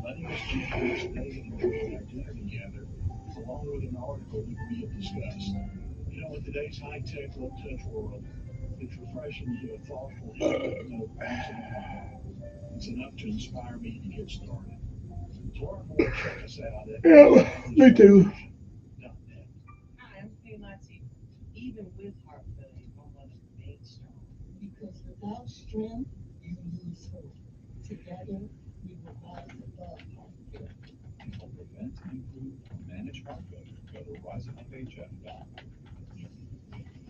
letting us keep this day and enjoy our dinner together, along with an article that we have discussed. You know, in today's high-tech, low-touch world, it's refreshing to get a thoughtful handwritten note once in a while. It's enough to inspire me to get started. To learn more, check us out at Yeah, me too. net. Hi, I'm Queen Latifah. Even with heart failure, my mother remained strong. Because without strength, you lose hope. Together, we will rise above heart failure. To help prevent, improve, or manage heart failure, go to riseabovehf.com.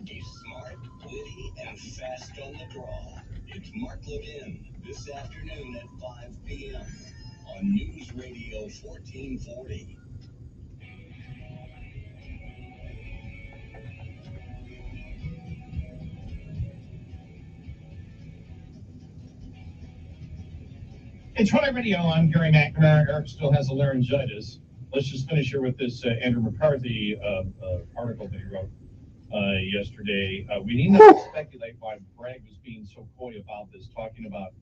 He's smart, witty, and fast on the draw. It's Mark Levin this afternoon at 5 p.m. on News Radio 1440. It's Twilight Radio. I'm Gary McNamara. Eric still has a laryngitis. Let's just finish here with this Andrew McCarthy article that he wrote yesterday. We need not speculate why Bragg was being so coy about this, talking about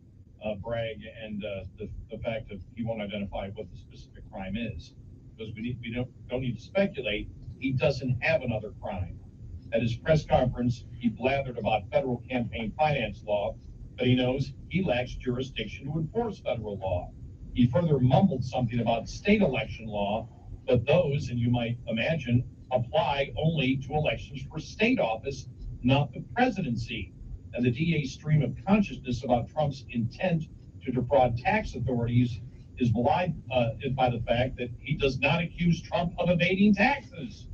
Bragg and the fact that he won't identify what the specific crime is, because we don't need to speculate. He doesn't have another crime. At his press conference, he blathered about federal campaign finance law, but he knows he lacks jurisdiction to enforce federal law. He further mumbled something about state election law, but those, and you might imagine, apply only to elections for state office, not the presidency. And the DA's stream of consciousness about Trump's intent to defraud tax authorities is belied by the fact that he does not accuse Trump of evading taxes.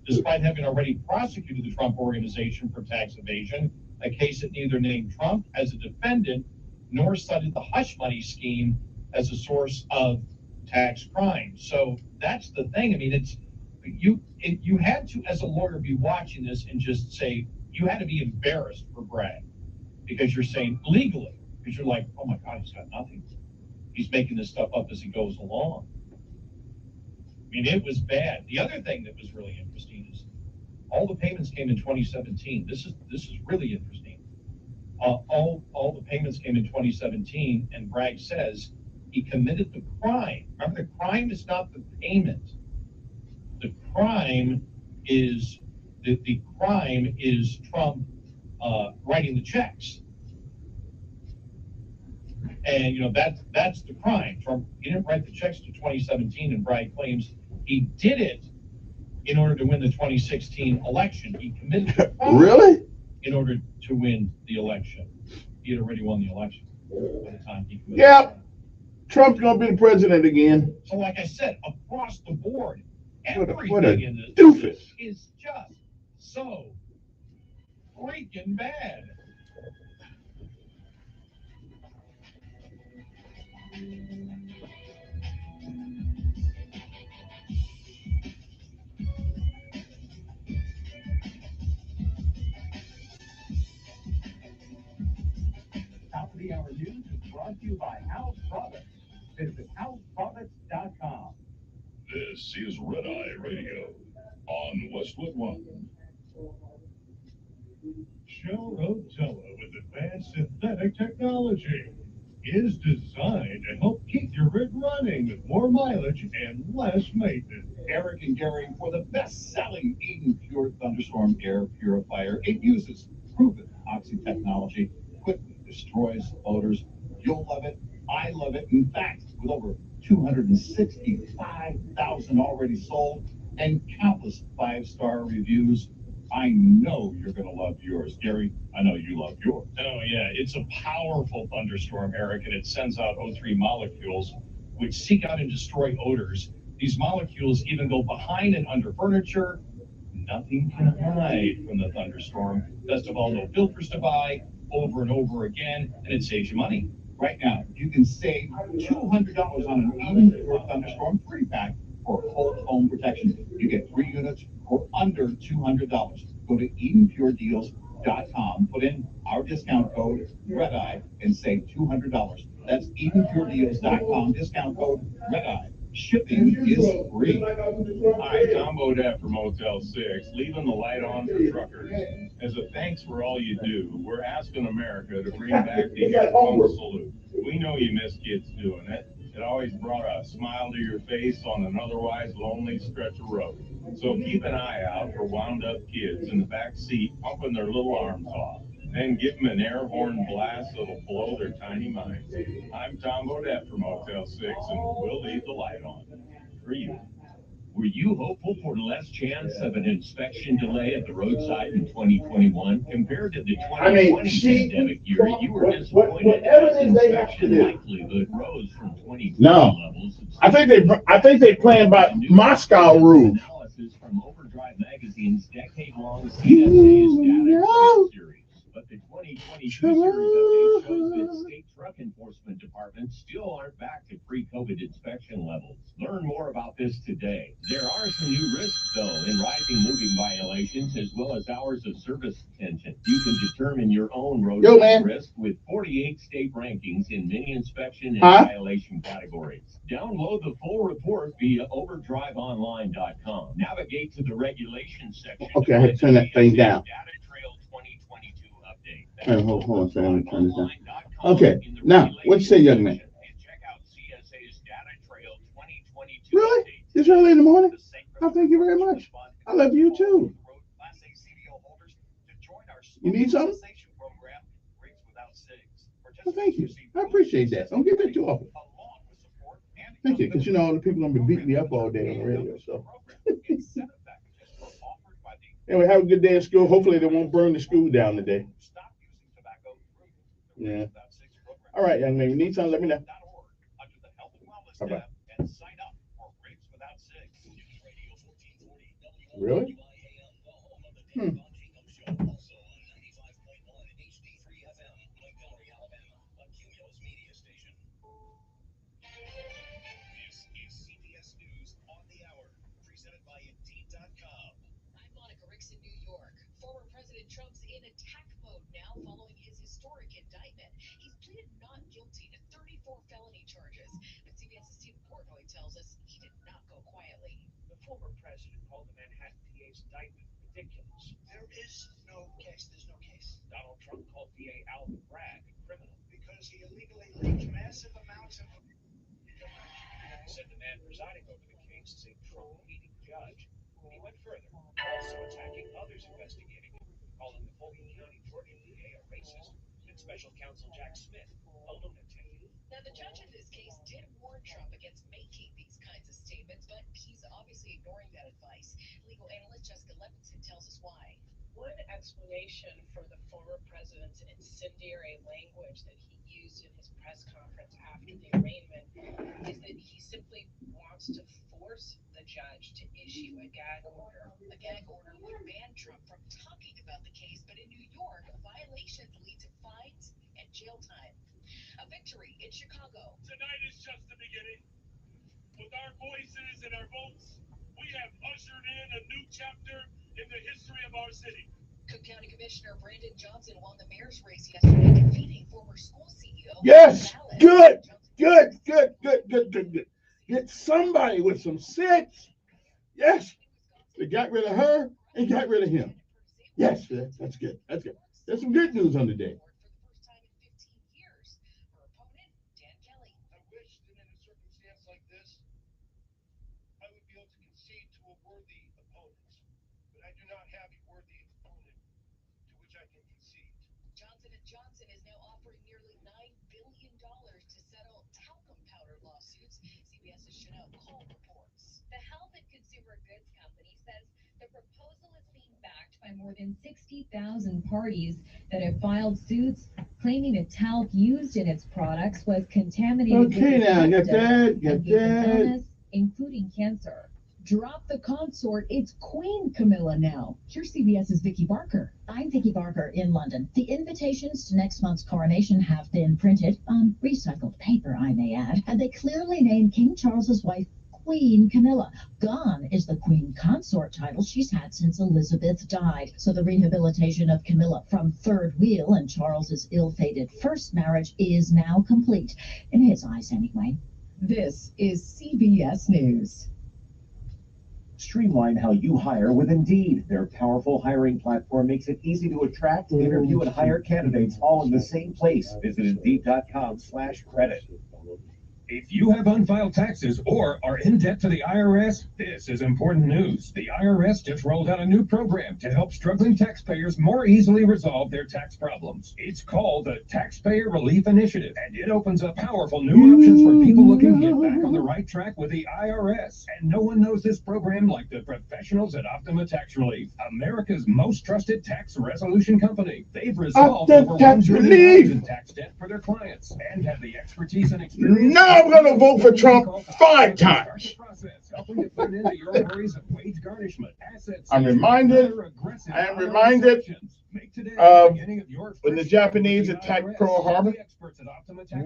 Despite having already prosecuted the Trump Organization for tax evasion, a case that neither named Trump as a defendant nor cited the hush money scheme as a source of tax crime. So that's the thing. I mean, you had to, as a lawyer, be watching this and just say, you had to be embarrassed for Bragg, because you're saying legally, because you're like, oh my God, he's got nothing. He's making this stuff up as he goes along. I mean, it was bad. The other thing that was really interesting is all the payments came in 2017. This is really interesting. All the payments came in 2017, and Bragg says he committed the crime. Remember, the crime is not the payment. The crime is Trump writing the checks. And that's the crime. Trump, he didn't write the checks to 2017, and Bragg claims he did it in order to win the 2016 election. He committed the crime Really? in order to win the election. He had already won the election by the time he committed. Yep. Trump's gonna be the president again. So, like I said, across the board, What everything a in this doofus. is just so freaking bad. Top of the hour news is brought to you by House Products. Visit houseproducts.com. This is Red Eye Radio on Westwood One. Shell Rotella with advanced synthetic technology is designed to help keep your rig running with more mileage and less maintenance. Eric and Gary for the best-selling Eden Pure Thunderstorm Air Purifier. It uses proven oxy technology, quickly destroys odors. You'll love it. I love it. In fact, with over 265,000 already sold and countless five-star reviews, I know you're going to love yours. Gary, I know you love yours. Oh, yeah. It's a powerful thunderstorm, Eric, and it sends out O3 molecules which seek out and destroy odors. These molecules even go behind and under furniture. Nothing can hide from the thunderstorm. Best of all, no filters to buy over and over again, and it saves you money. Right now, you can save $200 on an Eden Pure Thunderstorm 3-pack for whole home protection. You get 3 units for under $200. Go to EdenPureDeals.com, put in our discount code REDEYE, and save $200. That's EdenPureDeals.com, discount code REDEYE. Shipping is free. Hi, Tom Bodette from Motel 6, leaving the light on for truckers. As a thanks for all you do, we're asking America to bring back the air pump salute. We know you miss kids doing it. It always always brought a smile to your face on an otherwise lonely stretch of road. So keep an eye out for wound-up kids in the back seat pumping their little arms off. Then give them an air horn blast that'll blow their tiny minds. I'm Tom Bodette from Motel 6, and we'll leave the light on for you. Were you hopeful for less chance of an inspection delay at the roadside in 2021 compared to the 2020 pandemic year? You were disappointed whatever as it is they have to inspection do. likelihood rose from 2020 No. levels. I think they playing by Moscow rules. Analysis from Overdrive Magazine's decade-long CSA's data trail series. But the 2022 series update shows that state truck enforcement departments still aren't back to pre-COVID inspection levels. Learn more about this today. There are some new risks, though, in rising moving violations as well as hours of service detention. You can determine your own road risk with 48 state rankings in many inspection and violation categories. Download the full report via overdriveonline.com. Navigate to the regulations section. Okay, I had to turn that thing down. Data Trail 2022 update. Hold on a second, let me turn this down. Okay, now, what you say, young man? Check out CSA's Data Trail 2022 Really? update. This early in the morning? Oh, thank you very much. I love you too. You need something? Well, thank you. I appreciate that. Don't get that too often. Thank you, because you know all the people gonna be beating me up all day on the radio. So anyway, have a good day at school. Hopefully they won't burn the school down today. Yeah. All right, young man. You need something? Let me know. Bye-bye. Really? Trump's in attack mode now following his historic indictment. He's pleaded not guilty to 34 felony charges. But CBS's Steve Portnoy tells us he did not go quietly. The former president called the Manhattan DA's indictment ridiculous. There is no case. There's no case. Donald Trump called DA Alvin Bragg a criminal because he illegally leaked massive amounts of. Said the man presiding over the case is a Trump-hating judge. He went further, also attacking others investigating him, calling the Fulton County, Georgia DA a racist, and special counsel Jack Smith a lunatic. Now, the judge in this case did warn Trump against making these kinds of statements, but he's obviously ignoring that advice. Legal analyst Jessica Levinson tells us why. One explanation for the former president's incendiary language that he used in his press conference after the arraignment is that he simply wants to force the judge to issue a gag order. A gag order would ban Trump from talking about the case, but in New York, violations lead to fines and jail time. A victory in Chicago. Tonight is just the beginning. With our voices and our votes, we have ushered in a new chapter in the history of our city. Cook County Commissioner Brandon Johnson won the mayor's race yesterday, defeating former school CEO. Yes, good. Get somebody with some sense. Yes, they got rid of her and got rid of him. Yes, that's good. That's good. There's some good news on the day. I wish that in a circumstance like this, I would be able to concede to a worthy opponent, but I do not have a worthy opponent to which I can concede. Johnson & Johnson is now offering nearly $9 billion to settle talcum powder lawsuits. CBS's Chanel Cole reports. The Health and Consumer Goods Company says the proposal is being backed by more than 60,000 parties that have filed suits claiming the talc used in its products was contaminated Okay, with now, got asbestos that, and gave them illness, including cancer. Drop the consort. It's Queen Camilla now. Here's CBS's Vicki Barker. I'm Vicki Barker in London. The invitations to next month's coronation have been printed on recycled paper, I may add, and they clearly name King Charles's wife Queen Camilla. Gone is the Queen Consort title she's had since Elizabeth died. So the rehabilitation of Camilla from third wheel in Charles's ill-fated first marriage is now complete, in his eyes anyway. This is CBS News. Streamline how you hire with Indeed. Their powerful hiring platform makes it easy to attract, interview, and hire candidates all in the same place. Visit Indeed.com/credit. If you have unfiled taxes or are in debt to the IRS, this is important news. The IRS just rolled out a new program to help struggling taxpayers more easily resolve their tax problems. It's called the Taxpayer Relief Initiative, and it opens up powerful new options for people looking to get back on the right track with the IRS. And no one knows this program like the professionals at Optima Tax Relief, America's most trusted tax resolution company. They've resolved over $1 trillion in tax debt for their clients and have the expertise and experience. Now I'm going to vote for Trump 5 times. I'm reminded of when the Japanese attacked Pearl Harbor.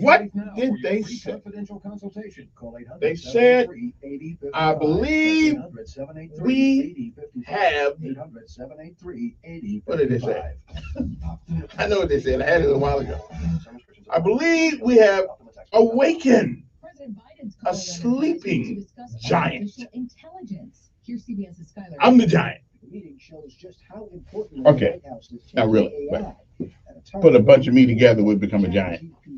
What did they say? They said, I believe we have, what did they say? I know what they said. I had it a while ago. I believe we have awakened a sleeping giant. I'm the giant. Okay, not really, but put a bunch of me together would become a giant. AI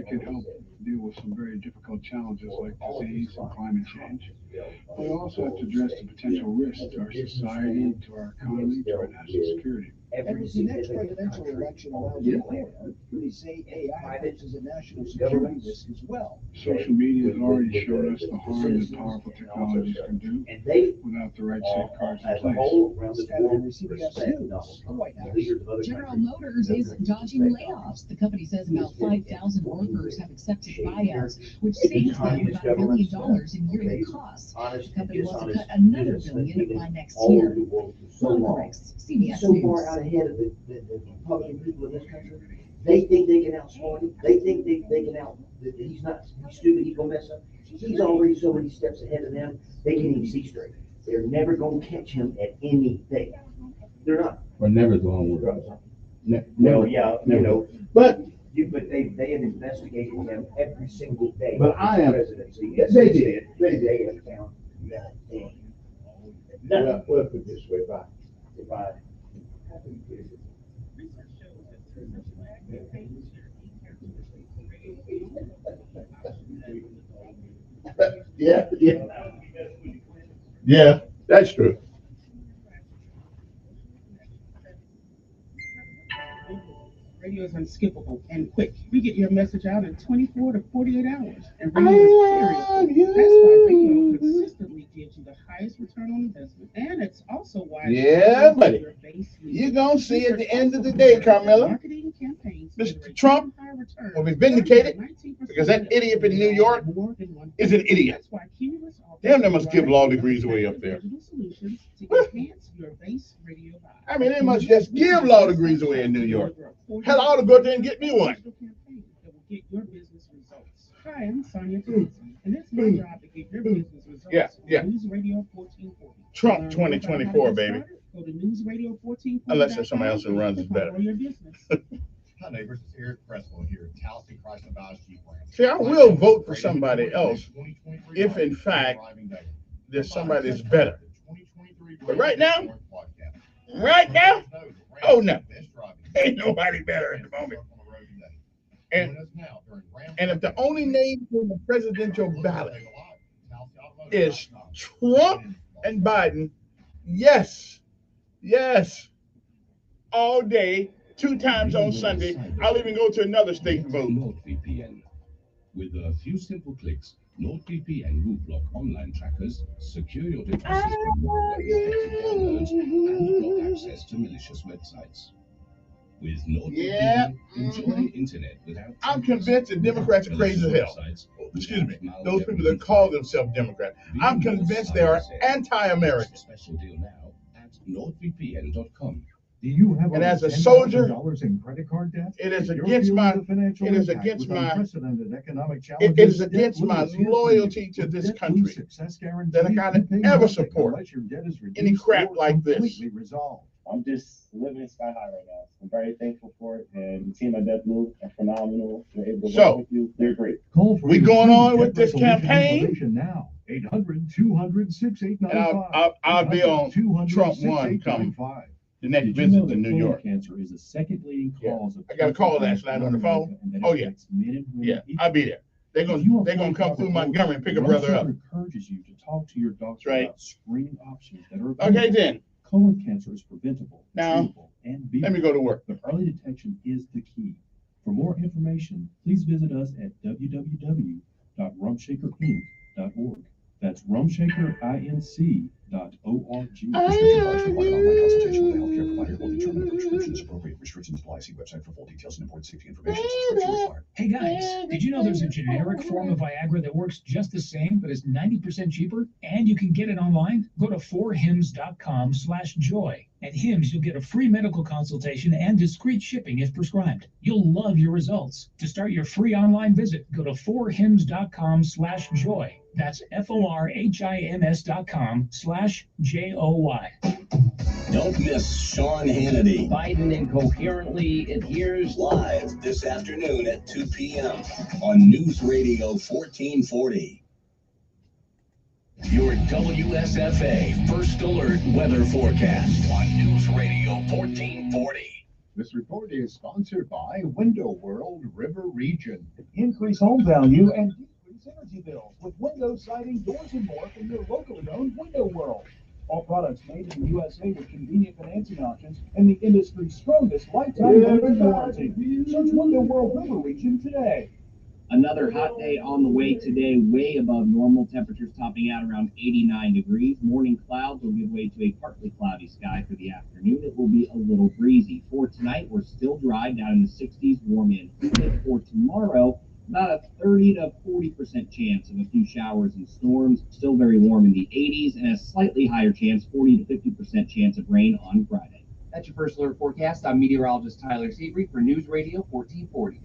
can help deal with some very difficult challenges like disease and climate change. We also have to address the potential risks to our society, to our economy, to our national security. And with the next presidential election around the corner, they say AI poses a national security risk as well. Social media has already showed us the harm that powerful technologies can do without the right safeguards in place. General Motors is dodging layoffs. The company says about 5,000 workers have accepted buyouts, which saves them about $1 million in yearly costs. The company wants to cut another $1 billion by next year. CBS News. Ahead of the Republican people in this country. They think they can outsmart him. They think they can he's stupid, he's gonna mess up. He's already so many steps ahead of them, they can't even see straight. They're never gonna catch him at anything. They're not. We're never going to No, yeah, never. you know. But they have investigated him every single day. But I am. Presidency. Yes, they did. They have found nothing. Well, put it this way, if I yeah, that's true. Radio is unskippable and quick. We get your message out in 24 to 48 hours. And radio is serious. That's why radio consistently gives you the highest return on investment. And it's also why buddy. You're going to see at the end of the day, Carmela, Mr. Trump will be vindicated because that idiot in New York is an idiot. Damn, they must give law degrees away up there. I mean, they must just give law degrees away in New York. Hell, I ought to go there and get me one. Hi, I'm Sonia Thompson, and it's my job to get your business results. Yeah. News Radio 1440. Trump 2024, baby. Go to News Radio 1440. Unless there's somebody else who runs it better. Hi, neighbors. It's Eric Cresswell here at Tallahassee Chrysler Dodge Jeep Ram. See, I will vote for somebody else if, in fact, there's somebody that's better. But right now, oh no, ain't nobody better at the moment. And if the only name on the presidential ballot is Trump and Biden, yes, all day, 2 times on Sunday, I'll even go to another state and vote. NordVPN. With a few simple clicks, NordVPN will block online trackers, secure your devices from downloads, and block access to malicious websites. With NordVPN, enjoy internet without. I'm convinced that Democrats are crazy as hell. Excuse me, those people that call themselves Democrats. I'm convinced they are anti-American. Special deal now at NordVPN.com. Do you have and as a soldier, in credit card debt? it is against my loyalty to this country that I gotta ever support any crap like this. I'm just living sky high right now. I'm very thankful for it, and the team at DeathLoop are phenomenal. They're able to work with you. They're great. We going on with this campaign now. 800-200-6895. I'll be on Trump 1 coming. the next Did you know visit that to New colon York. cancer is the second leading cause of I got a call last cancer night on the phone. in America, and that Oh, it yeah. affects men and women Yeah, equally? I'll be there. They're If you gonna are come through Montgomery and pick a Rum brother up. Shaker encourages you to talk to your doctor Right. about screening options that are Okay, available. then. Colon cancer is preventable, Now, treatable, and beatable. let me go to work. But early detection is the key. For more information, please visit us at www.rumshakerinc.org. That's rumshakerinc.org. Prescription products require online consultation with a healthcare provider will determine if prescription is appropriate. Restrictions apply. See website for full details and important safety information. Subscription required. Hey guys, did you know there's a generic form of Viagra that works just the same, but is 90% cheaper? And you can get it online? Go to 4hims.com/joy. At Hims, you'll get a free medical consultation and discreet shipping if prescribed. You'll love your results. To start your free online visit, go to 4hims.com/joy. That's FORHIMS.com/JOY. Don't miss Sean Hannity. Biden incoherently adheres Live this afternoon at 2 p.m. on News Radio 1440. Your WSFA First Alert Weather Forecast on News Radio 1440. This report is sponsored by Window World River Region. Increase home value and decrease energy bills with windows, siding, doors, and more from your locally owned Window World. All products made in the USA with convenient financing options and the industry's strongest lifetime limited warranty. Search Window World River Region today. Another hot day on the way today, way above normal. Temperatures topping out around 89 degrees. Morning clouds will give way to a partly cloudy sky for the afternoon. It will be a little breezy. For tonight, we're still dry, down in the 60s, warm and humid. For tomorrow, about a 30 to 40% chance of a few showers and storms. Still very warm in the 80s, and a slightly higher chance, 40 to 50% chance of rain on Friday. That's your First Alert forecast. I'm meteorologist Tyler Seabury for News Radio 1440.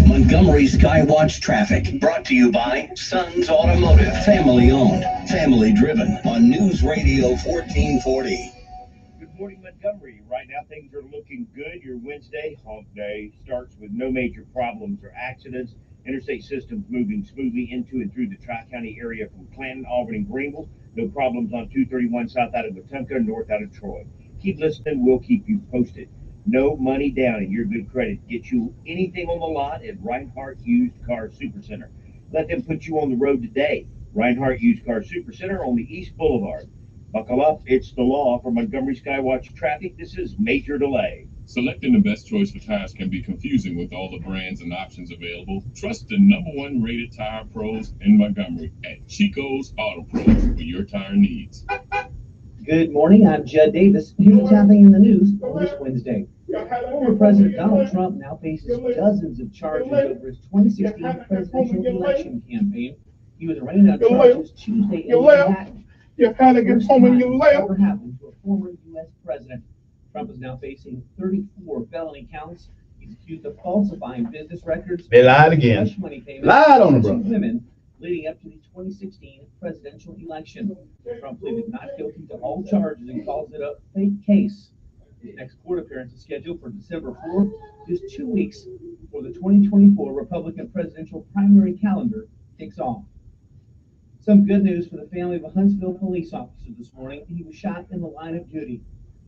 Montgomery Skywatch traffic brought to you by Sons Automotive, family owned, family driven on News Radio 1440. Good morning, Montgomery. Right now, things are looking good. Your Wednesday, hump day, starts with no major problems or accidents. Interstate systems moving smoothly into and through the Tri-County area from Clanton, Auburn, and Greenville. No problems on 231 south out of Wetumpka, north out of Troy. Keep listening. We'll keep you posted. No money down, and your good credit gets you anything on the lot at Reinhardt Used Car Supercenter. Let them put you on the road today. Reinhardt Used Car Supercenter on the East Boulevard. Buckle up. It's the law. For Montgomery Skywatch traffic, this is Major Delay. Selecting the best choice for tires can be confusing with all the brands and options available. Trust the #1 rated tire pros in Montgomery at Chico's Auto Pros for your tire needs. Good morning, I'm Judd Davis. Here's what's happening in the news on this Wednesday. Former President Donald Trump now faces dozens of charges over his 2016 presidential election campaign. He was arraigned on charges Tuesday in Manhattan. You had to get home and you left. Ever happened to a former U.S. president. Trump is now facing 34 felony counts. He's accused of falsifying business records. They lied again. Hush money payments Lied on him, to bro. women leading up to the 2016 presidential election. Trump pleaded not guilty to all charges and calls it a fake case. His next court appearance is scheduled for December 4th, just 2 weeks before the 2024 Republican presidential primary calendar kicks off. Some good news for the family of a Huntsville police officer this morning. He was shot in the line of duty.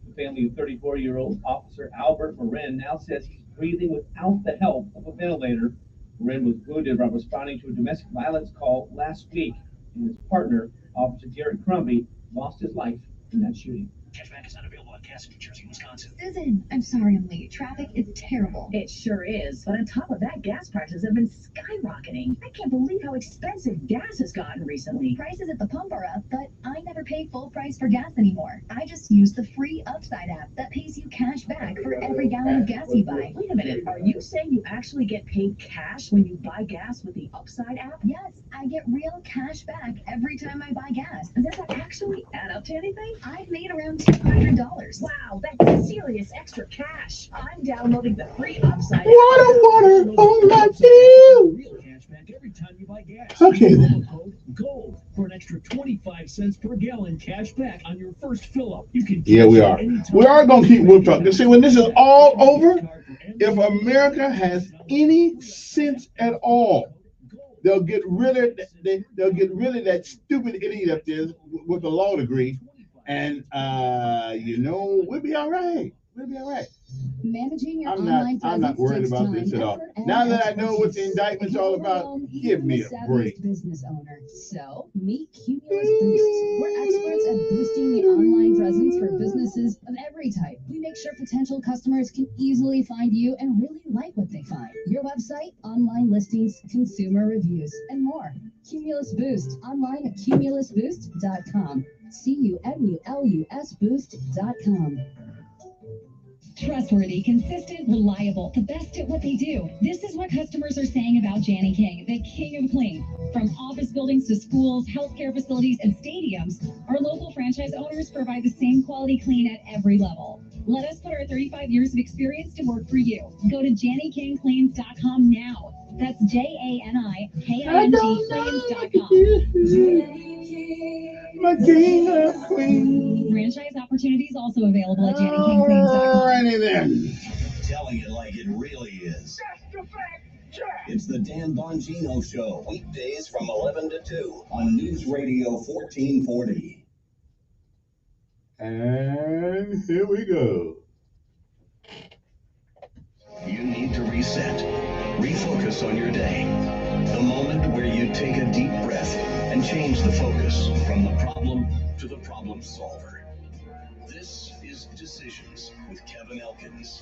The family of 34-year-old officer Albert Marin now says he's breathing without the help of a ventilator. Marin was wounded while responding to a domestic violence call last week, and his partner, Officer Garrett Crumby, lost his life in that shooting. Cashback is not available on Cass, New Jersey, Wisconsin. Susan, I'm sorry I'm late. Traffic is terrible. It sure is. But on top of that, gas prices have been skyrocketing. I can't believe how expensive gas has gotten recently. Prices at the pump are up, but I never pay full price for gas anymore. I just use the free Upside app that pays you cash back for every gallon of gas you buy. Wait a minute. Are you saying you actually get paid cash when you buy gas with the Upside app? Yes, I get real cash back every time I buy gas. And does that actually add up to anything? I've made around $200. Wow, that's serious extra cash. I'm downloading the free Upside app. Water on my field. Real cash back every time you buy gas. Okay, then. Code GOLD for an extra 25 cents per gallon cash back on your first fill up. You can Yeah, we are. We are going to keep Wolf talking. See, when this is all over, if America has any sense at all, they'll get rid of that stupid idiot up there with a law degree And we'll be all right. We'll be all right. Managing your I'm online not worried presence about takes this at time, all. effort, and Now that I know what the expertise. indictment's It all can about, overwhelm give even me the a break. savviest business owner. So, meet Cumulus Boost. We're experts at boosting the online presence for businesses of every type. We make sure potential customers can easily find you and really like what they find. Your website, online listings, consumer reviews, and more. Cumulus Boost. Online at cumulusboost.com. CUMULUS Boost.com. Trustworthy, consistent, reliable, the best at what they do. This is what customers are saying about Janny King, the king of clean. From office buildings to schools, healthcare facilities, and stadiums, our local franchise owners provide the same quality clean at every level. Let us put our 35 years of experience to work for you. Go to JannyKingCleans.com now. That's JANIKING Cleans.com. My king of queens. Franchise opportunities also available at JannyKingCleans.com. Alrighty then. Telling it like it really is. It's the Dan Bongino Show, weekdays from 11 to 2 on News Radio 1440. And here we go. You need to reset, refocus on your day. The moment where you take a deep breath and change the focus from the problem to the problem solver. This is Decisions with Kevin Elkins.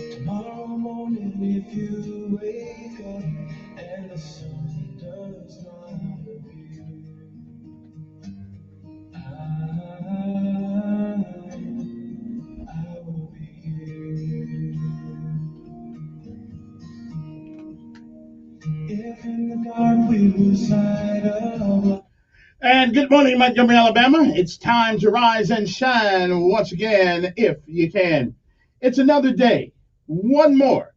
Tomorrow morning, if you wake up and the sun does not appear, I will be here. If in the dark we lose sight of light. And good morning, Montgomery, Alabama. It's time to rise and shine once again, if you can. It's another day. One more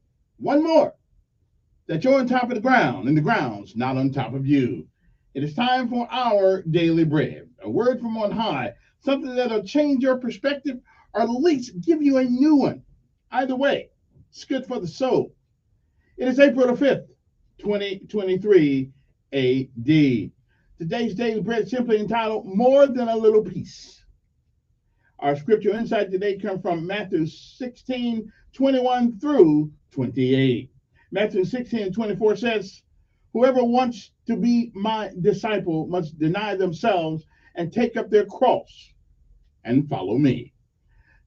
that you're on top of the ground and the ground's not on top of you. It is time for our daily bread, a word from on high, something that'll change your perspective or at least give you a new one. Either way, it's good for the soul. It is April the 5th, 2023 AD. Today's daily bread is simply entitled More Than a Little Piece. Our scripture insight today comes from Matthew 16:21 through 28. Matthew 16:24 says, whoever wants to be my disciple must deny themselves and take up their cross and follow me.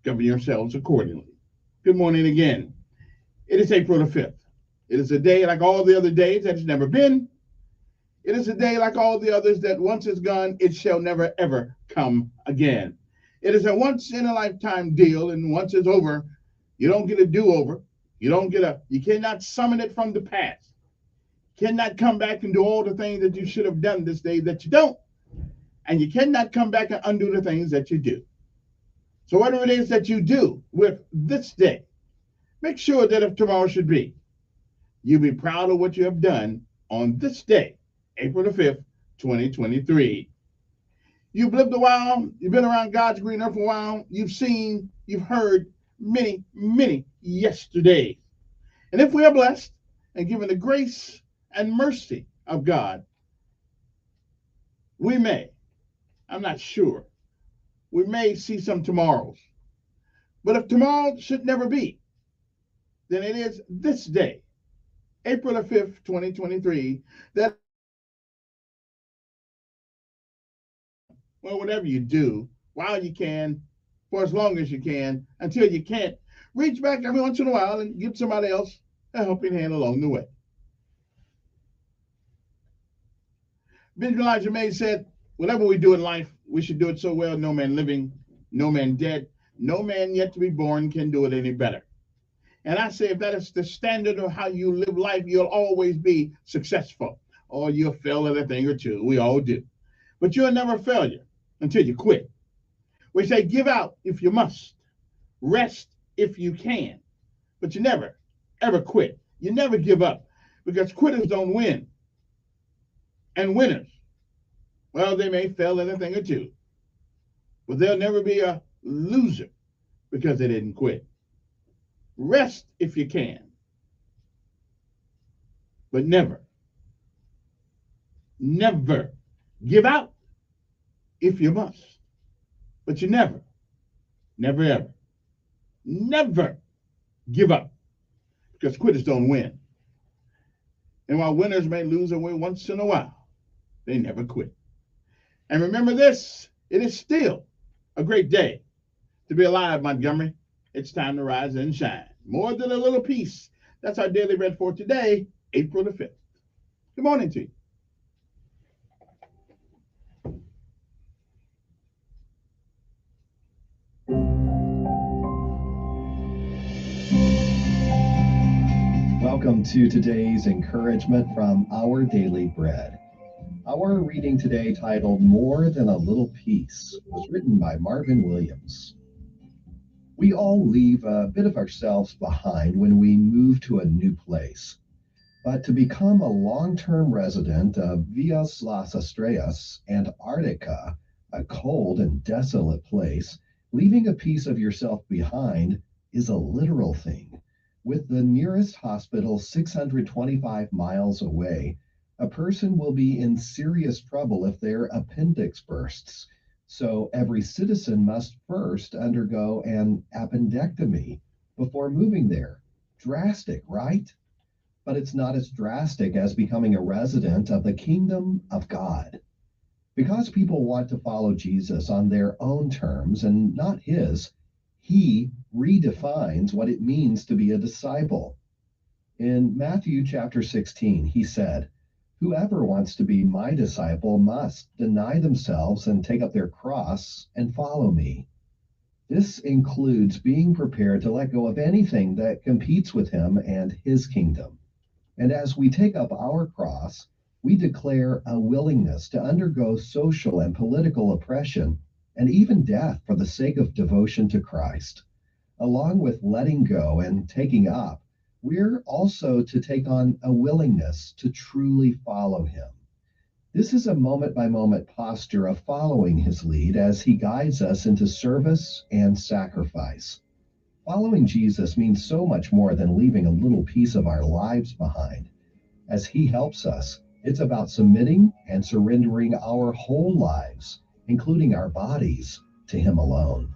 Govern yourselves accordingly. Good morning again. It is April the 5th. It is a day like all the other days that has never been. It is a day like all the others that once is gone, it shall never, ever come again. It is a once-in-a-lifetime deal, and once it's over, you don't get a do-over. You cannot summon it from the past. You cannot come back and do all the things that you should have done this day that you don't. And you cannot come back and undo the things that you do. So whatever it is that you do with this day, make sure that if tomorrow should be, you be proud of what you have done on this day, April the 5th, 2023. You've lived a while. You've been around God's green earth a while. You've seen, you've heard many, many yesterdays. And if we are blessed and given the grace and mercy of God, we may, I'm not sure, we may see some tomorrows. But if tomorrow should never be, then it is this day, April the 5th, 2023, that well, whatever you do, while you can, for as long as you can, until you can't, reach back every once in a while and give somebody else a helping hand along the way. Benjamin Elijah May said, whatever we do in life, we should do it so well, no man living, no man dead, no man yet to be born can do it any better. And I say, if that is the standard of how you live life, you'll always be successful. Or you'll fail at a thing or two. We all do. But you're never a failure until you quit. We say, give out if you must. Rest if you can. but you never, ever quit. You never give up because quitters don't win. And winners, well, they may fail at a thing or two, but they'll never be a loser because they didn't quit. Rest if you can, but never, never give out if you must. But you never, never, ever, never give up because quitters don't win. And while winners may lose or win once in a while, they never quit. And remember this, it is still a great day to be alive, Montgomery. It's time to rise and shine. More than a little piece. That's our daily read for today, April the 5th. Good morning to you. Welcome to today's encouragement from Our Daily Bread. Our reading today, titled More Than a Little Piece, was written by Marvin Williams. We all leave a bit of ourselves behind when we move to a new place. But to become a long-term resident of Villas Las Estrellas, Antarctica, a cold and desolate place, leaving a piece of yourself behind is a literal thing. With the nearest hospital 625 miles away, a person will be in serious trouble if their appendix bursts. So every citizen must first undergo an appendectomy before moving there. Drastic, right? But it's not as drastic as becoming a resident of the kingdom of God. Because people want to follow Jesus on their own terms and not his, he redefines what it means to be a disciple. In Matthew chapter 16, he said, "Whoever wants to be my disciple must deny themselves and take up their cross and follow me." This includes being prepared to let go of anything that competes with him and his kingdom. And as we take up our cross, we declare a willingness to undergo social and political oppression and even death for the sake of devotion to Christ. Along with letting go and taking up, we're also to take on a willingness to truly follow him. This is a moment-by-moment posture of following his lead as he guides us into service and sacrifice. Following Jesus means so much more than leaving a little piece of our lives behind. As he helps us, it's about submitting and surrendering our whole lives, including our bodies, to him alone.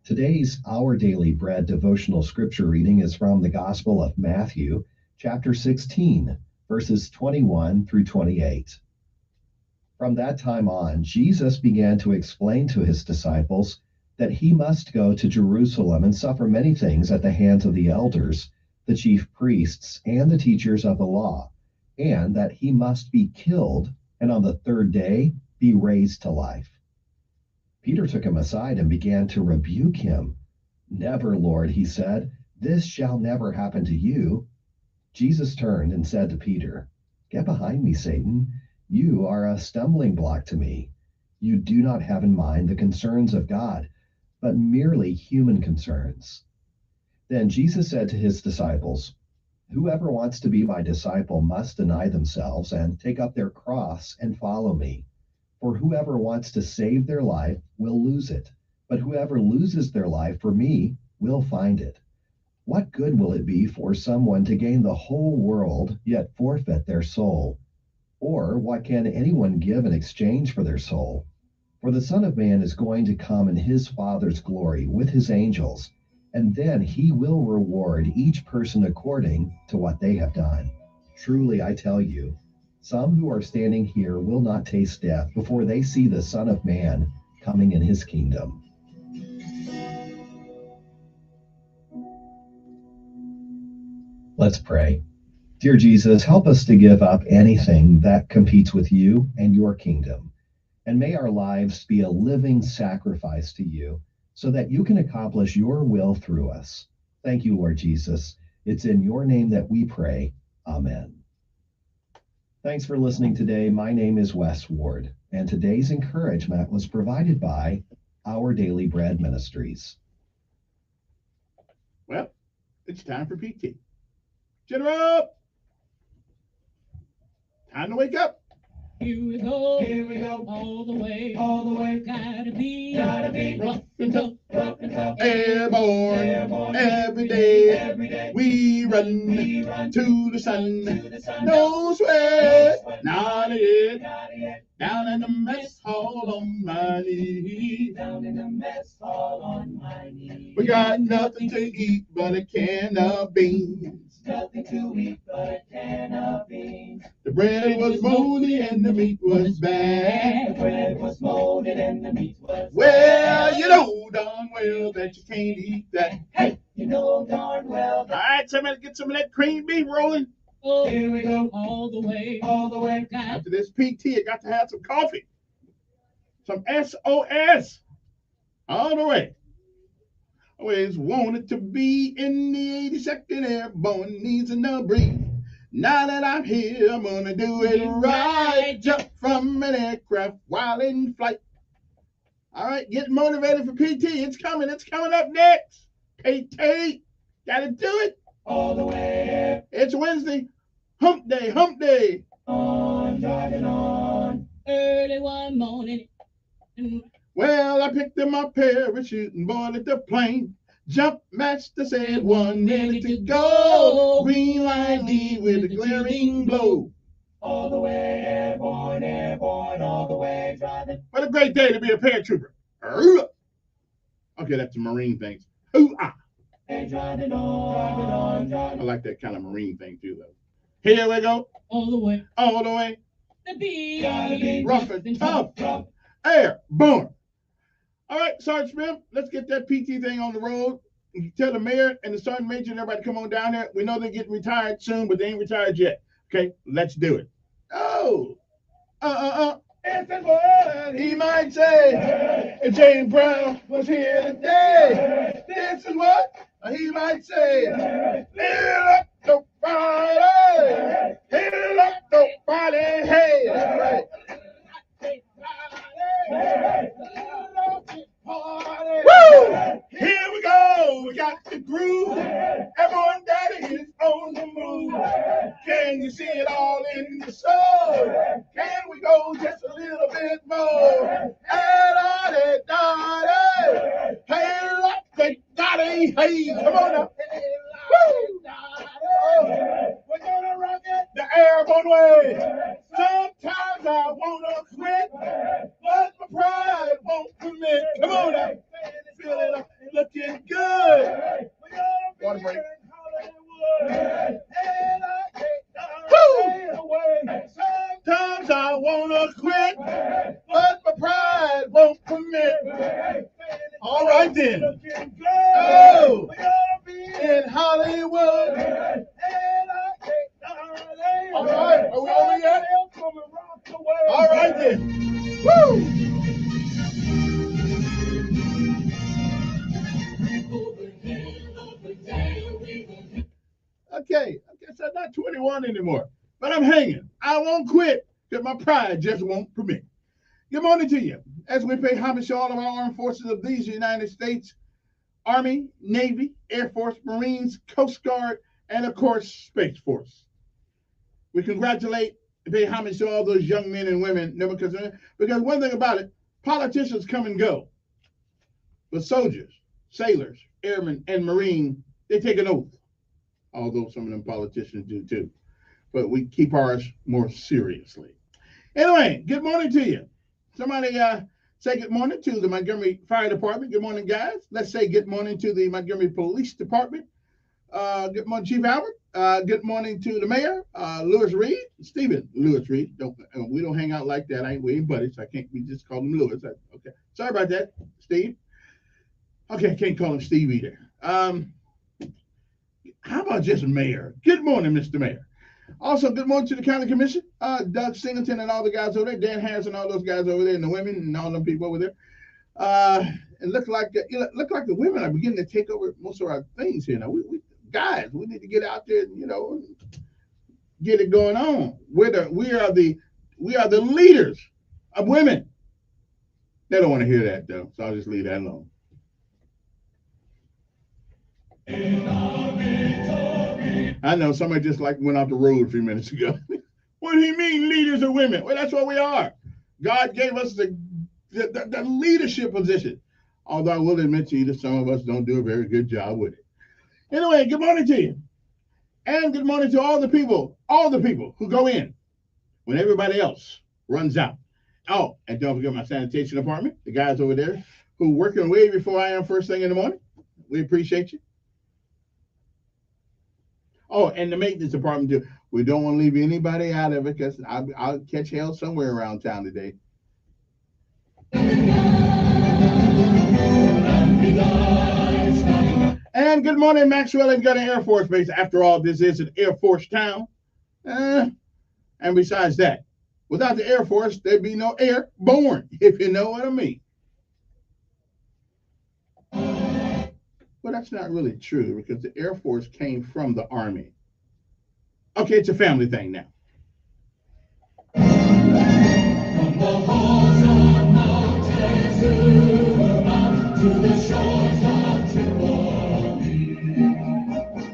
Today's Our Daily Bread devotional scripture reading is from the Gospel of Matthew, chapter 16, verses 21 through 28. From that time on, Jesus began to explain to his disciples that he must go to Jerusalem and suffer many things at the hands of the elders, the chief priests, and the teachers of the law, and that he must be killed and on the third day be raised to life. Peter took him aside and began to rebuke him. "Never, Lord," he said, "this shall never happen to you." Jesus turned and said to Peter, "Get behind me, Satan. You are a stumbling block to me. You do not have in mind the concerns of God, but merely human concerns." Then Jesus said to his disciples, "Whoever wants to be my disciple must deny themselves and take up their cross and follow me. For whoever wants to save their life will lose it, but whoever loses their life for me will find it. What good will it be for someone to gain the whole world yet forfeit their soul? Or what can anyone give in exchange for their soul? For the Son of Man is going to come in his Father's glory with his angels, and then he will reward each person according to what they have done. Truly, I tell you, some who are standing here will not taste death before they see the Son of Man coming in his kingdom." Let's pray. Dear Jesus, help us to give up anything that competes with you and your kingdom. And may our lives be a living sacrifice to you so that you can accomplish your will through us. Thank you, Lord Jesus. It's in your name that we pray. Amen. Thanks for listening today. My name is Wes Ward, and today's encouragement was provided by Our Daily Bread Ministries. Well, it's time for PT. General, time to wake up. Here we go, all the way, gotta be rough and tough, Airborne, every day, we run to the sun, no sweat, not yet, down in the mess hall on my knees, we got nothing to eat but a can of beans, the bread was moldy and the meat was bad. Well, you know darn well that you can't eat that. Hey, you know darn well that. All right, somebody get some of that cream beef rolling. Oh, here we go, all the way. After this PT, I got to have some coffee. Some SOS. All the way. Always wanted to be in the 82nd Airborne, needs no breathe. Now that I'm here, I'm gonna do it right. Jump from an aircraft while in flight. All right, get motivated for PT. It's coming up next. PT, gotta do it. All the way. It's Wednesday. Hump day. On, driving on. Early one morning. Well, I picked up my parachute and boarded the plane. Jump master said 1 minute to go. Green line lead with a glaring glow. All the way, airborne, all the way, driving. What a great day to be a paratrooper. Okay, that's the Marine things. Hoo-ah. Driving on. I like that kind of Marine thing too, though. Here we go. All the way. The beat. Gotta be rough and tough. Airborne. All right, Sergeant Smith, let's get that PT thing on the road. You tell the mayor and the sergeant major and everybody come on down there. We know they're getting retired soon, but they ain't retired yet. Okay, let's do it. Oh. It's what he might say. If James Brown was here today, this is what he might say. Heal up the party. Heal up the party. Hey, that's right. Woo! Here we go. We got the groove. Everyone got it on the move. Can you see it all in the soul? Can we go just a little bit more? Hey, look, they got it. Hey, come on now. Woo! We're gonna rock it the airborne way. Sometimes I wanna quit, but my pride won't permit. Come on now. Feel it up, looking good. Water break. Sometimes I wanna quit, but my pride won't permit. All right then. Oh, in Hollywood. All right, are we over yet? All right then. Woo! Okay, I guess I'm not 21 anymore, but I'm hanging. I won't quit because my pride just won't permit. Good morning to you. As we pay homage to all of our armed forces of these United States, Army, Navy, Air Force, Marines, Coast Guard, and of course, Space Force. We congratulate and pay homage to all those young men and women, because one thing about it, politicians come and go. But soldiers, sailors, airmen, and Marine, they take an oath. Although some of them politicians do too. But we keep ours more seriously. Anyway, good morning to you. Somebody say good morning to the Montgomery Fire Department. Good morning, guys. Let's say good morning to the Montgomery Police Department. Good morning, Chief Albert. Good morning to the Mayor, Lewis Reed, Stephen Lewis Reed. We don't hang out like that. We ain't buddies. We just call him Lewis. Okay. Sorry about that, Steve. Okay, I can't call him Steve either. How about just Mayor? Good morning, Mr. Mayor. Also, good morning to the County Commission, Doug Singleton and all the guys over there, Dan Harris and all those guys over there, and the women and all them people over there. It look like the women are beginning to take over most of our things here now. We guys, we need to get out there and get it going on. We are the leaders of women. They don't want to hear that though, so I'll just leave that alone. I know somebody just like went off the road a few minutes ago. What do you mean, leaders are women? Well, that's what we are. God gave us the leadership position. Although I will admit to you that some of us don't do a very good job with it. Anyway, good morning to you. And good morning to all the people who go in when everybody else runs out. Oh, and don't forget my sanitation department, the guys over there who working way before I am first thing in the morning. We appreciate you. Oh, and the maintenance department too. We don't want to leave anybody out of it because I'll catch hell somewhere around town today. And good morning, Maxwell and Gunner Air Force Base. After all, this is an Air Force town. And besides that, without the Air Force, there'd be no airborne, if you know what I mean. Well, that's not really true because the Air Force came from the Army. Okay, it's a family thing now. From the halls of mountains to the shores of Tripoli,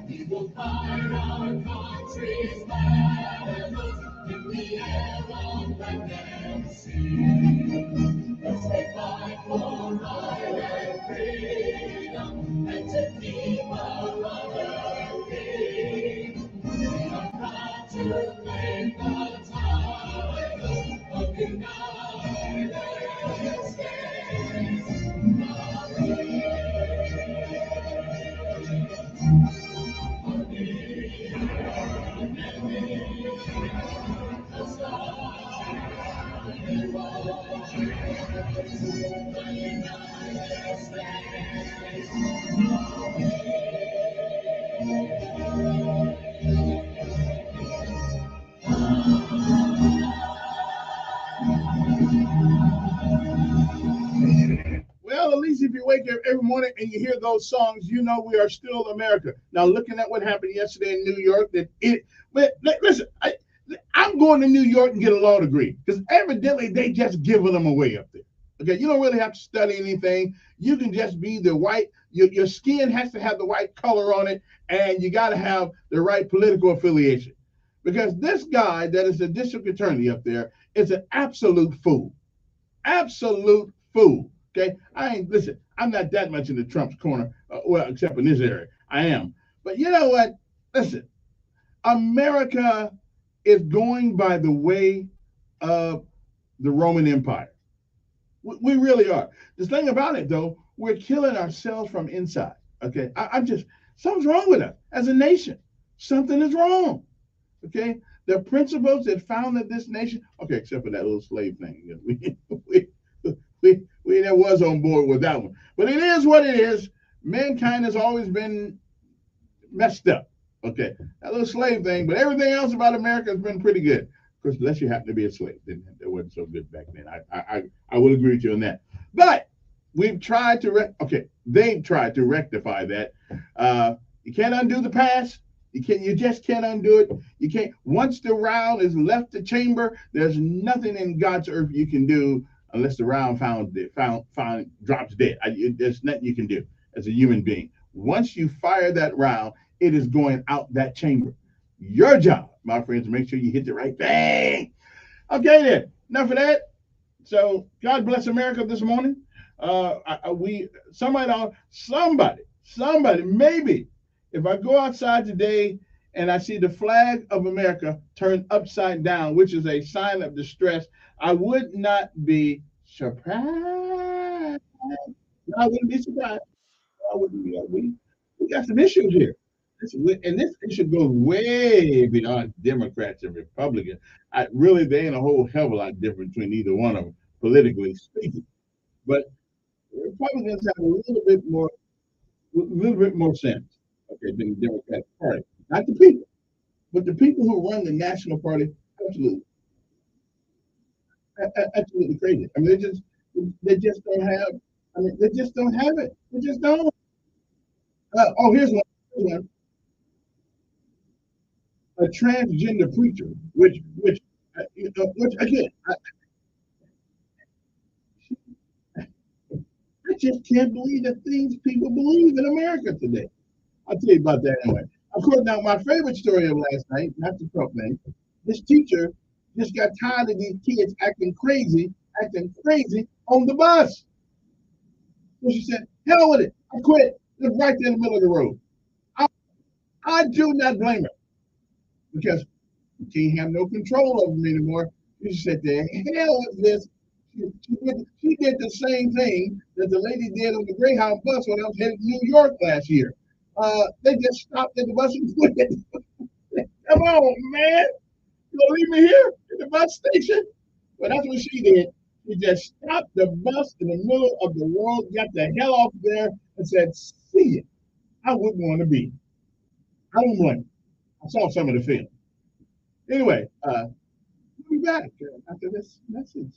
we will fight our country's battles in the air, on land and sea. As we fight for right and freedom, and to keep our mother free. We are proud to claim the title of United States Well, at least if you wake up every morning and you hear those songs, you know we are still America. Now, looking at what happened yesterday in New York, listen, I'm going to New York and get a law degree because evidently they just giving them away up there. Okay, you don't really have to study anything. You can just be the white. Your skin has to have the white color on it, and you got to have the right political affiliation. Because this guy that is the district attorney up there is an absolute fool. Absolute fool. Okay, listen. I'm not that much in the Trump's corner. Well, except in this area, I am. But you know what? Listen, America is going by the way of the Roman Empire. We really are. The thing about it, though, we're killing ourselves from inside. Okay, I'm just something's wrong with us as a nation. Something is wrong. Okay, the principles that founded this nation. Okay, except for that little slave thing. We never was on board with that one. But it is what it is. Mankind has always been messed up. Okay, that little slave thing. But everything else about America has been pretty good. Of course, unless you happen to be a slave, then it wasn't so good back then. I will agree with you on that. But we've tried to they've tried to rectify that. You can't undo the past. You just can't undo it. You can't. Once the round is left the chamber, there's nothing in God's earth you can do unless the round found drops dead. There's nothing you can do as a human being. Once you fire that round, it is going out that chamber. Your job, my friends, to make sure you hit the right thing. Okay, then. Enough of that. So God bless America this morning. Somebody, maybe if I go outside today and I see the flag of America turned upside down, which is a sign of distress, I would not be surprised. I wouldn't be surprised. I wouldn't be. We got some issues here. And this issue goes way beyond Democrats and Republicans. There ain't a whole hell of a lot different between either one of them, politically speaking. But Republicans have a little bit more sense, okay, than the Democratic Party. Not the people, but the people who run the national party, absolutely, absolutely crazy. I mean, they just don't have. I mean, they just don't have it. They just don't. Here's one. A transgender preacher, which again, just can't believe the things people believe in America today. I'll tell you about that anyway. Of course, now my favorite story of last night, not the Trump thing, this teacher just got tired of these kids acting crazy on the bus. So she said, hell with it. I quit. It's right there in the middle of the road. I do not blame her because you can't have no control over them anymore. She said, the hell with this. She did the same thing that the lady did on the Greyhound bus when I was headed to New York last year. They just stopped at the bus and quit. Come on, man. You gonna leave me here at the bus station? Well, that's what she did. She just stopped the bus in the middle of the road, got the hell off there, and said, see it. I wouldn't want to be. I don't blame her. I saw some of the film. Anyway, we'll be back after this message.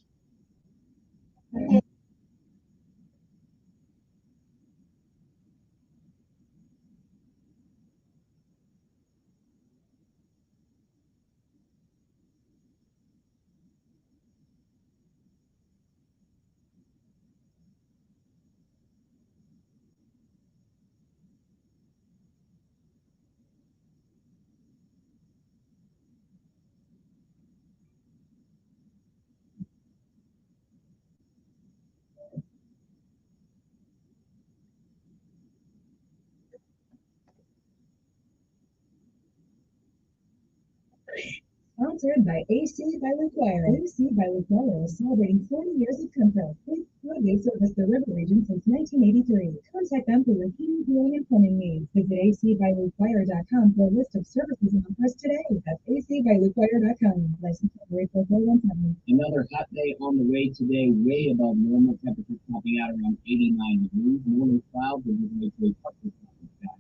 Sponsored by AC by Require. AC by Require is celebrating 40 years of comfort. They service the river region since 1983. Contact them for your heating, cooling, and plumbing needs. Visit acbyrequire.com for a list of services and offers today. That's acbyrequire.com. License number 84417. Another hot day on the way today, way above normal. Temperatures topping out around 89 degrees. Morning clouds will give way to a partly cloudy sky.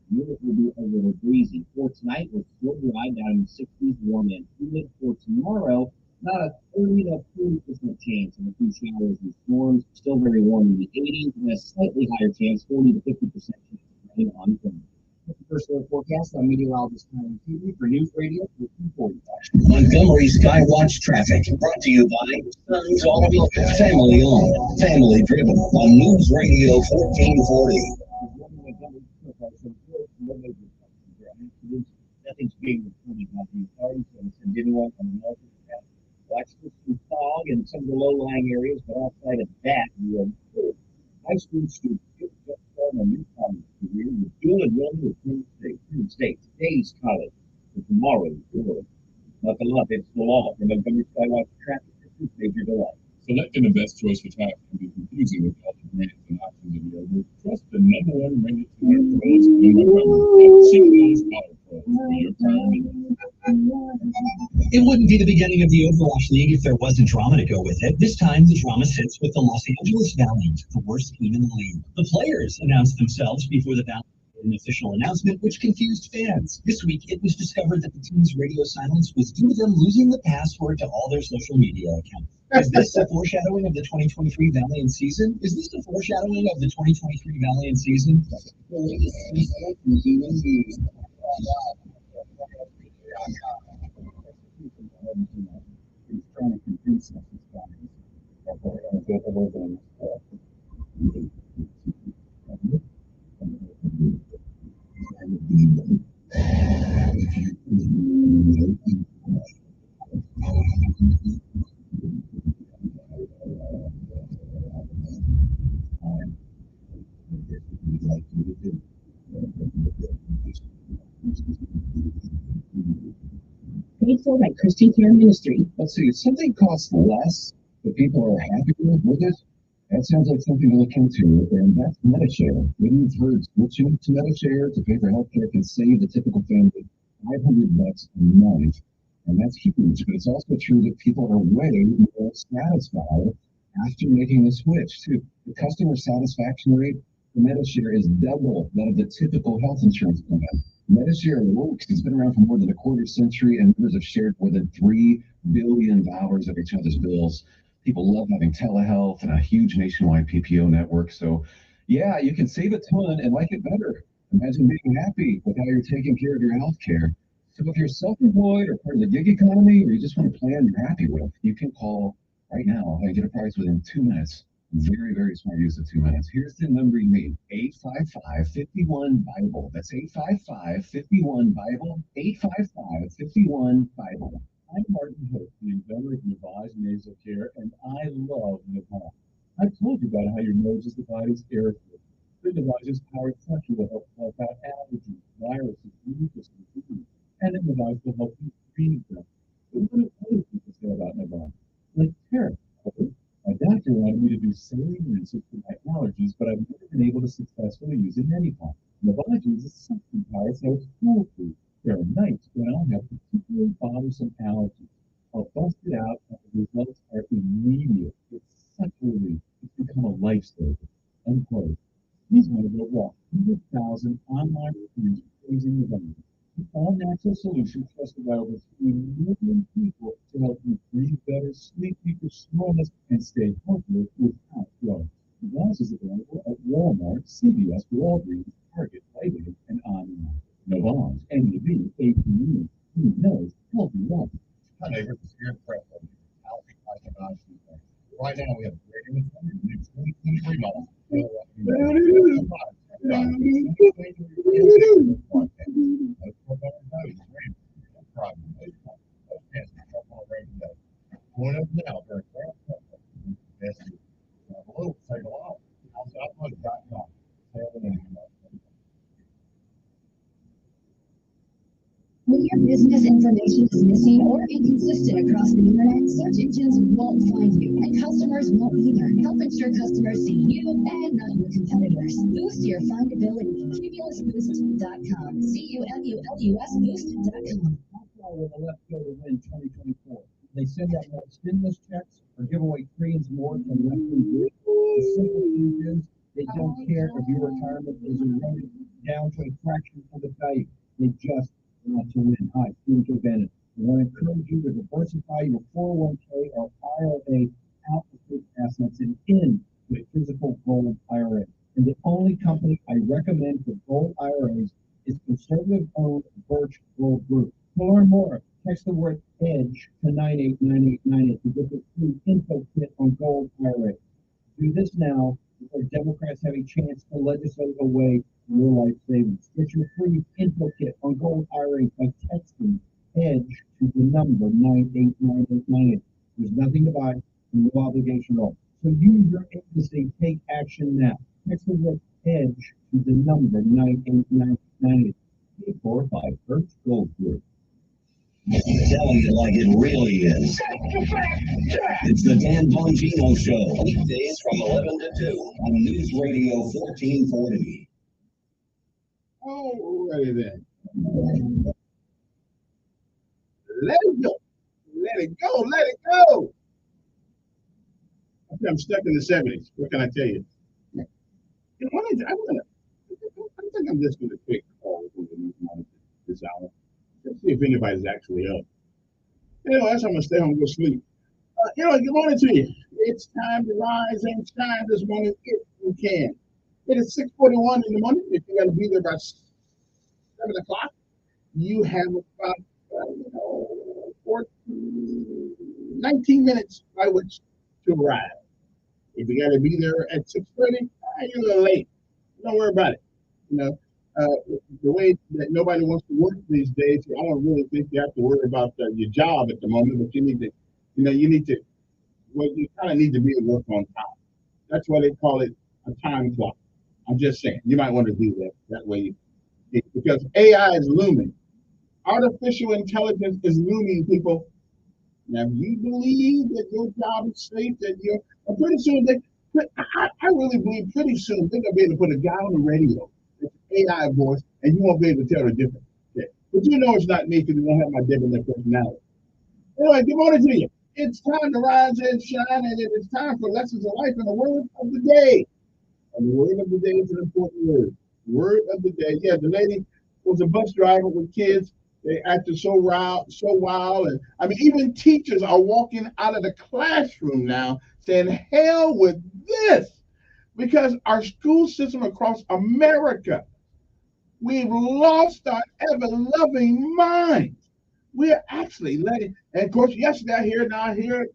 It will be a little breezy. For tonight, we're still dry down in the 60s, warm and humid. For tomorrow, not a 30 to 40% chance of a few showers and storms. Still very warm in the 80s and a slightly higher chance, 40 to 50% chance of rain on Thursday. That's the first look forecast on meteorologist Tyler TV for News Radio 1440. Montgomery Skywatch traffic brought to you by Sons Automobile, family owned, family driven on News Radio 1440. Nothing's being reported about these cars, and it's anyone on the north path. Watch for some fog in some of the low-lying areas, but outside of that, you are good. High school students just started a new college career with dual enrollment with Penn State. Today's college, for tomorrow's good. Buckle up, it's the law. For Montgomery Skywatch traffic, major delay. Selecting the best choice for tires can be confusing with all the brands and options available. Trust the number one rated tire pros in Montgomery at Chico's Auto Pros for your tire needs. It wouldn't be the beginning of the Overwatch League if there wasn't drama to go with it. This time, the drama sits with the Los Angeles Valiant, the worst team in the league. The players announced themselves before the Valiant made an official announcement, which confused fans. This week, it was discovered that the team's radio silence was due to them losing the password to all their social media accounts. Is this a foreshadowing of the 2023 Valiant season? Is this the foreshadowing of the 2023 Valiant season? He's trying to convince us it's fine. Paid for by Christian Care Ministry. Let's see, if something costs less, but people are happier with it, that sounds like something to look into, and that's MediShare. Maybe you've heard switching to MediShare to pay for healthcare can save the typical family $500 a month, and that's huge. But it's also true that people are way more satisfied after making the switch too. The customer satisfaction rate for MediShare is double that of the typical health insurance plan. MediShare works. It's been around for more than a quarter century, and members have shared more than $3 billion of each other's bills. People love having telehealth and a huge nationwide PPO network. So, yeah, you can save a ton and like it better. Imagine being happy with how you're taking care of your health care. So if you're self-employed or part of the gig economy, or you just want a plan you're happy with, you can call right now and get a price within 2 minutes. Very, very smart use of 2 minutes. Here's the number you need, 855-51-BIBLE. That's 855-51-BIBLE, 855-51-BIBLE. I'm Martin Hook, the inventor of Navage Nasal Care, and I love Navage. I've told you about how your nose is the body's air filter. The Navage's powered suction will help flush out allergies, viruses, mucus, and disease. And the Navage will help you breathe better. But what do other people say about Navage? Like Tara. My doctor wanted me to do saline rinses for my allergies, but I've never been able to successfully use it anytime. Navage uses suction power, so it's foolproof. There are nights when I'll have particularly bothersome allergies. I'll bust it out, and the results are immediate. It's such a relief. It's become a lifesaver. Unquote. He's one of over 100,000 online reviews praising Navage. The all-natural solution trusted by over 3 million people to help you breathe better, sleep deeper, snores, and stay healthier without drugs. Navage is available at Walmart, CVS, Walgreens, Target, Rite Aid, and online. Navage, N-U-V-A-P-E, who knows healthy life. Hi, neighbors. It's your impression. Healthy life Navage. Right now, we have a great inventory, new 2023 models. Going up now, very When your business information is missing or inconsistent across the internet, search engines won't find you, and customers won't either. Help ensure customers see you and not your competitors. Boost your findability. CumulusBoost.com. CUMULUS Boost.com. Will the left go to win 2024? They send out more stimulus checks or give away $3 more from left-wing groups. The simple truth is they don't care if your retirement is eroded down to a fraction of the value. They just want to win. Hi, Steve Bennett. I want to encourage you to diversify your 401k or IRA out of fixed assets and into a physical gold IRA. And the only company I recommend for gold IRAs is conservative-owned Birch Gold Group. To learn more, text the word EDGE to 989898 to get the free info kit on gold IRA. Do this now before Democrats have a chance to legislate away your life savings. Get your free info kit on gold IRA by texting EDGE to the number 989898. There's nothing to buy, no obligation at all. So use your agency, take action now. Text the word EDGE to the number 989898. Paid for by Birch Gold Group. Telling it like it really is. It's the Dan Bongino Show. Weekdays from 11 to 2 on News Radio 1440. Alrighty then. Let it go. Let it go. Let it go. I'm stuck in the 70s. What can I tell you? I think I'm just going to pick calls this hour. Let's see if anybody's actually up. That's how I'm going to stay home and go sleep. Good morning to you. It's time to rise and shine this morning if you can. It is 6:41 in the morning. If you got to be there by 7 o'clock, you have about 19 minutes by which to arrive. If you got to be there at 6:30, you're a little late. Don't worry about it. The way that nobody wants to work these days, I don't really think you have to worry about your job at the moment, but you kind of need to be at work on time. That's why they call it a time clock. I'm just saying, you might want to do that. That way, because AI is looming. Artificial intelligence is looming, people. Now, if you believe that your job is safe, pretty soon, I really believe pretty soon they're going to be able to put a guy on the radio, AI voice, and you won't be able to tell the difference. Okay. But it's not me because you don't have my debonair personality. Anyway, good morning to you. It's time to rise and shine, and it is time for Lessons of Life and the Word of the Day. And the Word of the Day is an important word. Word of the Day. Yeah, the lady was a bus driver with kids. They acted so wild. And even teachers are walking out of the classroom now saying, hell with this. Because our school system across America, we've lost our ever-loving minds. We're actually letting, and of course, yesterday I hear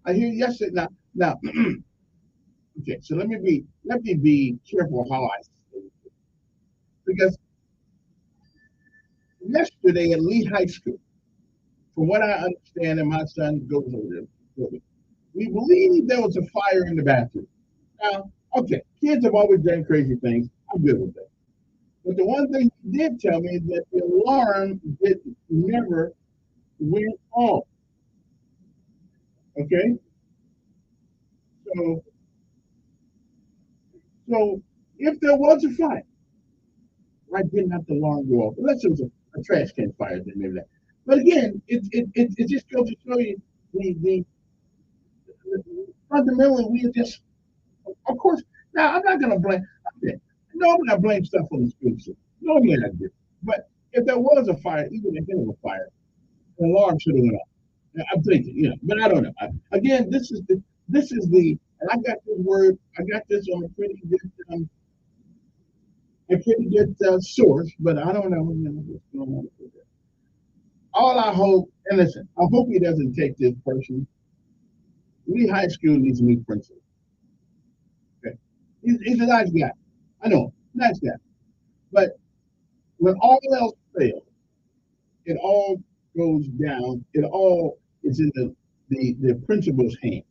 yesterday. Now, Okay, so let me be careful how I say it. Because yesterday at Lee High School, from what I understand, and my son goes over there, we believe there was a fire in the bathroom. Now, okay, kids have always done crazy things. I'm good with that. But the one thing he did tell me is that the alarm never went off. Okay, so so if there was a fire, why didn't have the alarm go off? Unless it was a trash can fire, then maybe that. But again, it just goes to show you fundamentally we just, of course. Now I'm not going to blame. Okay, no, I'm going to blame stuff on the school system. Normally I do, but if there was a fire, even if there was a fire, the alarm should have went off. I'm thinking, but I don't know. Again, and I got this word. I got this on a pretty good source, but I don't know, what's going on with it. All I hope, and listen, I hope he doesn't take this personally. Lee High School needs a new principal. Okay, he's a nice guy. I know, nice guy. But when all else fails, it all goes down. It all is in the principal's hand.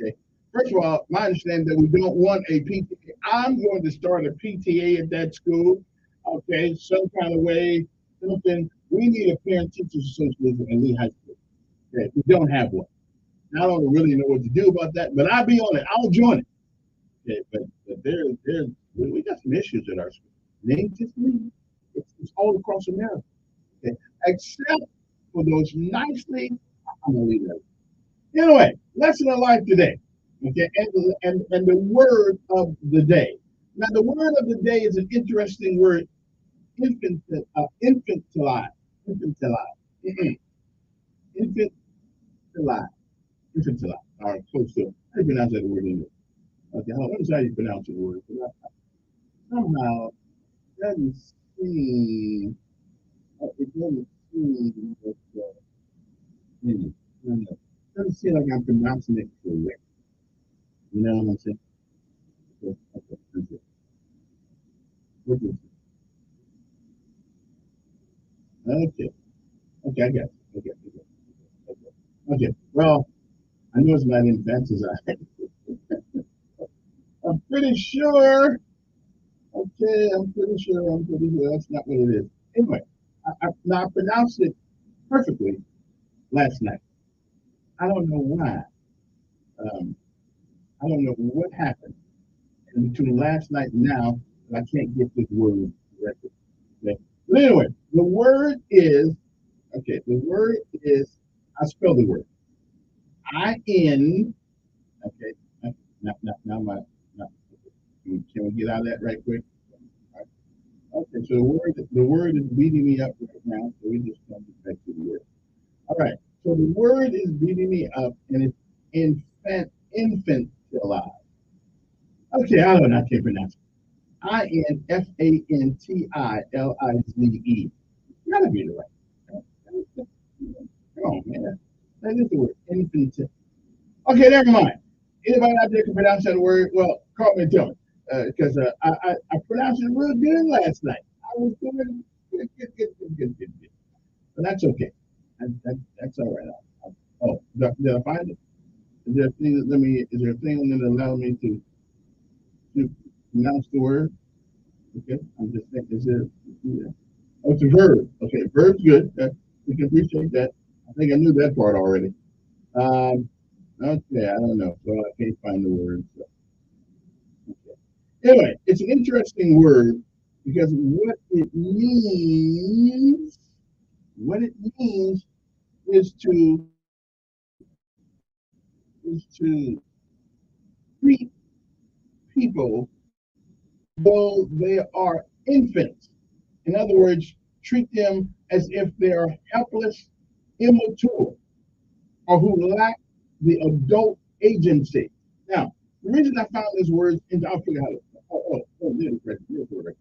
Okay. First of all, my understanding that we don't want a PTA. I'm going to start a PTA at that school. Okay, some kind of way, something. We need a parent teachers association at Lee High School. Okay, we don't have one. I don't really know what to do about that, but I'll be on it. I'll join it. Okay, but we got some issues at our school. It ain't just me. It's all across America. Okay, except for those nicely. I'm gonna leave that. Anyway, lesson of life today. Okay, and the word of the day. Now, the word of the day is an interesting word. Infantilize. Infantilize. Infantilize. Infantilize. All right, close to it. How do you pronounce that word in English? Okay, let me see how you pronounce the word. Somehow, it doesn't seem. It doesn't seem that. It doesn't seem like I'm pronouncing it correct. You know what I'm saying? Okay, that's it. What is it? Okay. Okay, I got it. Okay, okay. Well, I know it's not in fancy. I'm pretty sure. Okay, I'm pretty sure. That's not what it is. Anyway, now I pronounced it perfectly last night. I don't know why. Um, I don't know what happened. And between last night and now, I can't get this word corrected. Okay. But anyway, the word is, okay, the word is, I spell the word. I-N, okay, now now, can we get out of that right quick? Okay, so the word is beating me up right now, so we just come back to the word. All right, so the word is beating me up, and it's infantilize. Okay, I don't know, I can't pronounce it. Infantilize. You gotta be the right. Come on, man. That is the word, infantile. Okay, never mind. Anybody out there can pronounce that word? Well, call me and tell me. Because I pronounced it real good last night. I was doing good. But that's okay. That's all right. Oh, did I find it? Is there a thing is there a thing that allows me to pronounce the word? Okay, I'm just thinking, is there, yeah. Oh, it's a verb. Okay, verb's good. We can appreciate that. I think I knew that part already. Um, okay, I don't know. Well, I can't find the word. So. Anyway, it's an interesting word because what it means is to treat people though they are infants. In other words, treat them as if they are helpless, immature, or who lack the adult agency. Now, the reason I found this word, and I'll figure out how to. There's the word.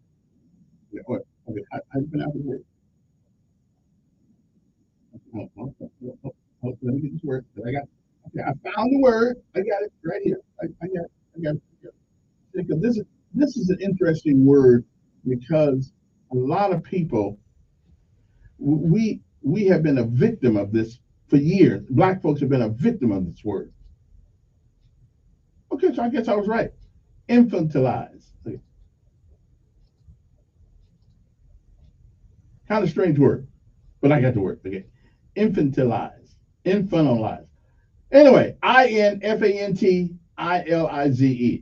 Yeah, okay, how do you pronounce the word? Let me get this word. I got. Okay, I found the word. I got it right here. I got it. because this is an interesting word because a lot of people we have been a victim of this for years. Black folks have been a victim of this word. Okay, so I guess I was right. Infantilize. Okay. Kind of strange word, but I got the word. Okay. Infantilize. Infantilize. Anyway, Infantilize.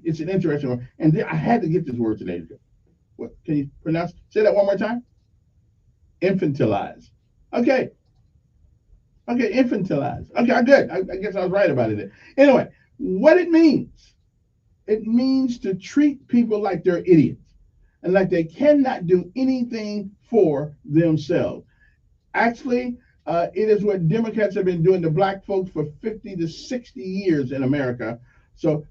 It's an interesting word. And I had to get this word today. What can you pronounce? Say that one more time. Infantilize. Okay. Okay, infantilize. Okay, good. I guess I was right about it. Anyway, what it means to treat people like they're idiots and like they cannot do anything for themselves. Actually, it is what Democrats have been doing to black folks for 50 to 60 years in America. So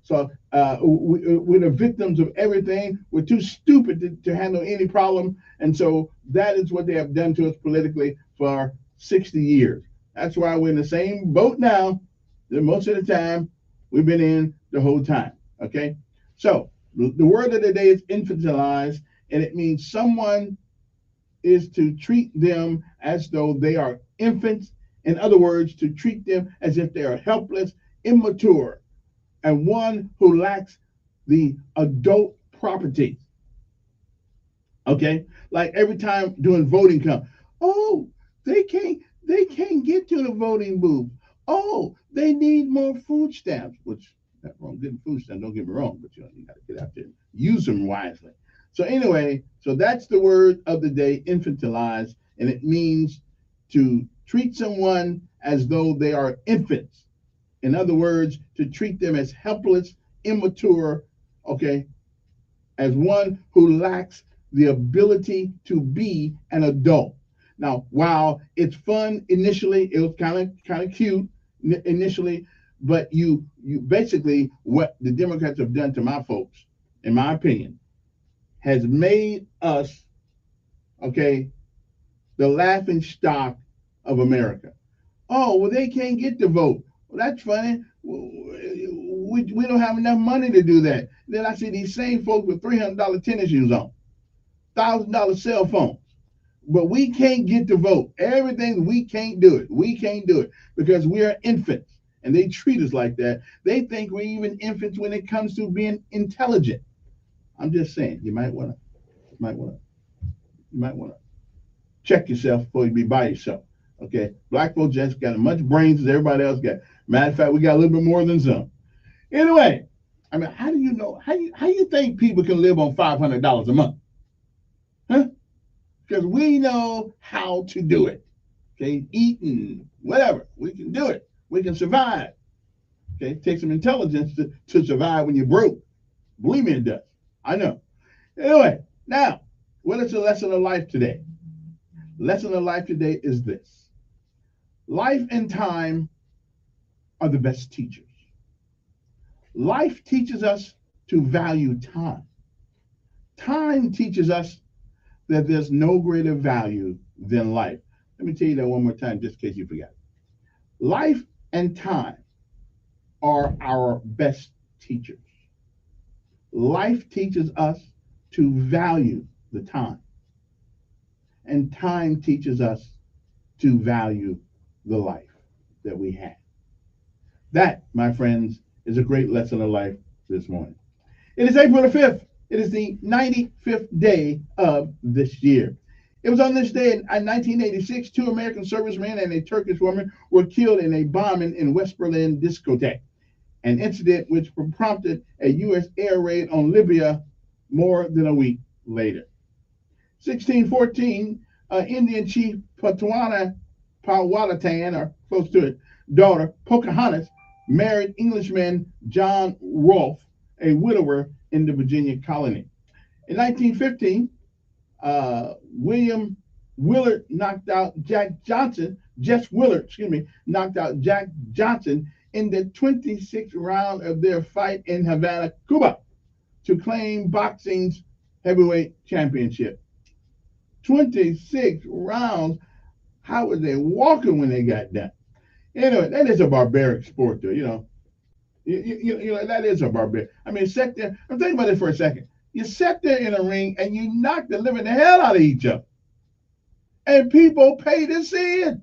we're the victims of everything. We're too stupid to handle any problem. And so that is what they have done to us politically for 60 years. That's why we're in the same boat now that most of the time we've been in the whole time. Okay? So the word of the day is infantilize, and it means someone is to treat them as though they are infants. In other words, to treat them as if they are helpless, immature, and one who lacks the adult properties. Okay? Like every time doing voting come, oh, they can't get to the voting booth. Oh, they need more food stamps, which not wrong, getting food stamps, don't get me wrong, but you got to get out there and use them wisely. So anyway, so that's the word of the day, infantilize, and it means to treat someone as though they are infants. In other words, to treat them as helpless, immature, okay, as one who lacks the ability to be an adult. Now, while it's fun initially, it was kind of cute initially, but you basically what the Democrats have done to my folks, in my opinion, has made us, okay, the laughing stock of America. Oh, well, they can't get the vote. Well, that's funny. We don't have enough money to do that. Then I see these same folks with $300 tennis shoes on, $1,000 cell phones. But we can't get the vote. Everything, we can't do it. We can't do it because we are infants. And they treat us like that. They think we're even infants when it comes to being intelligent. I'm just saying, you might want to check yourself before you be by yourself. Okay, black folks just got as much brains as everybody else got. Matter of fact, we got a little bit more than some. Anyway, I mean, how do you know? How you think people can live on $500 a month? Huh? Because we know how to do it. Okay, eating, whatever, we can do it. We can survive. Okay, it takes some intelligence to survive when you're broke. Believe me, it does. I know. Anyway, now, what is the lesson of life today? Lesson of life today is this. Life and time are the best teachers. Life teaches us to value time. Time teaches us that there's no greater value than life. Let me tell you that one more time, just in case you forgot. Life and time are our best teachers. Life teaches us to value the time. And time teaches us to value the life that we have. That, my friends, is a great lesson of life this morning. It is April the 5th. It is the 95th day of this year. It was on this day in 1986, 2 American servicemen and a Turkish woman were killed in a bombing in West Berlin discotheque, an incident which prompted a U.S. air raid on Libya more than a week later. 1614, Indian chief Powhatan, or close to it, daughter Pocahontas married Englishman John Rolfe, a widower in the Virginia colony. In 1915, Willard knocked out Jess Willard, knocked out Jack Johnson in the 26th round of their fight in Havana, Cuba, to claim boxing's heavyweight championship. 26 rounds. How was they walking when they got done? Anyway, that is a barbaric sport, though, That is a barbarian. I mean, sit there. I'm thinking about it for a second. You sit there in a ring and you knock the living hell out of each other, and people pay to see it.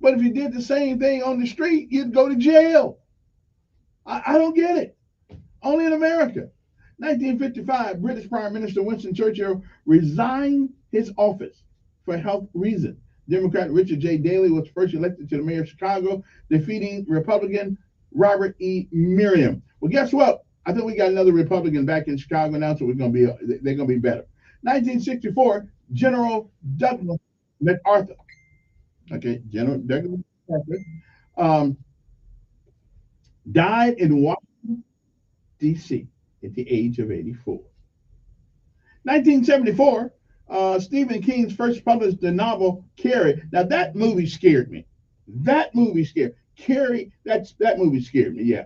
But if you did the same thing on the street, you'd go to jail. I don't get it. Only in America. 1955, British Prime Minister Winston Churchill resigned his office for health reasons. Democrat Richard J. Daley was first elected to the mayor of Chicago, defeating Republican Robert E. Merriam. Well, guess what? I think we got another Republican back in Chicago now, so they're going to be better. 1964, General Douglas MacArthur. Okay, General Douglas MacArthur died in Washington, D.C. at the age of 84. 1974, Stephen King's first published the novel Carrie. Now that movie scared me. That movie scared Carrie. That movie scared me. Yeah.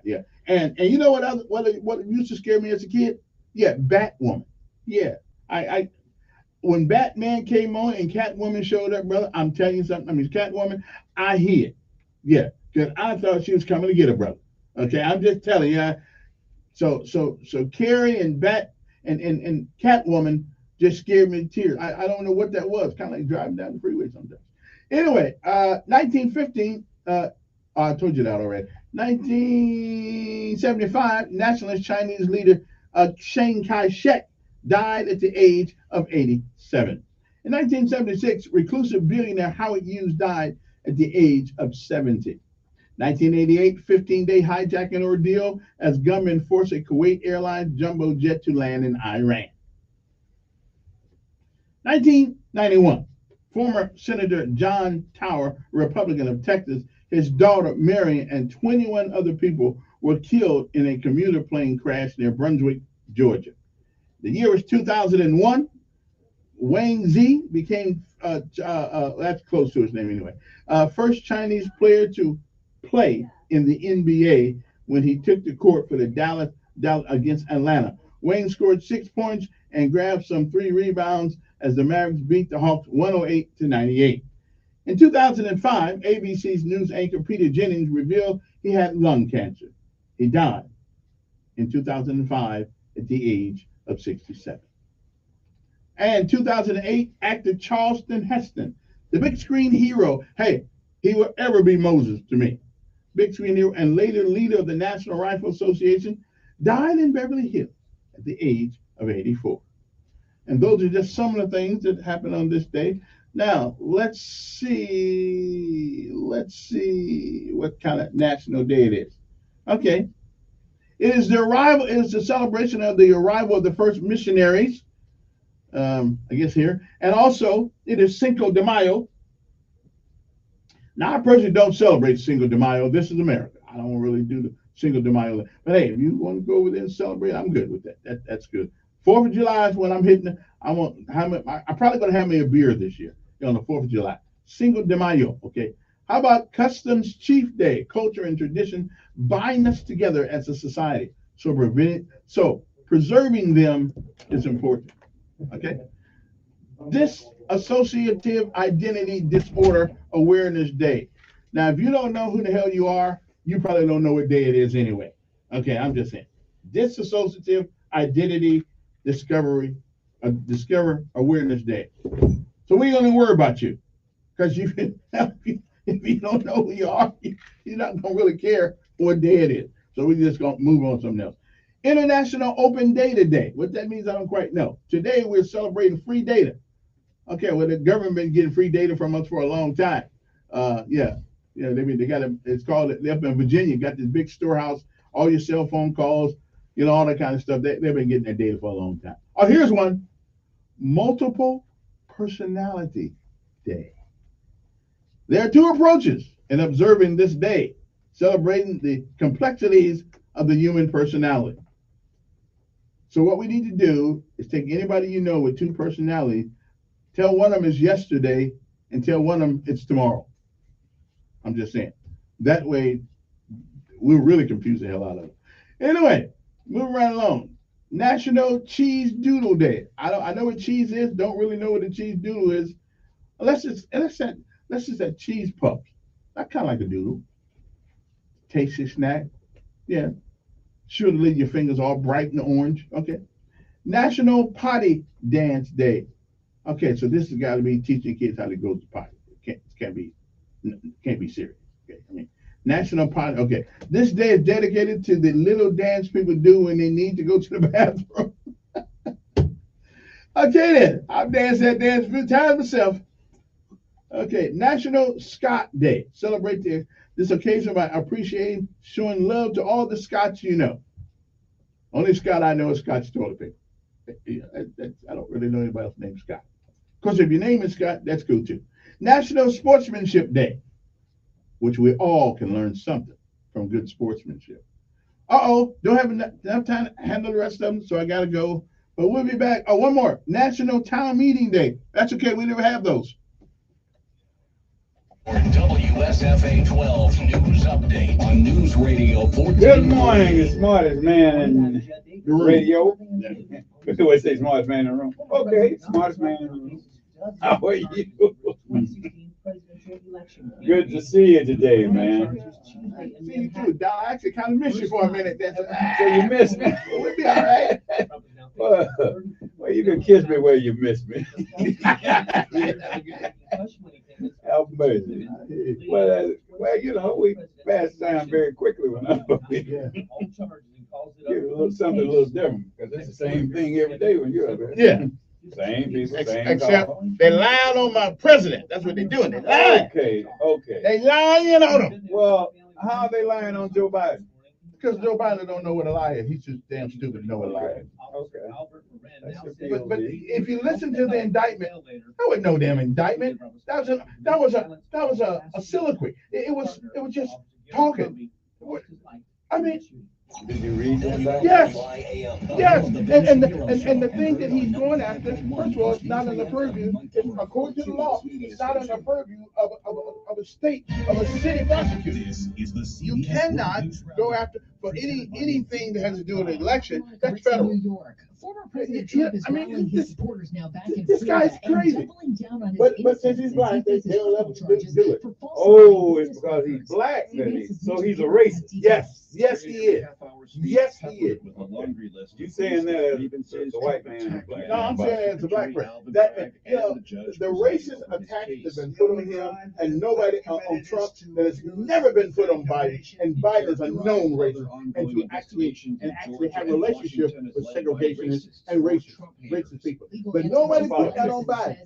And you know what used to scare me as a kid? Yeah, Batwoman. Yeah, I when Batman came on and Catwoman showed up, brother, I'm telling you something. I mean, Catwoman, I hid. Yeah, because I thought she was coming to get her brother. Okay, I'm just telling you. So Carrie and and Catwoman just scared me to tears. I don't know what that was. Kind of like driving down the freeway sometimes. Anyway, 1915. I told you that already. 1975, nationalist Chinese leader Chiang Kai-shek died at the age of 87. In 1976, reclusive billionaire Howard Hughes died at the age of 70. 1988, 15-day hijacking ordeal as gunmen force a Kuwait Airlines jumbo jet to land in Iran. 1991, former Senator John Tower, Republican of Texas, his daughter Marion, and 21 other people were killed in a commuter plane crash near Brunswick, Georgia. The year was 2001. Wang Zi became, that's close to his name anyway, first Chinese player to play in the NBA when he took the court for the Dallas against Atlanta. Wayne scored 6 points and grabbed some 3 rebounds as the Mavericks beat the Hawks 108-98. In 2005, ABC's news anchor Peter Jennings revealed he had lung cancer. He died in 2005 at the age of 67. And 2008, actor Charleston Heston, the big screen hero. Hey, he will ever be Moses to me. Big screen hero and later leader of the National Rifle Association, died in Beverly Hills at the age of 84. And those are just some of the things that happened on this day. Now, let's see what kind of national day it is. Okay. It is the celebration of the arrival of the first missionaries, I guess here. And also, it is Cinco de Mayo. Now, I personally don't celebrate Cinco de Mayo. This is America. I don't really do the Cinco de Mayo. But hey, if you want to go over there and celebrate, I'm good with that. That's good. 4th of July is when I'm hitting. I'm probably going to have me a beer this year on the 4th of July. Cinco de Mayo, okay? How about Customs Chief Day? Culture and tradition bind us together as a society. So preserving them is important, okay? This Associative Identity Disorder Awareness Day. Now, if you don't know who the hell you are, you probably don't know what day it is anyway. Okay, I'm just saying. Dissociative Identity Discover Awareness Day. So we ain't gonna worry about you, because if you don't know who you are, you're not gonna really care what day it is. So we're just gonna move on to something else. International Open Data Day. What that means, I don't quite know. Today we're celebrating free data. Okay, well, the government been getting free data from us for a long time. They got it's called, up in Virginia, got this big storehouse, all your cell phone calls, all that kind of stuff. They've been getting that data for a long time. Oh, here's one, Multiple Personality Day. There are 2 approaches in observing this day, celebrating the complexities of the human personality. So what we need to do is take anybody you know with 2 personalities, tell one of them is yesterday and tell one of them it's tomorrow. I'm just saying. That way, we'll really confuse the hell out of them. Anyway, moving right along. National Cheese Doodle Day. I know what cheese is. Don't really know what a cheese doodle is. Let's just say cheese puffs. That's kind of like a doodle. Tasty snack. Yeah. Sure to leave your fingers all bright and orange. Okay. National Potty Dance Day. Okay, so this has got to be teaching kids how to go to the potty. Can't be serious. Okay, I mean, National Potty. Okay, this day is dedicated to the little dance people do when they need to go to the bathroom. Okay, then I've danced that dance a few times myself. Okay, National Scott Day. Celebrate this occasion by appreciating, showing love to all the Scots you know. Only Scott I know is Scott's toilet paper. I don't really know anybody else named Scott. Of course, if your name is Scott, that's cool too. National Sportsmanship Day, which we all can learn something from good sportsmanship. Don't have enough time to handle the rest of them, so I got to go. But we'll be back. Oh, one more. National Town Meeting Day. That's okay. We never have those. WSFA 12 News Update on News Radio 14. Good morning, the smartest man in the radio. We always say smartest man in the room. Okay, smartest man in the room. How are you? Good to see you today, man. See you too, Doc. I actually kind of missed you for a minute. So you missed me. We'll be all right. Well, you can kiss me where you missed me. How amazing. Well, you know, we pass time very quickly whenever we get something a little different, because it's the same thing every day when you're up there. Yeah. Same people, same Except call. they're lying on my president. That's what they're doing. They're lying. Okay. They lying on him. Well, how are they lying on Joe Biden? Because Joe Biden don't know what a lie is. He's just damn stupid to know what a lie is. Okay. But if you listen to the indictment, that was no damn indictment. That was a soliloquy. It was just talking. I mean, did you read that? Yes. And the thing that he's going after, first of all, it's not in the purview. According to the law, it's not in the purview of a state, of a city prosecutor. You cannot go after for anything that has to do with an election. That's federal. New York. Former President Trump is rallying his supporters now back in this guy's Florida crazy. and doubling down on his But since he's black, innocence. they'll let him do it. Oh, it's because he's black, so he's a racist. Yes, he is. Yes, he is. You saying that as a white man and a black man? No, I'm saying as a black man. That the racist attacks that have been put on him, and nobody on Trump that has never been put on Biden, and Biden is a known racist, and to actually have a relationship with segregationists and racist people. But nobody put that on Biden.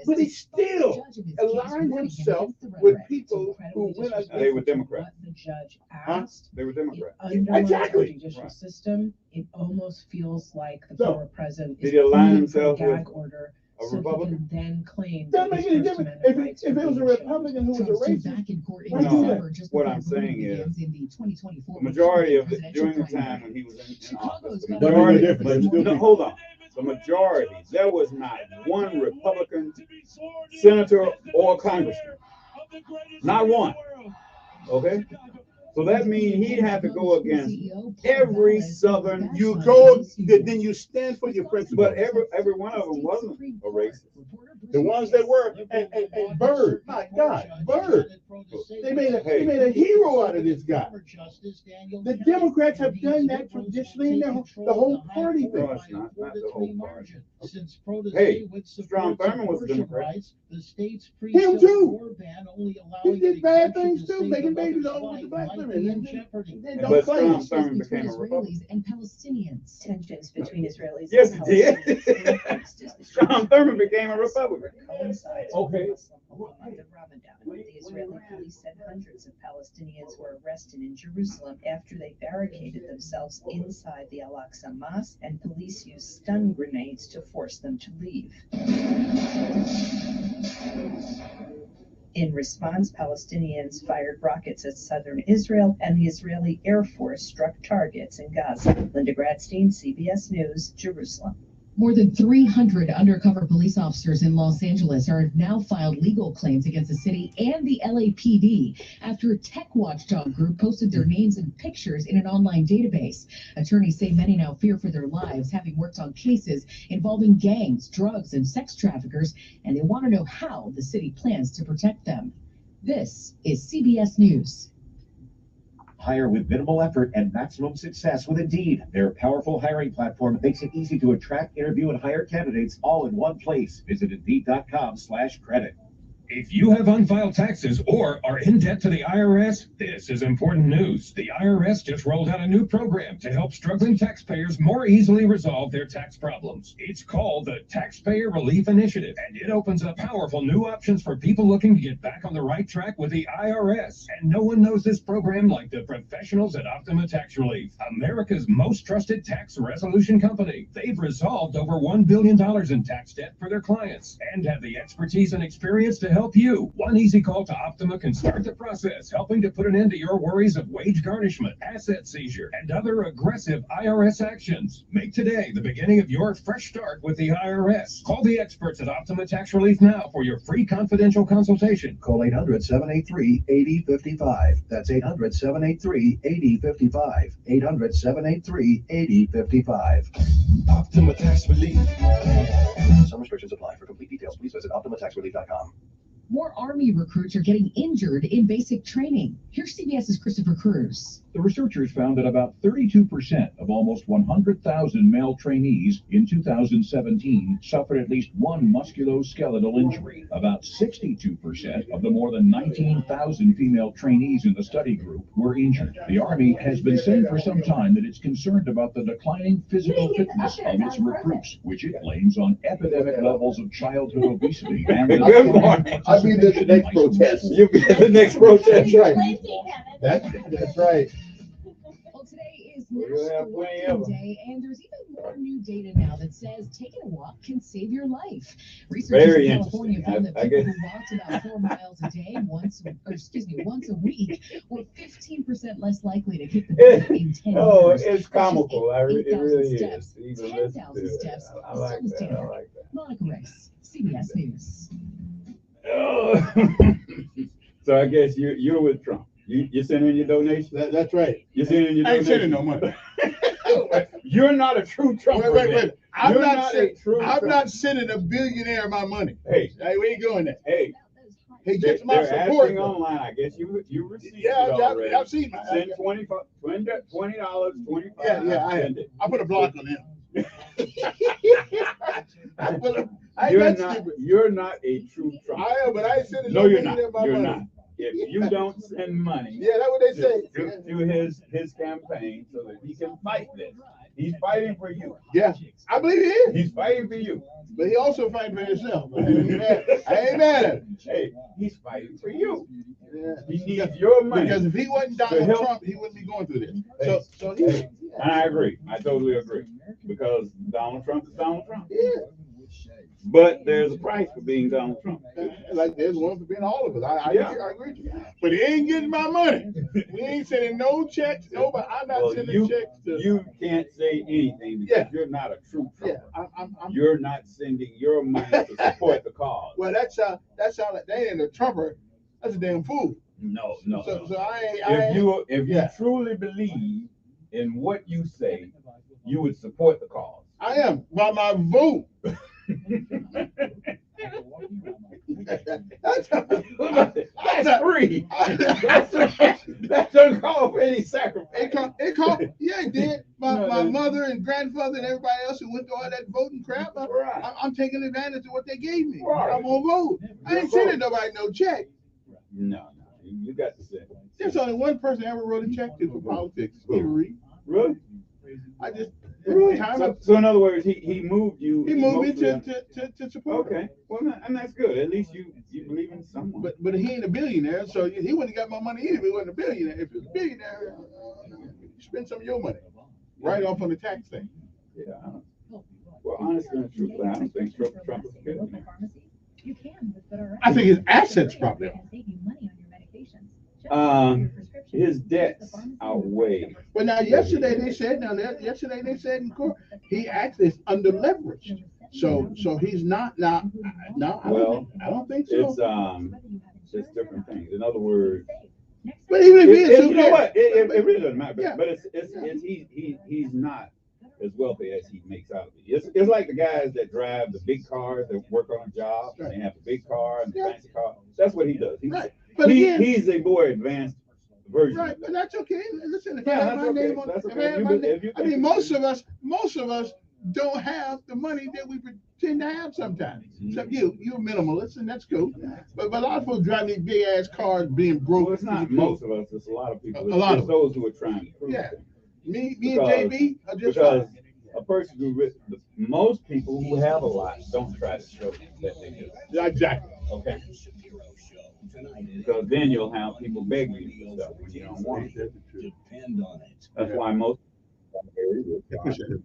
But he still aligned himself with people who went against. They were Democrats. The judge Huh? asked. They were Democrats. Exactly. The judicial system. It almost feels like the So, former president did is he align pleading himself for a with gag order a so Republican? he can then claim Doesn't that make his any First difference. Amendment rights If it was a Republican who was a Trump stood racist, back in court in why do December that? just What before I'm voting saying is, begins in the 2024 the majority of it presidential during the primary. time when he was in office, the Chicago's majority. governor- No, hold on. The majority. There was not one Republican senator or congressman. Not one. Okay. So that means he'd have to go against every Southern. Then you stand for your principles. But every one of them wasn't a racist. The ones that were, and Bird, my God, Bird. They made a hero out of this guy. The Democrats have done that traditionally in the whole party No, thing. it's not the whole party. Hey, Strom Thurmond was a Democrat. Him too. He did bad things too, making babies all over the black women. Then don't But claim Strom it. Thurmond became a Republican. Israelis and Palestinians. tensions between Israelis Yes, and it did. Palestinians. Strom Thurmond became a Republican. Coincides Okay. with the month of Ramadan, when the Israeli police said hundreds of Palestinians were arrested in Jerusalem after they barricaded themselves inside the Al-Aqsa Mosque, and police used stun grenades to force them to leave. In response, Palestinians fired rockets at southern Israel, and the Israeli Air Force struck targets in Gaza. Linda Gradstein, CBS News, Jerusalem. More than 300 undercover police officers in Los Angeles have now filed legal claims against the city and the LAPD after a tech watchdog group posted their names and pictures in an online database. Attorneys say many now fear for their lives, having worked on cases involving gangs, drugs, and sex traffickers, and they want to know how the city plans to protect them. This is CBS News. Hire with minimal effort and maximum success with Indeed. Their powerful hiring platform makes it easy to attract, interview, and hire candidates all in one place. Visit Indeed.com/credit. If you have unfiled taxes or are in debt to the IRS, this is important news. The IRS just rolled out a new program to help struggling taxpayers more easily resolve their tax problems. It's called the Taxpayer Relief Initiative, and it opens up powerful new options for people looking to get back on the right track with the IRS. And no one knows this program like the professionals at Optima Tax Relief, America's most trusted tax resolution company. They've resolved over $1 billion in tax debt for their clients and have the expertise and experience to help you. One easy call to Optima can start the process, helping to put an end to your worries of wage garnishment, asset seizure, and other aggressive IRS actions. Make today the beginning of your fresh start with the IRS. Call the experts at Optima Tax Relief now for your free confidential consultation. Call 800-783-8055. That's 800-783-8055. 800-783-8055. Optima Tax Relief. Some restrictions apply. For complete details, please visit OptimaTaxRelief.com. More Army recruits are getting injured in basic training. Here's CBS's Christopher Cruz. The researchers found that about 32% of almost 100,000 male trainees in 2017 suffered at least one musculoskeletal injury. About 62% of the more than 19,000 female trainees in the study group were injured. The Army has been saying for some time that it's concerned about the declining physical fitness of its recruits, which it blames on epidemic levels of childhood obesity and the I'll be the next protest. You'll be at the next protest, right? That's right. Well, today is National Walking Day, and there's even more new data now that says taking a walk can save your life. Researchers in California found that people who walked about 4 miles a day once a week were 15% less likely to hit the bed in 10 years. It's comical. It really is. 10,000 steps. I like that. I like that. Monica Rice, CBS News. So I guess you're with Trump. You sending your donation? That's right. You're sending your donation? I ain't sending no money. You're not a true Trumper. Wait. I'm not sending a billionaire my money. Hey, we ain't doing that. Hey, he gets my they're support. asking online. I guess you received it Yeah, already. I've seen my. Send $20, $25. Yeah, I put a block on him. You're not a true Trump. I am, but I ain't sending no, you're not. My you're money. not. If you don't send money, yeah, that's what they say. To his campaign so that he can fight this. He's fighting for you. Yeah, I believe he is. He's fighting for you. But he also fighting for himself. I ain't mad at him. Hey, he's fighting for you. Yeah. He needs your money. Because if he wasn't Donald Trump, he wouldn't be going through this. I agree. I totally agree. Because Donald Trump is Donald Trump. Yeah. But there's a price for being Donald Trump. Like there's one for being all of us. I agree with you. But he ain't getting my money. We ain't sending no checks. Nobody. I'm not sending checks to. You can't say anything because you're not a true Trump. Yeah, you're not sending your money to support the cause. Well, that sounds like they ain't a Trumper. That's a damn fool. No. So if you truly believe in what you say, you would support the cause. I am by my vote. That's free. That doesn't call for any sacrifice. It did. My mother and grandfather and everybody else who went to all that voting crap. I'm taking advantage of what they gave me. Right. I'm gonna vote. I ain't sending nobody no check. No. You got to send. There's only one person I ever wrote a check to for politics. Really? I just. So in other words, he moved you. He moved me to support. Okay, well, and that's good. At least you believe in someone. But he ain't a billionaire, so he wouldn't have got my money either if he wasn't a billionaire. If he was a billionaire, you spend some of your money right off on the tax thing. Yeah. Well, honestly and truthfully, I don't think Trump is a billionaire. I think his assets probably are. His debts outweigh. Well, now yesterday they said in court he actually is under leveraged. So he's not now. I don't think so. It's different things. In other words, but even if he is, you know what? It really doesn't matter. Yeah. But he's not as wealthy as he makes out to be. It's like the guys that drive the big cars that work on a job. They have the big car and the fancy car. That's what he does. He's a more advanced version. Right, but that's okay. Listen, if Yeah, I have that's my okay. name on, That's if okay. I have You my could- name, if you I think mean, you most of us don't have the money that we pretend to have sometimes. Except you're a minimalist, and that's cool. But a lot of folks drive these big ass cars being broke. Well, it's not most of us. It's a lot of people. A lot It's of those who are trying to prove Yeah. things. Me Because- and JB are just because fine. a person who most people who have a lot don't try to show that they do. Exactly. Okay. Because then you'll have people begging you for stuff when you don't want it. Depend on it. That's why most. Appreciate it.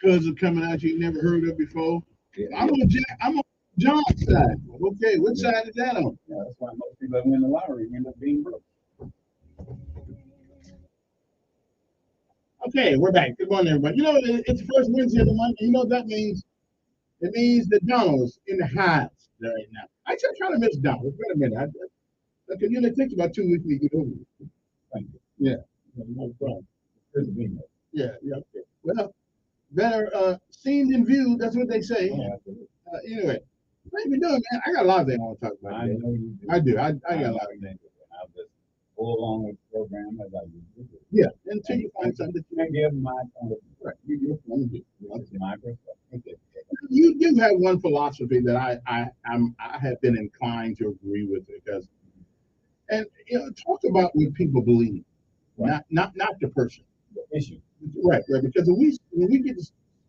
Cousin coming out you never heard of before. I'm on John's side. Okay, which side is that on? Yeah, that's why most people that win the lottery end up being broke. Okay, we're back. Good morning, everybody. You know, it's the first Wednesday of the month. You know what that means? It means the Donald's in the house right now. I just trying to miss Donald. Wait a minute. Okay, it takes about 2 weeks to get over it. Thank you. Yeah. No problem. Good to be here. Yeah. Okay. Well, better seen than viewed. That's what they say. Yeah, absolutely. Anyway, what you been doing, man? I got a lot of things I want to talk about. I know you do. I do. I got a lot of things. I'll just go along with the program as I usually do. Yeah, until you find something that you And give my point of view. right. You want to do. This is my perspective. Okay. You do have one philosophy that I have been inclined to agree with because, and talk about what people believe, Right. not the person. The issue. Right. Because when we get to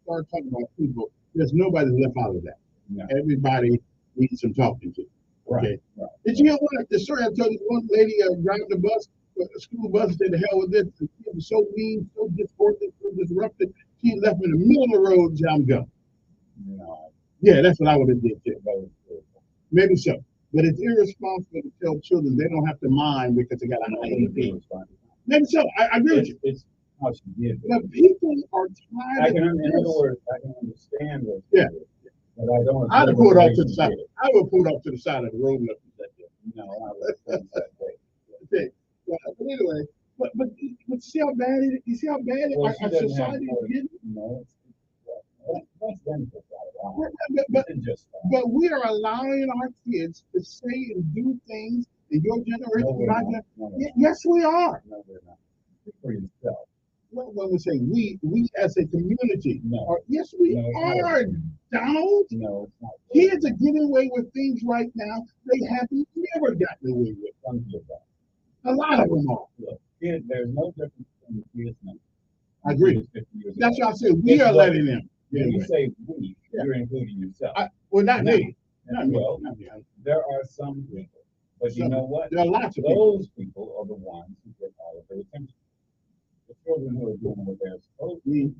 start talking about people, there's nobody left out of that. No. Everybody needs some talking to. Okay. Right. Did you hear the story I told you? One lady driving the bus, a school bus, said, "The hell with this." She was so mean, so distorted, so disrupted. She left me in the middle of the road and said, "I'm gone." No. Yeah, that's what I would have did too. That was good. Maybe so. But it's irresponsible to tell children they don't have to mind because they got an I IEP. Maybe so. I agree with you. It's how she did it. But people are I tired can, of in other this. words, I can understand what Yeah. she did, but I don't. I'd have agree pulled with off the to way the she side. did it. I would have pulled off to the side of the road and left it that day. No, I was that way. Okay. Well, but anyway, but see how bad it is? You see how bad it, Well, she our doesn't society have is getting? No, that's benefits out of But, it. but, It's just but we are allowing our kids to say and do things in your generation. No, we're my not. gen- No, we're not. Yes, we are. No, we're not. Speak for yourself. Well, when we say we as a community, No. are, yes, we No, it's not. are, Donald. No, it's not. Kids are getting away with things right now they have never gotten away with. Some kids are. A lot of them are. Look, kids, there's no difference between kids now. I agree. 50 years That's ago. why I said we It's are what- letting them. When you Anyway. say we, you're including yourself. Well, not Now, me. Not me. well, Not me. there are some people, but you Some. know what? There are lots of people. Those people are the ones who get all of their attention. The children who are doing what they're supposed to do,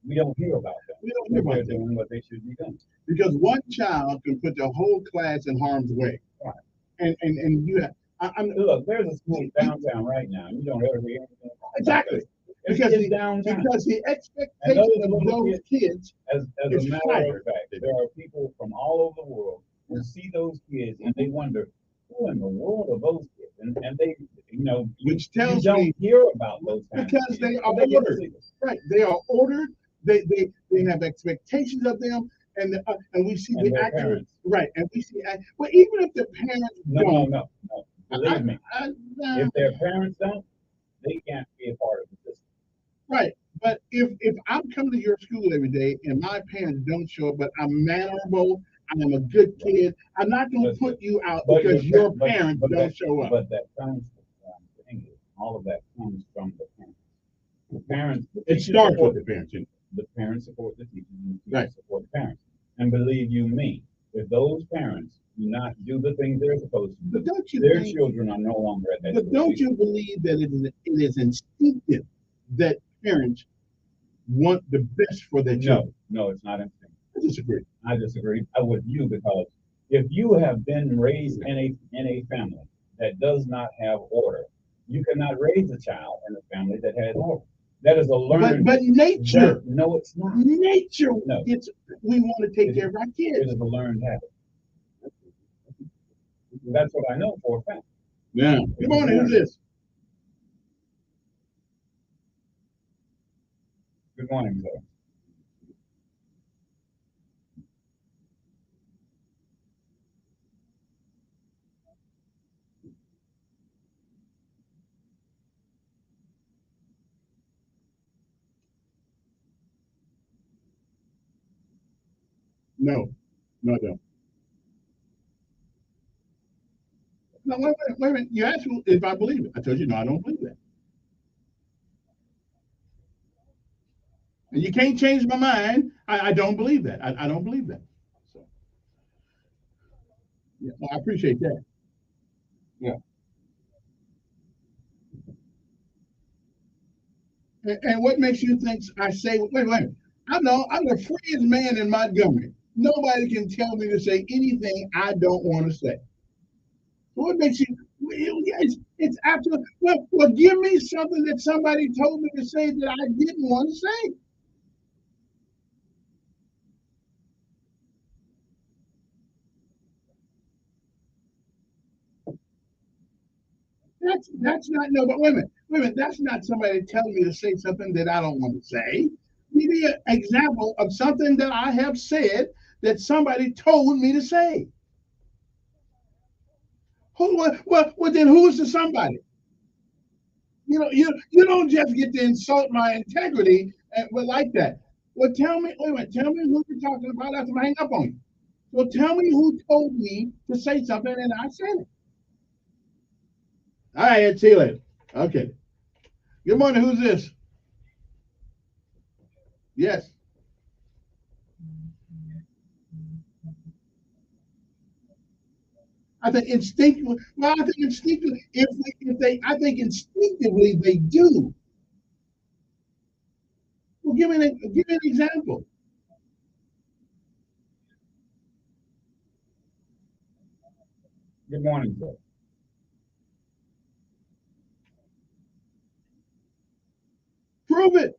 we don't hear about them. We don't hear about They're them. doing what they should be doing. Because one child can put the whole class in harm's way. Right. And you have, I'm Look, there's a school downtown right now. You don't ever hear anything. exactly Because it's downtown. because the And expectation those of little those kids As is a matter higher. of fact, there are people from all over the world who see those kids and they wonder, who in the world are those kids? And they, Which you tells don't me hear about those kinds of because kids. they are But get to ordered. see them. Right. They are ordered. They have expectations of them, and we see And the their actual parents. right. And we see, but even if the parents No. don't, Believe me, I- if their parents don't, they can't be a part of the system. right. But if I'm coming to your school every day and my parents don't show up, but I'm mannerable, I am a good kid, I'm not going to That's put you out But because your your pa- but- parents but don't that- show up. But that comes from all of that comes from the parents. The parents. the It teachers starts support with the parents. The parents support the teachers, and the teachers Right. support the parents. And believe you me, if those parents do not do the things they're supposed to But do, don't you their think? children are no longer at that. But school don't either. you believe that it is instinctive that parents want the best for their children? No, it's not instinct. I disagree. I disagree with you because if you have been raised in a family that does not have order, you cannot raise a child in a family that has order. That is a learned. But nature, No, it's not. nature, No. we want to take care of our It kids. is a learned habit. That's what I know for a fact. Yeah. Good morning. Who's this? Good morning, sir. No, no, I don't. No, wait a minute. You asked me if I believe it. I told you no, I don't believe that. And you can't change my mind. I don't believe that. I don't believe that. So yeah, I appreciate that. Yeah. And what makes you think I say, wait a minute. I know I'm the freest man in Montgomery. Nobody can tell me to say anything I don't want to say. What makes you? It's absolutely. Well, give me something that somebody told me to say that I didn't want to say. That's not no. But wait a minute. That's not somebody telling me to say something that I don't want to say. Give me an example of something that I have said that somebody told me to say. Well, then who is the somebody? You don't just get to insult my integrity but like that. Well, tell me, wait a minute, tell me who you're talking about after I hang up on you. Well, tell me who told me to say something and I said it. All right, see you later. Okay. Good morning. Who's this? Yes. I think instinctively. Well, I think instinctively. I think instinctively they do. Well, give me an example. Good morning, sir. Prove it.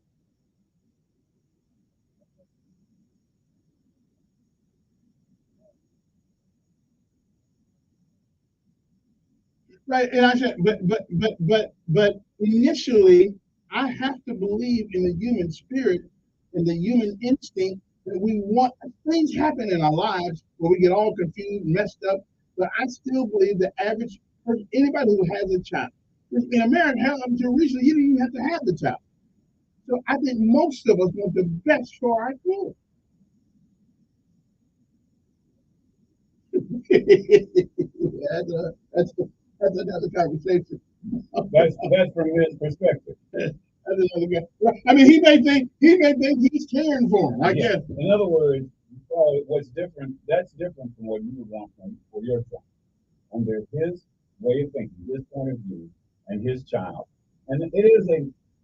Right, and I said, but initially, I have to believe in the human spirit and the human instinct that we want things happen in our lives where we get all confused, messed up. But I still believe the average person, anybody who has a child, in America, hell, up until recently, you didn't even have to have the child. So I think most of us want the best for our kids. That's, that's another conversation. That's from his perspective. I mean, he may think he's caring for him. I guess. In other words, what's different? That's different from what you would want for your child. Under his way of thinking, his point of view, and his child, and it is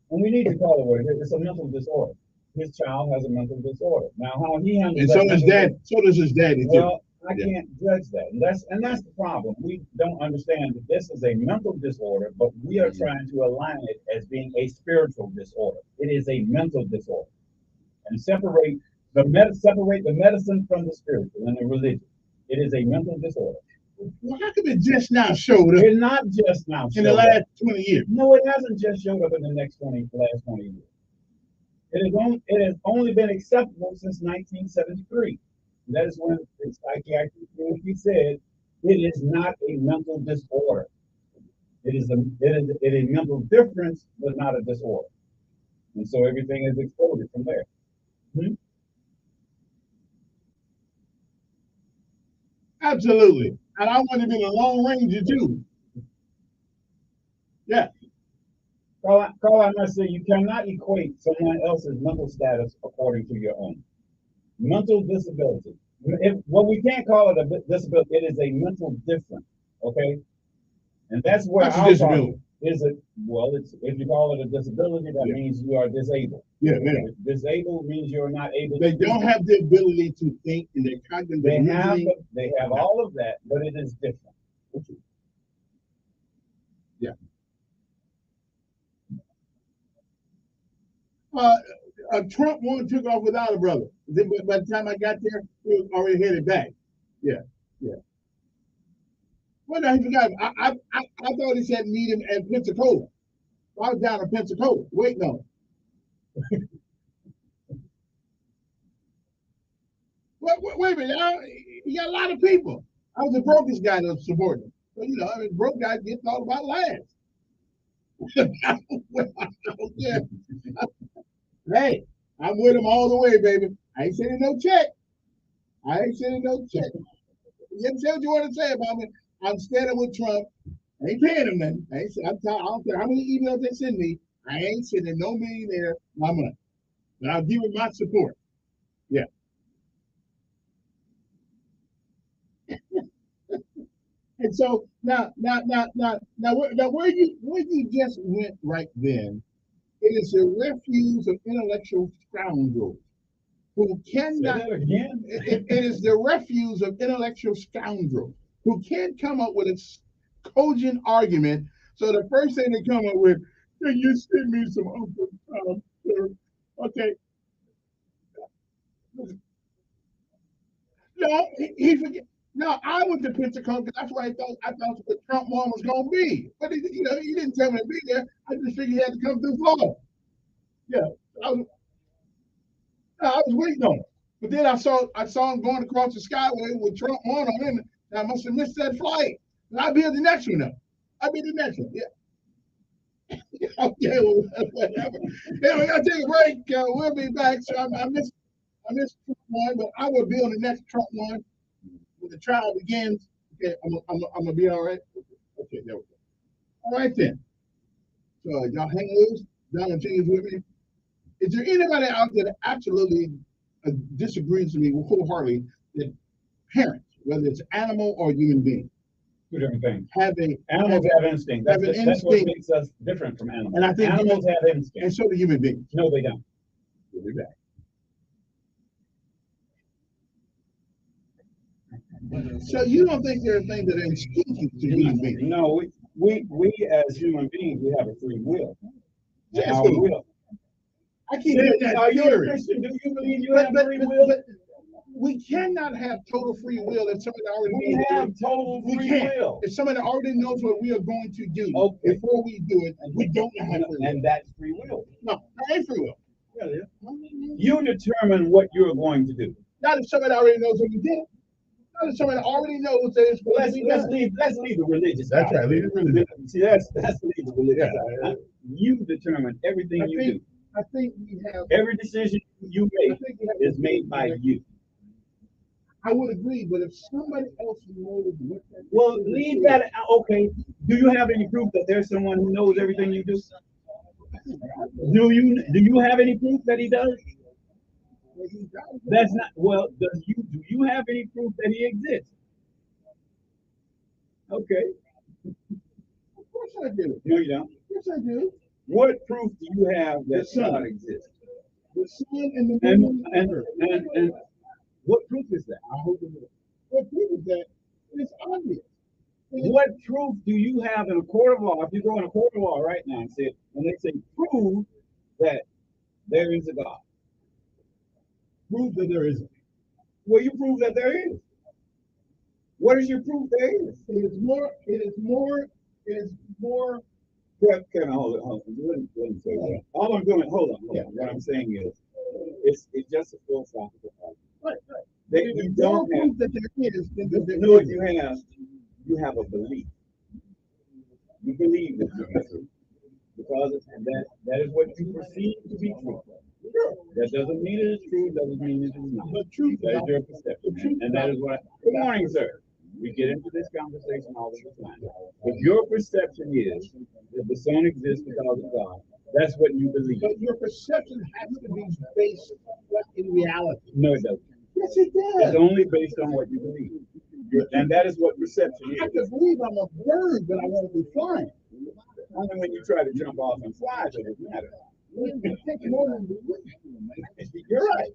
and we need to call it what it is. It's a mental disorder. His child has a mental disorder. Now, how he handles and that so does dad. So does his daddy too. Well, I can't judge that. And that's the problem. We don't understand that this is a mental disorder, but we are trying to align it as being a spiritual disorder. It is a mental disorder. And separate the medicine from the spiritual and the religion. It is a mental disorder. Well, how come it just now showed up? It's not just now in the last 20 years. No, it hasn't just showed up in the last 20 years. It has only been acceptable since 1973. That is when the psychiatric community said it is not a mental disorder. It is a mental difference, but not a disorder. And so everything is exploded from there. Absolutely. And I want to be the Lone Ranger too. Yeah. Carl, I must say, you cannot equate someone else's mental status according to your own. Mental disability. We can't call it a disability. It is a mental difference. Okay. And that's where our disability is. If you call it a disability, that means you are disabled. Yeah. Disabled means you're not able. They don't have the ability to think, and they're cognitive. They have all of that, but it is different. Yeah. Trump took off without a brother. By the time I got there, he was already headed back. Yeah. Well, no, he forgot. I thought he said meet him at Pensacola. I was down in Pensacola waiting on him. Wait a minute. You got a lot of people. I was the brokest guy that was supporting him. So, broke guys get thought about last. Yeah. Hey, I'm with him all the way, baby. I ain't sending no check. I ain't sending no check. You say what you want to say about me. I'm standing with Trump. I ain't paying him nothing. I don't care how many emails they send me. I ain't sending no millionaire my money. But I'll give him my support. Yeah. And so now where you just went right then, it is the refuse of intellectual scoundrels who cannot. Say that again. It is the refuse of intellectual scoundrels who can't come up with a cogent argument. So the first thing they come up with, can you send me some Uncle Tom, sir? Okay. No, he forget. No, I went to Pensacola because that's where I thought what Trump one was going to be. But he didn't tell me to be there. I just figured he had to come through Florida. Yeah, I was waiting on him. But then I saw him going across the skyway with Trump one on him. And I must have missed that flight. And I'll be at the next one though. I'll be the next one. Yeah. Okay, well, whatever. Yeah, we gotta take a break. We'll be back. So I missed Trump one, but I will be on the next Trump one when the trial begins. Okay, I'm gonna be all right. Okay, there we go. All right then. So y'all hang loose. John and James with me. Is there anybody out there that absolutely disagrees with me wholeheartedly that parents, whether it's animal or human being, Two different things. Animals have instinct. That's what makes us different from animals. And I think animals have instinct. And so do human beings. No, they don't. We'll be back. So you don't think there are things that are instinctive to human beings? No, we as human beings, we have a free will. Yes, Our will. I keep hearing that. Are you a Christian? Do you believe you have free will? But we cannot have total free will if somebody already we have total free will. If somebody already knows what we are going to do before we do it, we don't have free will. And that's free will. No, that ain't free will. Yeah. You determine what you're going to do. Not if somebody already knows what you did. Not if somebody already knows that it's going to be done. Let's leave the religious. That's right. Leave the religious. See, that's leave the religious. Yeah. You determine everything you do. I think we have every decision you make is made by you. I would agree, but if somebody else knows what that is, well, leave that. Okay. Do you have any proof that there's someone who knows everything you do? Do you have any proof that he does? That's not well. Do you have any proof that he exists? Okay. Of course I do. No, you don't. Yes, I do. What proof do you have that God exists? The sun and the moon and what proof is that? I hope it is. What proof is that? It's obvious. What proof do you have in a court of law? If you go in a court of law right now and they say prove that there is a God. Prove that there isn't. Well, you prove that there is. What is your proof there is? It is more. Kevin, hold on. Let me say that. All I'm doing, hold on. Yeah. What I'm saying is, it's just a philosophical argument. Right. You don't have that there is. You know what you have? You have a belief. You believe that you have truth because that is what you perceive to be true. That doesn't mean it is true. Doesn't mean it is not. But truth, that is your perception, and that is what. Good morning, sir. We get into this conversation all the time. If your perception is that the sun exists because of God, that's what you believe. But your perception has to be based in reality. No, it doesn't. Yes, it does. It's only based on what you believe. And that is what perception is. I can believe I'm a bird, but I want to be flying. Only when you try to jump off and fly does it matter. You're right.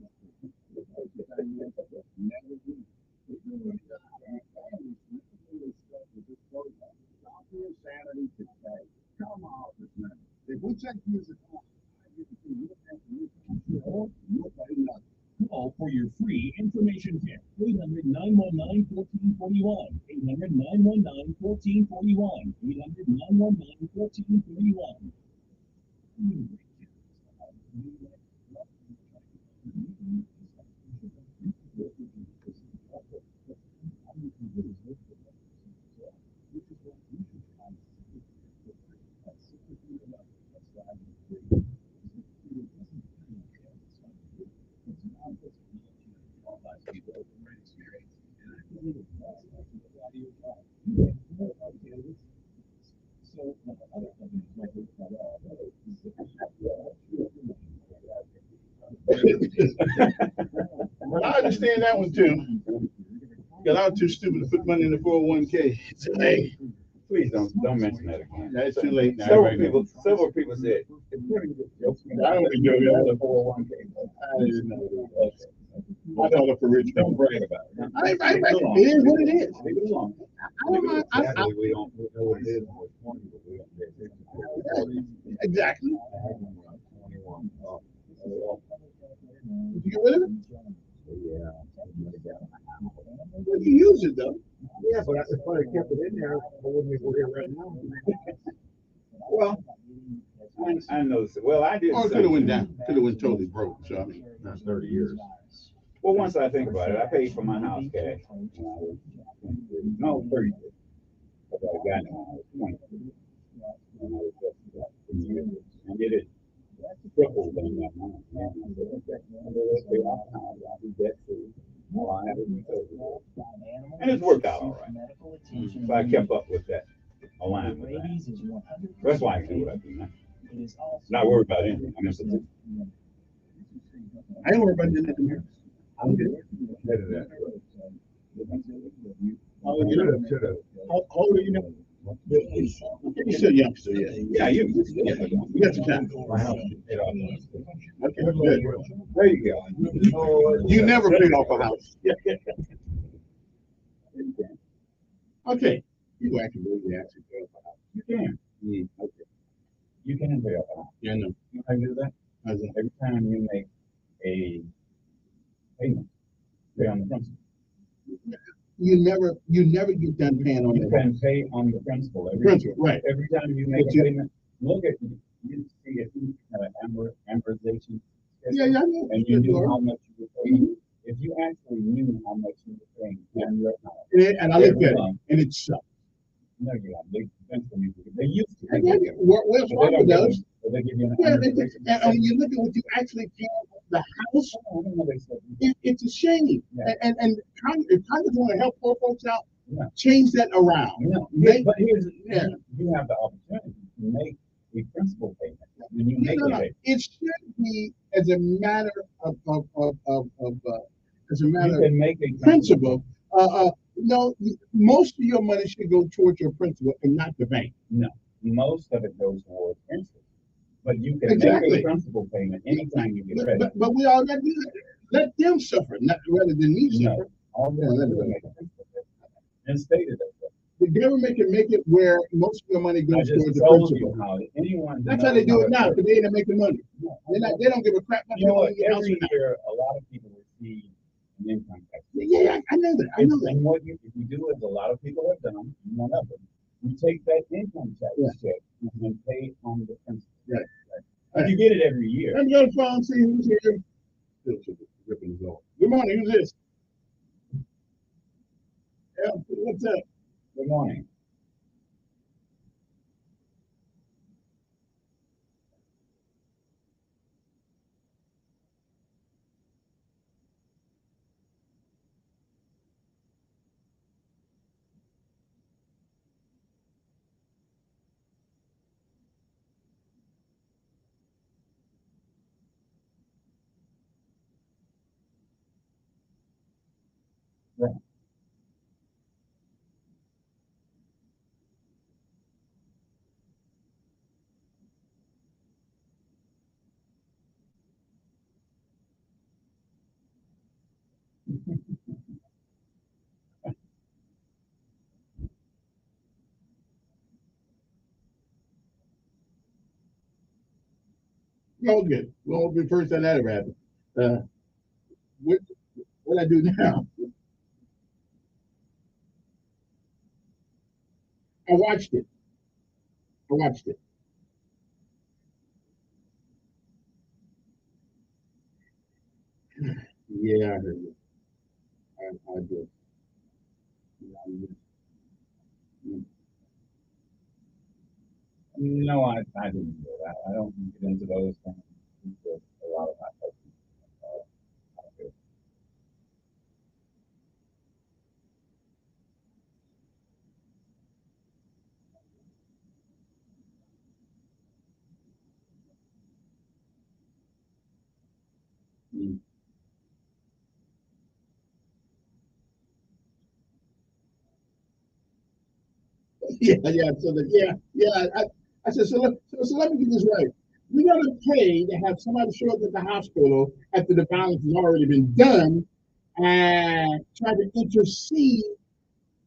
If we check music, call for your free information kit. 800-919-1441. 800-919-1441. 800-919-1441. Well, I understand that one too. Because I was too stupid to put money in the 401k. So, hey, Please don't mention that again. it's too late now. Several people said, I don't enjoy that. 401k. I didn't know. I thought it for rich people. Don't brag about it. It is what it is. Leave it alone. I don't mind. Sadly, we don't know what it is. But we don't pay attention. Exactly. 21. Did you get rid of it? Yeah. Well, you use it though. Yeah, but if I kept it in there, I wouldn't be here right now. Well, I know. Well, I did. Or it could have went down. Could have went totally broke. So I mean, that's 30 years. Well, once I think about it, I paid for my house cash. No, 30 years. But I got it when I was 20. And I was just and did it tripled on that month. I'll be debt free. And it's worked out all right. So I kept up with that, aligned with that. That's why I do what I do now. Not worried about anything. I ain't worried about anything. I'm good. How old are you now? You're still young, so yeah. Yeah, you got some time. Okay, good. There you go. You never paid off a house. Okay. You actually really actually pay off a house. You can. Okay. You can pay off a house. Yeah, I know. You know how to do that? Every time you make a payment, pay on the principal. You never get done paying on you that. You can pay on the principal. Right. Every time you make a payment, look at you see if you have an amortization. Yeah, I know. And you knew how much you were paying. If you actually knew how much you were paying on your account. And I looked at it, and it sucked. No, you're not. They used to. Wells Fargo does. They give you an and when you look at what you actually pay for the house, it's a shame. Yeah. And if Congress want to help poor folks out, change that around. No. But here's you have the opportunity to make a principal payment. When you make it, it should be as a matter of as a matter you can make a principle. No, most of your money should go towards your principal and not the bank. No, most of it goes towards interest. But you can make a principal payment anytime you get credit. But we already do that. Let them suffer, rather than me suffer. And stated that. The government can make it where most of your money goes towards the principal. That's how they do it now, because they ain't making money. They don't give a crap about your money. Every year, a lot of people receive an income tax. Yeah, I know that. I know that. And what if you do is a lot of people have done, one of them, you take that income tax check and pay on the principal. Right. But you get it every year. Let me go to the phone and see who's here. Good morning. Who's this? Yeah, what's up? Good morning. Right. Oh, good. Well, the first time that ever happened. What I do now? I watched it. Yeah, I heard it. I did. No, I didn't do that. I don't get into those things. A lot of my Yeah, yeah. I said, so let me get this right. We're gonna pay to have somebody show up at the hospital after the violence has already been done and try to intercede.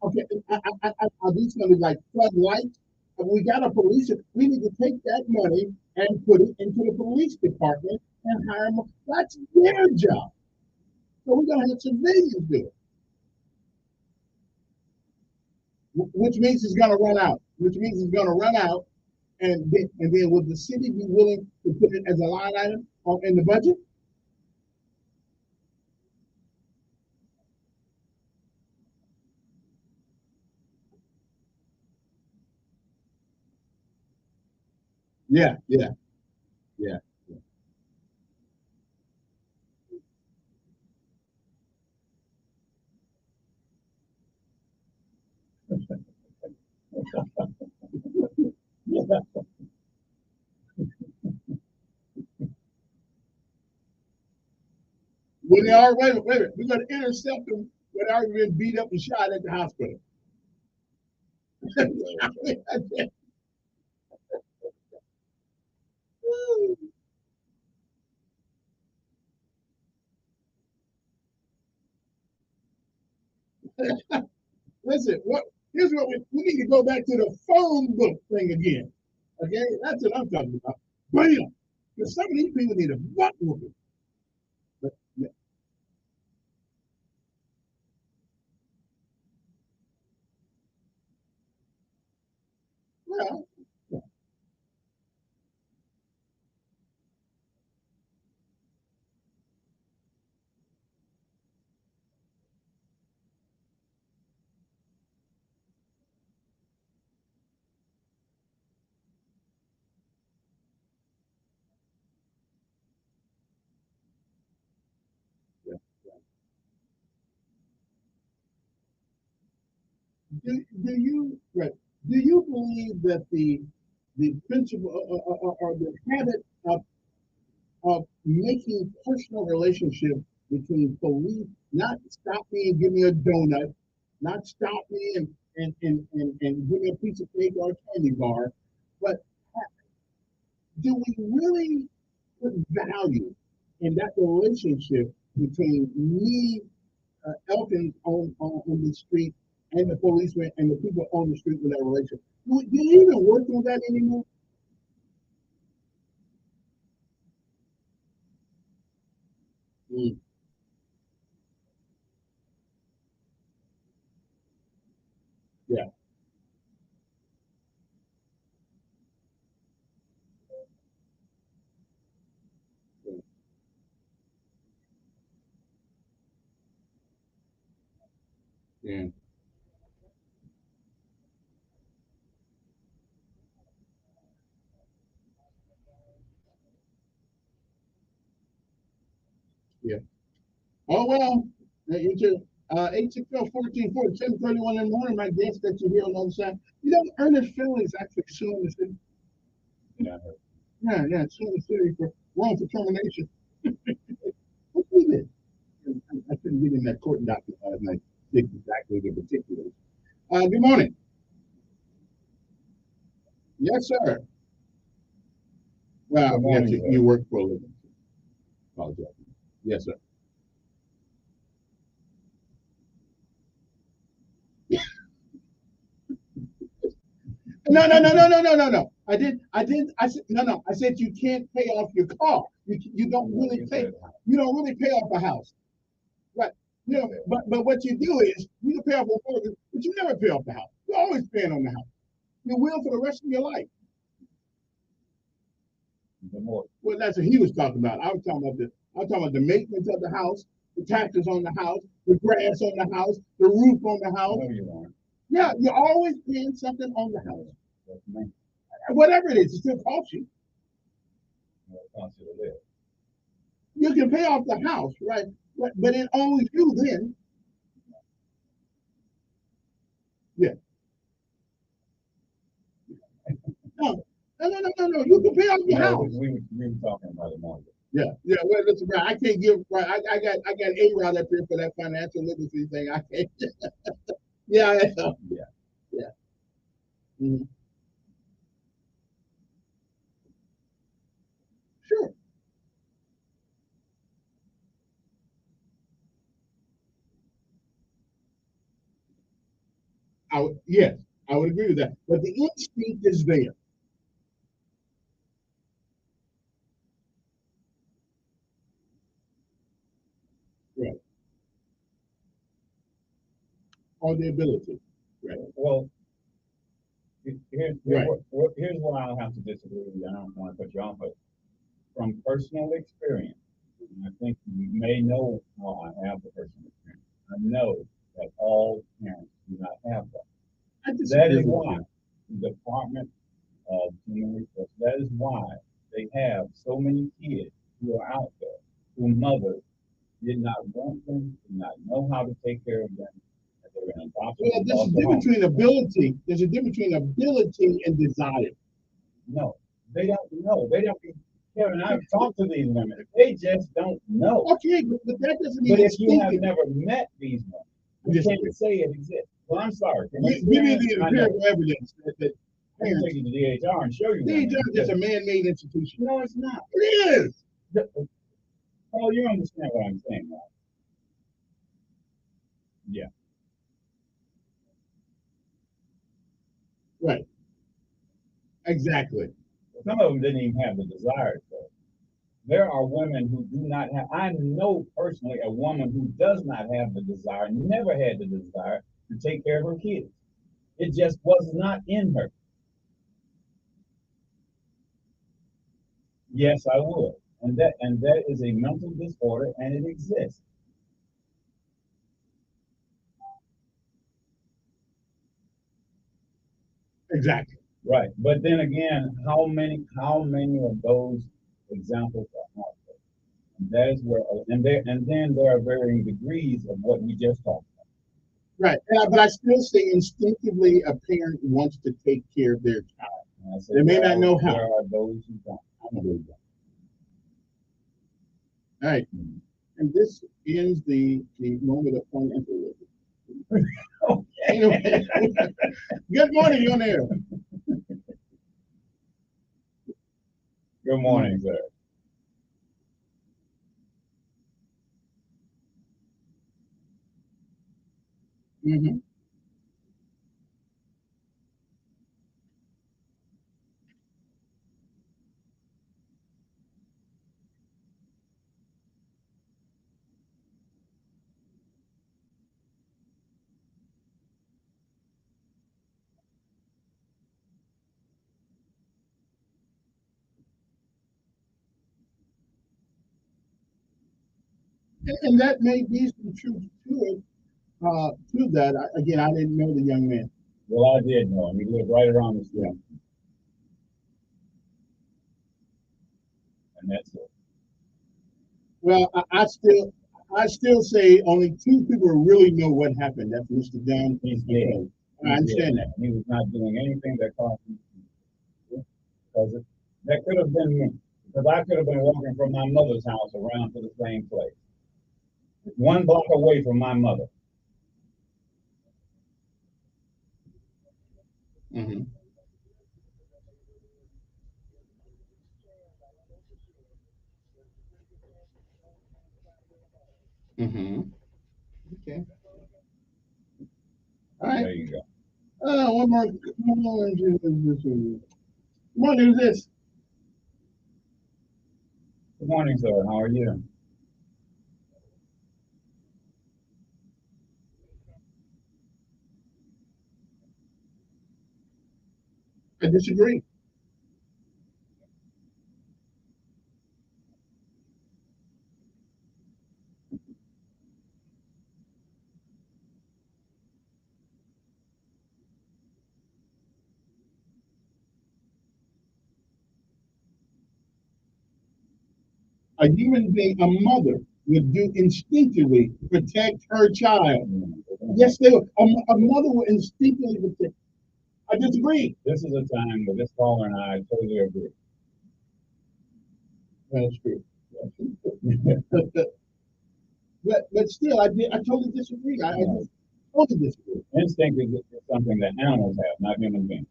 Okay, are these gonna be like floodlights? We got a police. We need to take that money and put it into the police department and hire them. That's their job. So we're gonna have civilians do it, which means it's gonna run out. Which means it's gonna run out, and then would the city be willing to put it as a line item in the budget? Yeah, yeah, yeah. Yeah. When they are, wait a minute, we're gonna intercept them when they're already been beat up and shot at the hospital. Listen, here's what we need to go back to the phone book thing again. Okay, that's what I'm talking about. Bam! Because some of these people need a butt whooping. But yeah, well, yeah. Do you right? Do you believe that the principle or the habit of making personal relationship between police, not stop me and give me a donut, not stop me and give me a piece of cake or a candy bar, but do we really put value in that relationship between me, Elkins on the street, and the policeman and the people on the street with that relationship? Do you even work on that anymore? Mm, yeah, yeah, yeah. Oh well, it's just 860-1440, 7:31 in the morning. My guess that you hear on the other side. You know, Ernest Phillips actually suing the city. Yeah, yeah, suing the city for wrongful termination. What he did? I couldn't get in that court document last night. Exactly the particulars. Good morning. Yes, sir. Well, yes, you work for a living. Apologize. Yes, sir. No, no, no, no, no, no, no, no. I said, no, no. I said you can't pay off your car. You don't really pay. You don't really pay off a house. Right. You know, but what you do is you can pay off a mortgage, but you never pay off the house. You're always paying on the house. You will for the rest of your life. Well, that's what he was talking about. I was talking about the maintenance of the house, the taxes on the house, the grass on the house, the roof on the house. Yeah, you're always paying something on the house. Whatever it is, it still costs you. You can pay off the house, right? But it owes you then. Yeah. No, no, no, no, no, no. You can pay off your house. We were talking about it more. Yeah, yeah. Well, listen, bro, I can't give. Right, I got A-Rod up here for that financial literacy thing. I can't. Yeah, yeah, yeah. Mhm. Sure. Yes, I would agree with that. But the instinct is there. Right. Or the ability. Right. Well, Right. here's where I'll have to disagree with you. I don't want to cut you off, but from personal experience, and I think you may know how I have the personal experience. I know that all parents do not have that. That is why the Department of Human Resources, that is why they have so many kids who are out there who mothers did not want them, did not know how to take care of them. They were in adoption. Well, there's a difference between ability. There's a difference between ability and desire. No, they don't know. They don't. Kevin, I've talked to these women. They just don't know. Okay, but that doesn't mean. But it's if you have thinking. never met these women, you can't say it exists. Well, I'm sorry. Give me the empirical evidence that I can take you to DHR and show you. DHR is just a man-made institution. No, it's not. It is. Oh, you understand what I'm saying, right? Yeah. Right. Exactly. Some of them didn't even have the desire. So there are women who do not have. I know personally a woman who does not have the desire, never had the desire to take care of her kids. It just was not in her. Yes, I would. And that is a mental disorder, and it exists. Exactly. Right. But then again, how many of those examples are out there? And that is where, and then there are varying degrees of what we just talked about. Right. But I still say instinctively a parent wants to take care of their child. They may not know how. There are those who don't. I believe that. All right. And this ends the moment of fun interlude. Okay. Good morning, you're on air. Good morning, sir. Mm-hmm. And that may be some truth to it. To that, again, I didn't know the young man. Well, I did know him. He lived right around the street. And that's it. Well, I still say only two people really know what happened. That's Mr. Dunn. He's dead. I understand that. He was not doing anything that caused him to, because that could have been me. Because I could have been walking from my mother's house around to the same place. 1 block away from my mother. Mm-hmm. Mm-hmm. Okay. All right. There you go. One more. What is this? Good morning, sir. How are you? I disagree. A human being, a mother, would do instinctively protect her child. Yes, they would. A mother would instinctively protect. I disagree. This is a time where this caller and I totally agree. That's true. but still, I totally disagree. I just totally disagree. Instinct is something that animals have, not human beings.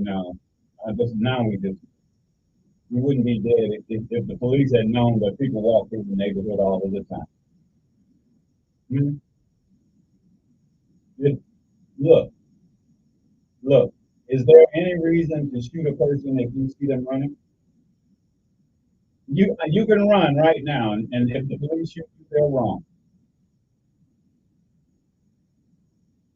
No, now we wouldn't be dead if the police had known that people walk through the neighborhood all of the time. Hmm? Look, look. Is there any reason to shoot a person if you see them running? You can run right now, and if the police shoot you, they're wrong.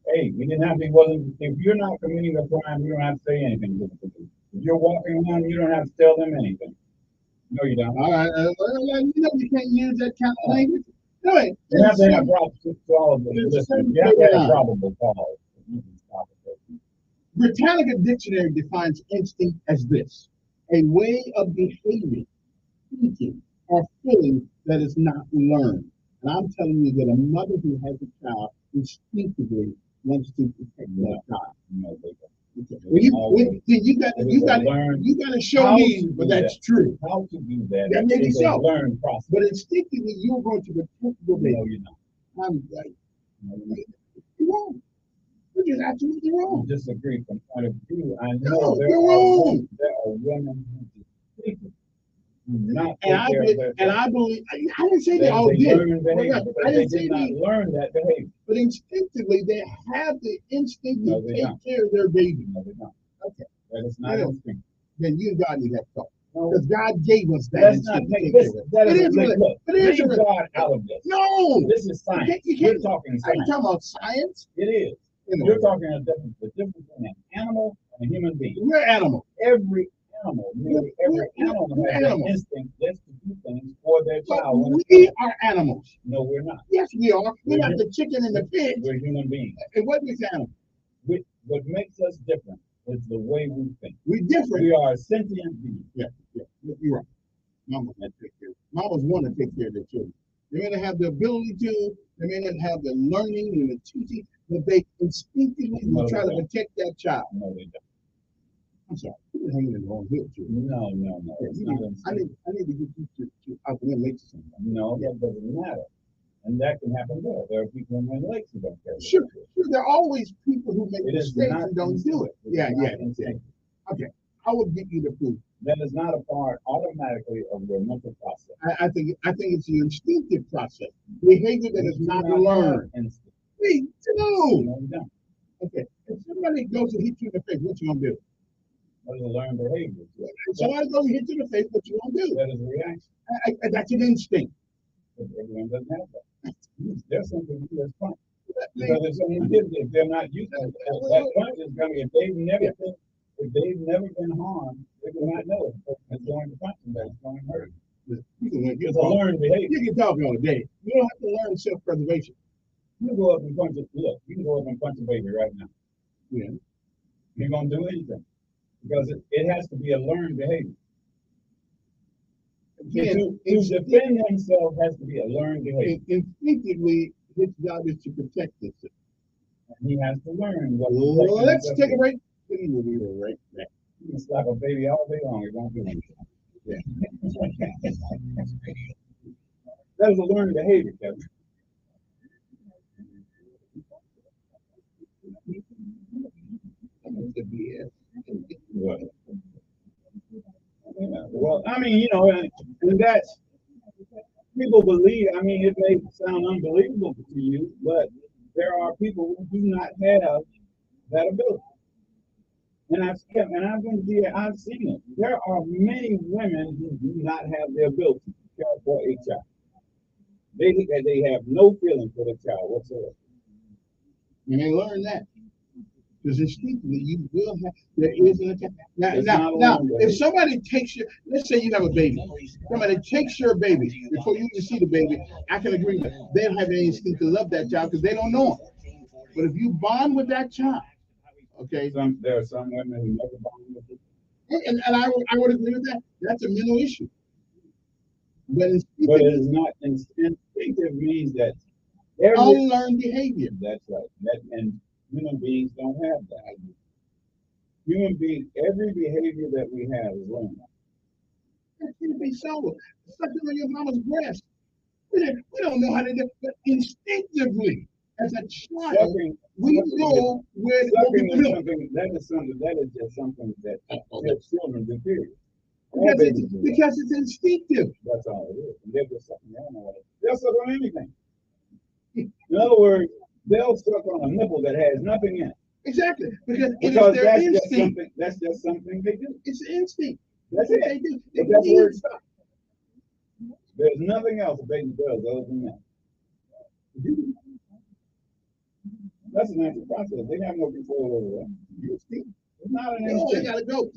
Hey, you didn't have to. Wasn't if you're not committing a crime, you don't have to say anything to the police. If you're walking around, you don't have to tell them anything. No, you don't. All right, you know you can't use that kind of language. No, you have to have probable cause. Britannica Dictionary defines instinct as this: a way of behaving, thinking, or feeling that is not learned. And I'm telling you that a mother who has a child instinctively wants to protect that child. No, they don't. Well, you got to show me, but that's true. How to do that? That may be so. Learn process. But instinctively, you're going to protect your baby. No, you're not. I'm like, you're wrong. You're just absolutely wrong. I disagree from point of view. I know no, there are women who not and I believe I didn't say they all did. I didn't say they learn that behavior. But instinctively, they have the instinct to take care of their baby. No, they don't. Okay. That is not instinct. Then you and God need that thought. Because God gave us that. Let's not make this. That is leave God out of this. No. This is science. You're talking science. Are you talking about science? It is. You're talking the difference between an animal and a human being. We're animals. Every animal, nearly every animal has an instinct just to do things for their child. We are animals. No, we're not. Yes, we are. We're not the chicken and the pig. We're human beings. And what makes animals? What makes us different is the way we think. We're different. We are sentient beings. Yeah. You're right. Mamas want to take care of their children. They may not have the ability to, they may not have the learning and the teaching, but they instinctively will try to protect that child. No, they don't. I'm sorry. You're hanging in the wrong hill, too. No. I need to get you to out the lakes or something. No, that doesn't matter. And that can happen there. There are people in the lakes who don't care. Sure. There are always people who make mistakes and don't do it. Yeah. Okay. I will get you the proof. That is not a part automatically of your mental process. I think it's the instinctive process. Behavior that is not learned. Me too. No, you don't. Okay. If somebody goes and hits you in the face, what you gonna do? That is a learned behavior. If somebody goes and hits you in the face, what you gonna do? That is a reaction. That's an instinct. But everyone doesn't have that. There's something to do that's fun. Because if someone hits it, if they're not used to it, that punch is going to, if they've never been harmed, they do not know it. It's going to punch them, that it's going to hurt. It's a learned behavior. You can talk all day. You don't have to learn self-preservation. You can go up and punch a baby right now. Yeah. You're going to do anything. Because it has to be a learned behavior. To defend himself has to be a learned behavior. Instinctively, his job is to protect himself. And he has to learn what. Let's take a break. We'll be right back. You can slap a baby all day long. It won't do anything. Yeah. That is a learned behavior, Kevin. What? Yeah, well, I mean, and that's, people believe, I mean, it may sound unbelievable to you, but there are people who do not have that ability. And I've seen it. There are many women who do not have the ability to care for a child. They have no feeling for the child whatsoever. And they learn that. Because instinctively, you will have, there is an attack. Now, if somebody takes your, let's say you have a baby, somebody takes your baby before you even see the baby, I can agree with that. They don't have any instinct to love that child because they don't know him. But if you bond with that child, okay. There are some women who never bond with it. And I would agree with that. That's a mental issue. But it is not instinctive means that unlearned behavior. That's right. And human beings don't have that. Human beings, every behavior that we have is learned. That can't be so. Sucking on your mama's breast. We don't know how to do it, but instinctively, as a child, we know where to sucking get is the milk. something that is just something that children do, period. Because it's instinctive. That's all it is. And they're just sucking. They don't know what it is. They'll suck on anything. In other words, they'll suck on a nipple that has nothing in it. Exactly. Because it is their instinct. That's just something they do. It's instinct. That's what it. they do. But that's where it stops. There's nothing else a baby does other than that. That's a natural process. They have no control over that. It's not an instinct. They gotta go.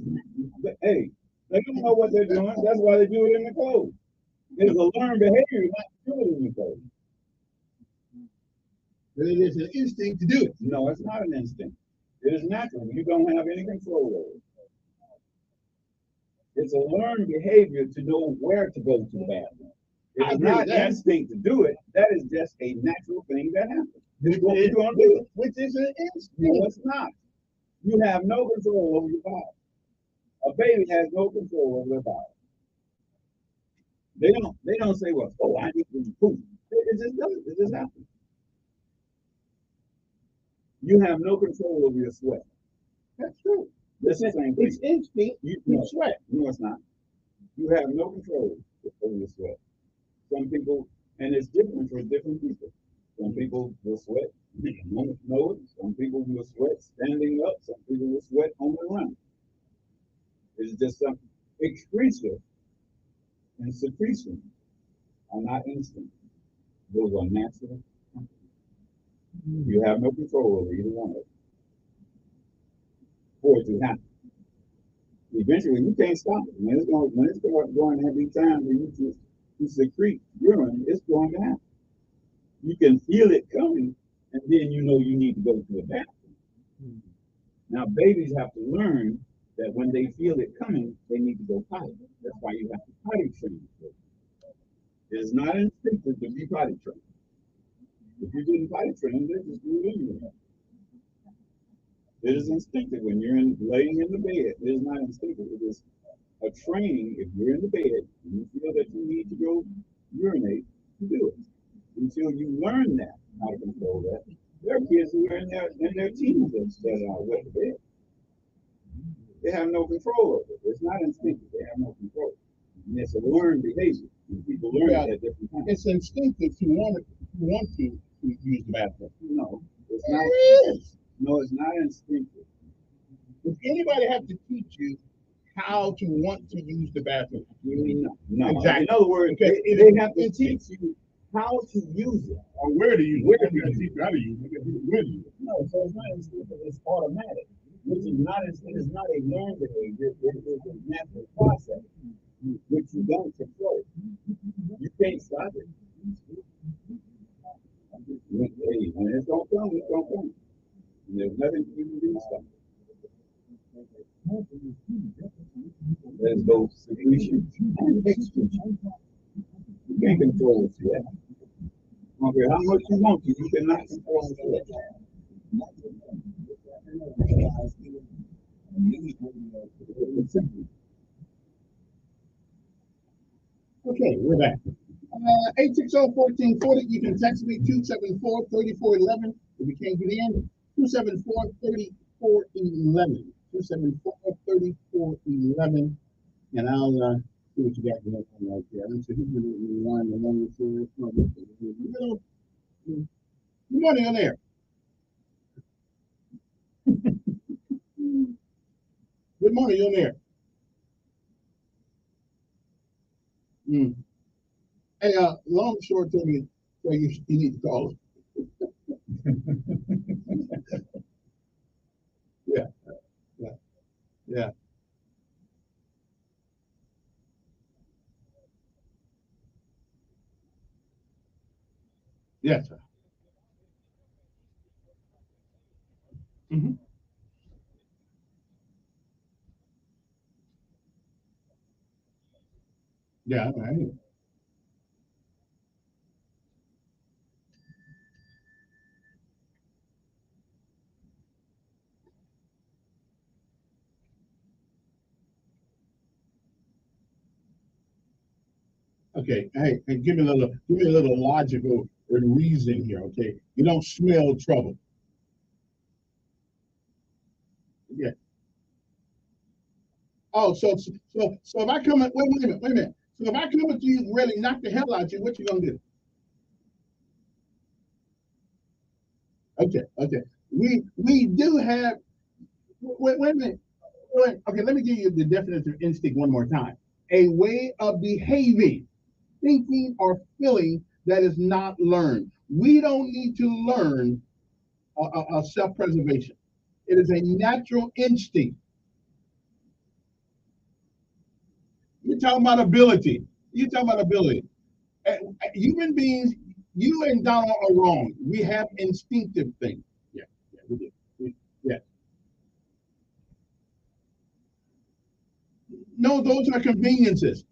Hey, they don't know what they're doing. That's why they do it in the clothes. It's a learned behavior not to do it in the clothes. But it is an instinct to do it. No, it's not an instinct. It is natural. You don't have any control over it. It's a learned behavior to know where to go to the bathroom. It's not instinct to do it. That is just a natural thing that happens. You're going to do it. Which is an instinct. No, it's not. You have no control over your body. A baby has no control over their body. They don't say, well, oh, I need to poop. It just does. It just happens. You have no control over your sweat. That's true. It's the same thing. It's instinct. You sweat. No, it's not. You have no control over your sweat. Some people, and it's different for different people. Some people will sweat, know it. Some people will sweat standing up. Some people will sweat on the run. It's just something. Excretion and secretion are not instinct. Those are natural. You have no control over either one of them. For it to happen. Eventually, you can't stop it. When it's going to have these times when you secrete urine, it's going to happen. You can feel it coming, and then you know you need to go to the bathroom. Now, babies have to learn that when they feel it coming, they need to go potty. That's why you have to potty train. It is not instinctive to be potty trained. If you didn't potty train, they just do it anyway. It is instinctive when you're laying in the bed. It is not instinctive. It is a training. If you're in the bed and you feel that you need to go urinate, you do it. Until you learn that, how to control that. There are kids who are in their teens that are wet the bed. They have no control over it. It's not instinctive. They have no control. And it's a learned behavior. And people learn it at different times. It's instinctive to want to use the bathroom. No, it's not. No, it's not instinctive. Does anybody have to teach you how to want to use the bathroom? You mean no? Exactly. In other words, they have to teach you how to use it or where to use it. Where to teach you how to use it? Where to use it? No, so it's not instinctive. It's automatic. Which is not. It is not a learned behavior. It is a natural process, which you don't control. You can't stop it. Hey, when it's gonna come, it's gonna come. And there's nothing you can do to stop it. There's both secretion and excretion. You can't control sweat. Okay, how much you want to, you cannot control sweat. Okay, we're back. 860-1440. You can text me 274-3411 if you can't get in. 274-3411. 274-3411. And I'll see what you got going on right there. I'm saying good morning on air. Good morning on air. Hey, long and short told me so you need to call him. Yeah. Yes, sir. Mm-hmm. Yeah, I know. Okay, hey, give me a little logical There's reason here, okay? You don't smell trouble. Yeah. Oh, so if I come at, wait a minute. So if I come at you ready to knock the hell out of you, what you gonna do? Okay. We do have, wait a minute. Okay, let me give you the definition of instinct one more time. A way of behaving, thinking, or feeling that is not learned. We don't need to learn self-preservation. It is a natural instinct. You're talking about ability. You're talking about ability. Human beings, you and Donald are wrong. We have instinctive things. Yeah, we do. Yeah. No, those are conveniences.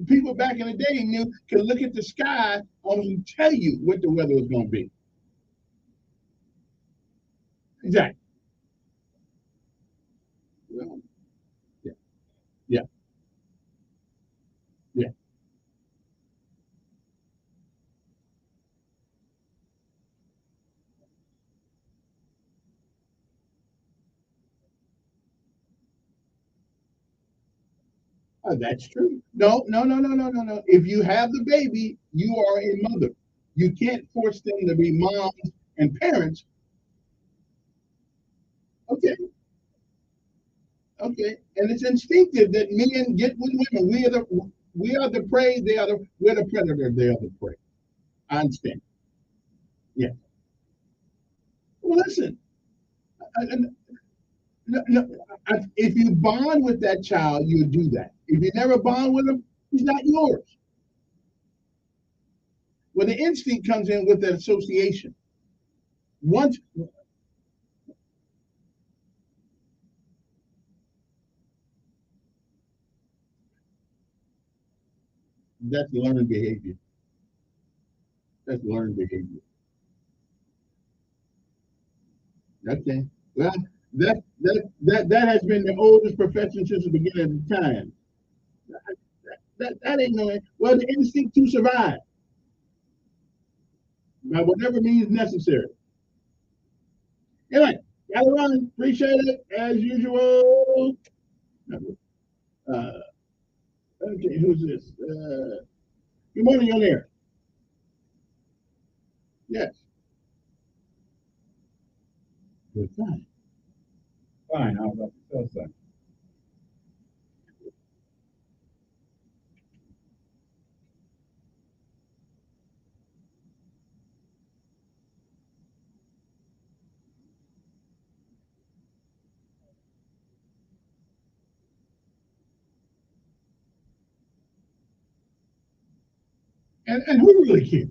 People back in the day could look at the sky and tell you what the weather was going to be. Exactly. Well, yeah, yeah, yeah. That's true. No. If you have the baby, you are a mother. You can't force them to be moms and parents. Okay, okay. And it's instinctive that men get with women. We are the prey. We're the predator. They are the prey. I understand. Yeah. Well, listen. No, if you bond with that child, you do that. If you never bond with him, he's not yours. Well, the instinct comes in with that association. Once that's learned behavior. That's learned behavior. Okay. Well, that has been the oldest profession since the beginning of time. That ain't no. Well, the instinct to survive by whatever means necessary. Anyway, gotta run. Appreciate it as usual. Uh, okay, who's this? Good morning, on there. Yes. Good. Fine. Fine. How about the side? And who really cares?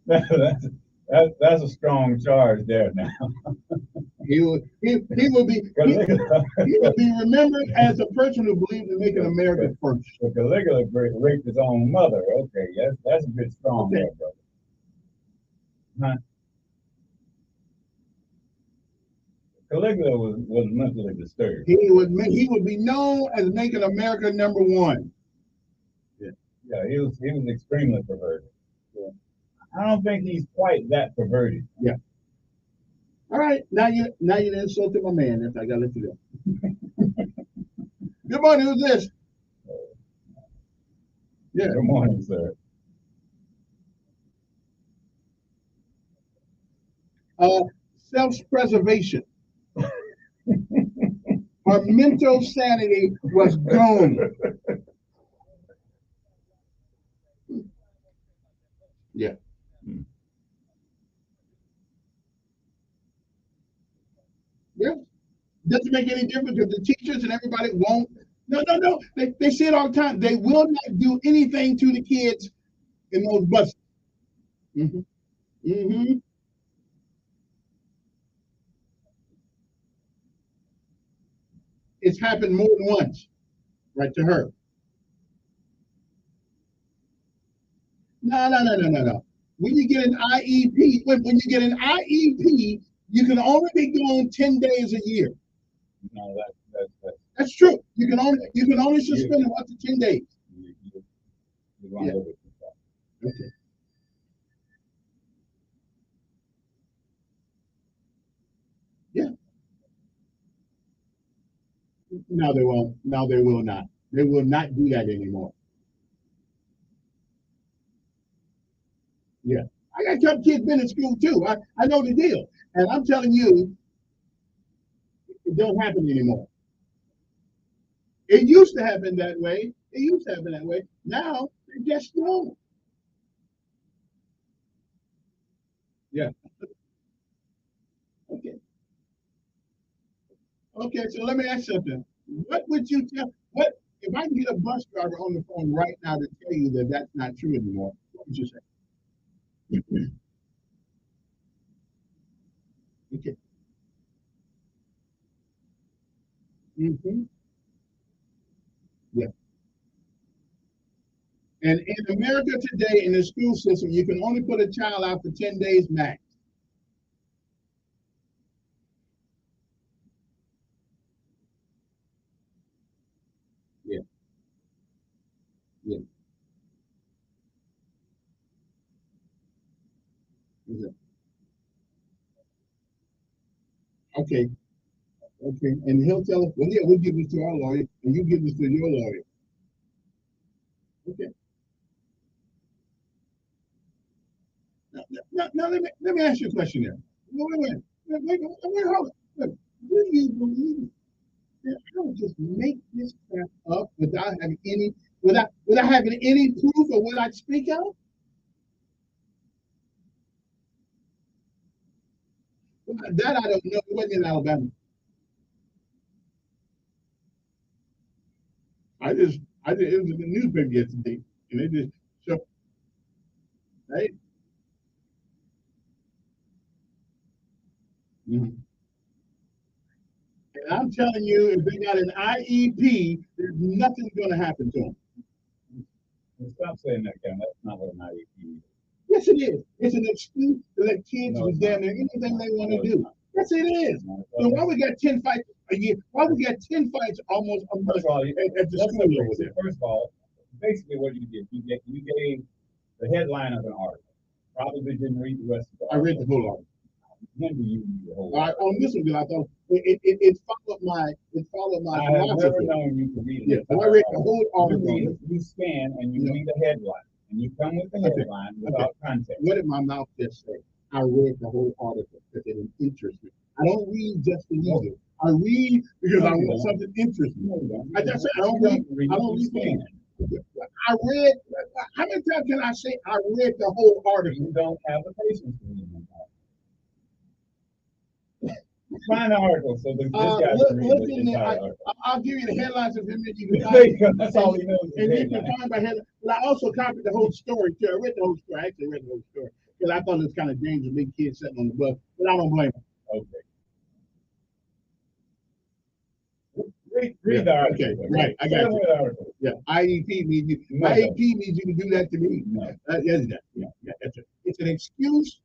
That's a strong charge there now. He will be remembered as a person who believed in making America first. So Caligula raped his own mother. Okay, that's a bit strong there, brother. Huh? Caligula was mentally disturbed. He would be known as making America number one. Yeah, he was extremely perverted. Yeah. I don't think he's quite that perverted. Yeah. All right, now you insulted my man. If I gotta let you go. Good morning. Who's this? Yeah. Good morning, sir. Self-preservation. Our mental sanity was gone. Yeah. Yeah. Doesn't make any difference if the teachers and everybody won't. No. They say it all the time. They will not do anything to the kids in those buses. It's happened more than once, right to her. No. When you get an IEP, when you get an IEP, you can only be gone 10 days a year. No, that's true. You can only suspend them up to 10 days. Yeah. Okay. Yeah. No, they won't. No, they will not. They will not do that anymore. Yeah. I got some kids been in school too. I know the deal. And I'm telling you, it don't happen anymore. It used to happen that way. Now, they just don't. Yeah. Okay, so let me ask you something. What would you tell? What if I can get a bus driver on the phone right now to tell you that that's not true anymore? What would you say? Okay. Yeah. And in America today, in the school system, you can only put a child out for 10 days max. Yeah. Okay. And he'll tell us, well, yeah, we'll give this to our lawyer, and you give this to your lawyer. Okay. Now let me ask you a question there. Wait, hold on. Do you believe that I would just make this crap up without having any proof of what I speak of? That I don't know. It wasn't in Alabama. It was in the newspaper yesterday, and they just show, right? And I'm telling you, if they got an IEP, there's nothing going to happen to them. Stop saying that, Kevin. That's not what an IEP is. Yes, it is. It's an excuse to let kids do damn near anything they want to do. Yes, it is. So why we got 10 fights a year? Why we got 10 fights almost a month at the school over there? First of all, basically what you did, you gave the headline of an article. Probably didn't read the rest of the article. I read the whole article. When do you read the whole article? On this one, I thought it followed my I have never known you to read it. Yeah, so I read the whole article. You scan and you read the headline. And you come with the headline without context. What did my mouth just say? I read the whole article because it interests me. I don't read just to read it. I read because I want something interesting. I just say I don't read. I don't read. I read. How many times can I say I read the whole article? You don't have the patience to read Find the article so this guy can read Look the in there. entire article. I'll give you the headlines of him, and you can There you go. That's all he knows is and you can headlines. find by headline. But I also copied the whole story too. I read the whole story. I actually read the whole story because I thought it was kind of dangerous, big kids sitting on the bus. But I don't blame them. Okay. Read the article. Okay, right. I got Tell me you. the article. Yeah, IEP means you. No, IEP means you can do that to me. No. Yes, that. Yeah, that's it. It's an excuse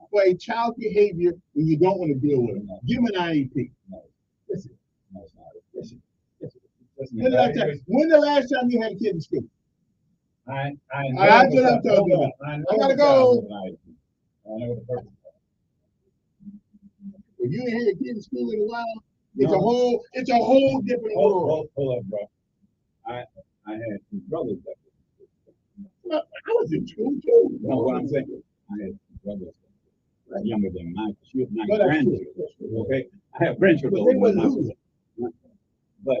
for a child behavior when you don't want to deal with it. Give them an IEP. No. Yes, it. No, it's not. Yes, it. Yes, it. Listen, When the last time you had a kid in school? I know That's what I'm the- talking hold about. on. I know I gotta the go. child was an IEP. I know what the purpose is. If you ain't had a kid in school in a while, it's No. a whole different world. Hold up, bro. I had two brothers that I was in school too. No, what I'm saying, I had two brothers younger than mine. She was my But that's grandchildren. true. Okay, I have grandchildren. But they older than wasn't mine. But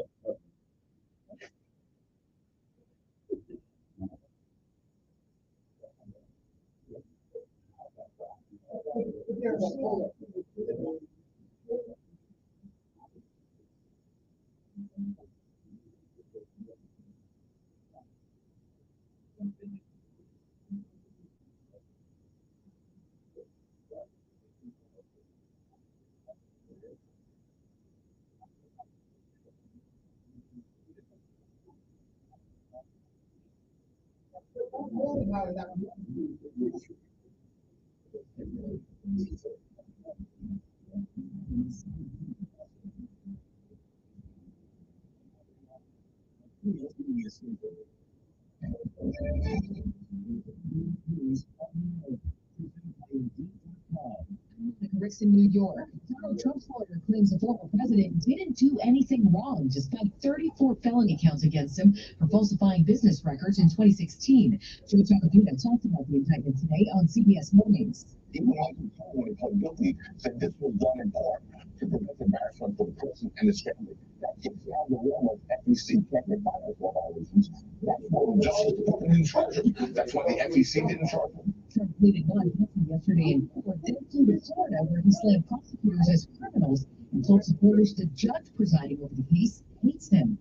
Ricks in New York. Donald Trump's lawyer claims the former president didn't do anything wrong, despite 34 felony counts against him for falsifying business records in 2016. Joe Tacopina talked about the indictment today on CBS Mornings. Even Michael Cohen, when he pled guilty, said this was done in part to prevent embarrassment for the president and his family. That gets you out of the realm of FEC technical violations. That's what Justice Department didn't charge him. That's why the FEC didn't charge him. Trump pleaded not guilty yesterday in court, then flew to Florida, where he slammed prosecutors as criminals and told supporters the judge presiding over the case hates him.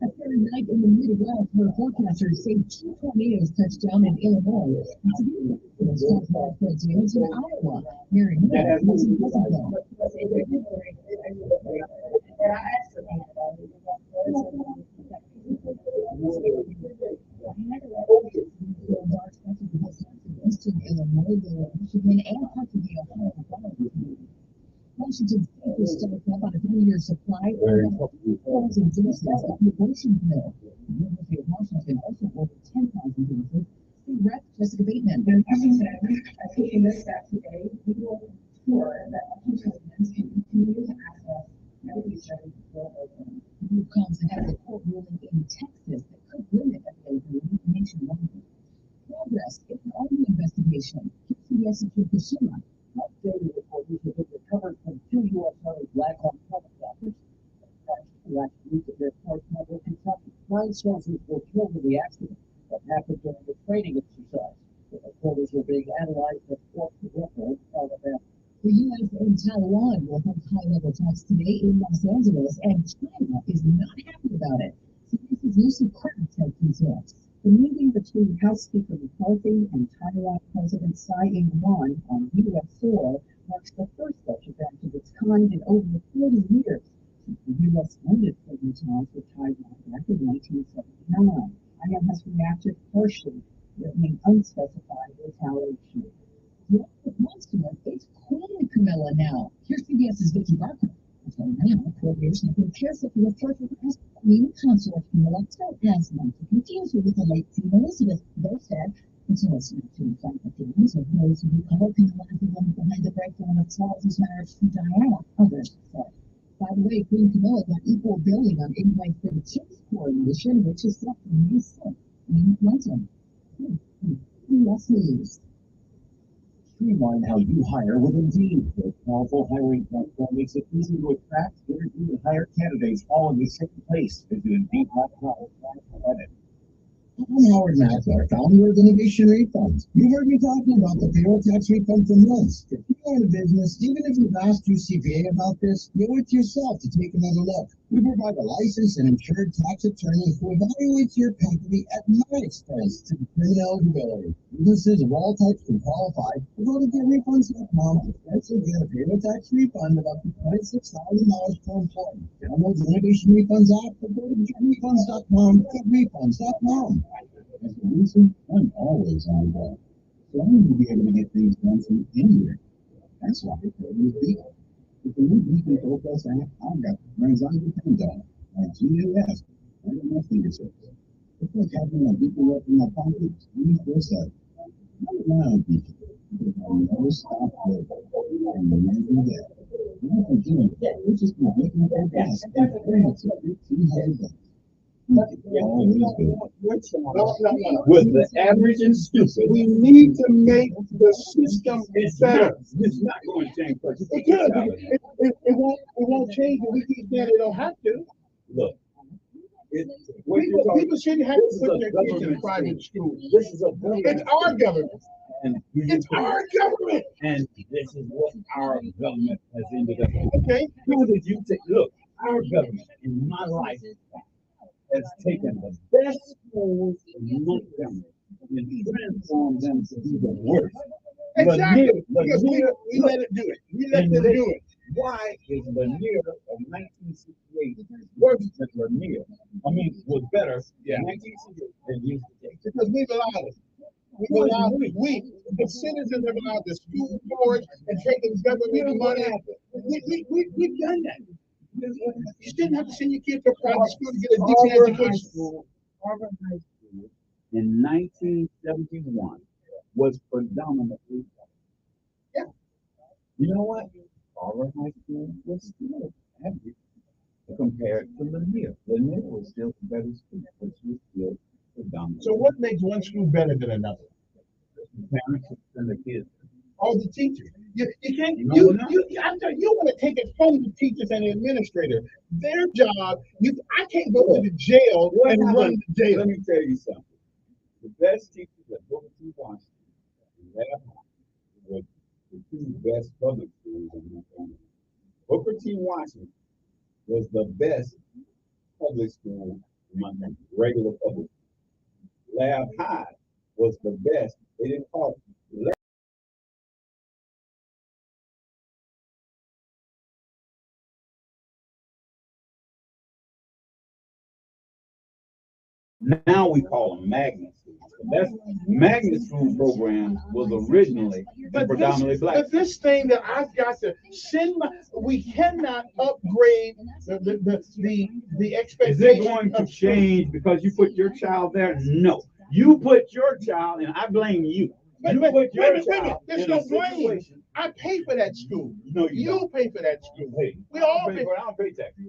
A third night in the Midwest, where forecasters say 2 tornadoes touched down in Illinois. It's caused widespread damage in Iowa. Mary Hill was in Pleasantville. Eastern Illinois, Michigan, and parts of the Ohio. Washington State was stocked up on a 3-year supply of 1,000 doses of the abortion pill. The University of Washington also ordered 10,000 doses. State Rep Jessica Bateman. Taking this step today, we will ensure that Washingtonians can continue to access medication before open. The group comes ahead of a court ruling in Texas that could limit availability nationwide. Progress in an army investigation. CBS's Jim Kushima. Daily reporters have been recovered from 2 U.S. Army Black Hawk helicopters that crashed last week at their Fort Campbell, Kentucky. 9 soldiers were killed in the accident that happened during a training exercise. The reporters are being analyzed at Fort Campbell, Alabama. The U.S. and Taiwan will hold high-level talks today in Los Angeles, and China is not happy about it. CBS's Lucy Kratz has details. The meeting between House Speaker McCarthy and Taiwan President Tsai Ing-wen on U.S. soil marks the first such event of its kind in over 40 years since the U.S. ended friendly ties with Taiwan back in 1979. China has reacted harshly, threatening unspecified retaliation. The monster is Queen Camilla now. Here's CBS's Vicki Barker. Until now, coordinators have been careful to refer to her as Queen Consort Camilla as not to confuse her with the late Queen Elizabeth. They said, it's also not to reflect the feelings of those who recall Camilla as the woman behind the breakdown of Charles's marriage to Diana, others said. By the way, Queen Camilla got equal billing on invite for the King's coronation, which is set for May 6th in London. CBS News. Streamline how you hire with Indeed. Their powerful hiring platform makes it easy to attract, interview, and hire candidates all in the same place. Visit Indeed.com/credit. I'm Howard Mackler, founder of Innovation Refunds. You've heard me talking about the payroll tax refund for months. If you own a business, even if you've asked your CPA about this, you owe it to yourself to take another look. We provide a licensed and insured tax attorney who evaluates your company at my expense to determine eligibility. Businesses of all types can qualify. Go to getrefunds.com and actually get a payroll tax refund of up to $26,000 per employee. Download the Innovation Refunds app or go to getrefunds.com, getrefunds.com. As a reason, I'm always on the ball. So I need to be able to get things done from anywhere. That's why I pay with Beacon. With the new Beacon Focus app, I've got friends I depend on, like GUS, right at my fingertips. It's like having a Beacon up in my pocket 24/7. I rely on Beacon because I never stop working and remember that. What I'm doing, it's just been waking up at gas and praying to 1,500 bucks. With the average and stupid, We need to make the system better. It's not going to change. It won't change if we keep saying it don't have to. Look, People shouldn't have to put their kids in private schools. This is a government. It's our government. And It's our government. And this is what our government has ended up with. Okay. How did you take? Look, our government in my life has taken the best schools in Montgomery and transformed them to be the worst. Exactly. Because we let it do it. We let them do it. Why is Lanier of 1968 worse than Lanier? I mean, was better in 1968 than used to take. Because we've allowed it. The citizens have allowed the school board and taking government money. We've done that. You didn't have to send your kid to private school to get a decent education. Harvard High School in 1971 was predominantly white. Yeah. You know what? Harvard High School was still average compared to Lanier. Lanier was still the better school, but she was still predominantly. So what makes one school better than another? The parents and the kids. All the teachers. You can't. You want to take it from the teachers and the administrator. Their job. I can't go to the jail and run the jail. Let me tell you something. The best teachers at Booker T. Washington were the two best public schools in Montgomery. Booker T. Washington was the best public school in Montgomery, regular public school. Lab High was the best. They didn't call it Lab. Now we call them magnet schools. That's magnet school program was originally predominantly black. But this thing that I've got to send we cannot upgrade the expectation. Is it going to change because you put your child there? No. You put your child, and I blame you. You put your child There's in no a blame. situation. I pay for that school. No, you pay for that school. Hey, We all pay. I don't pay taxes.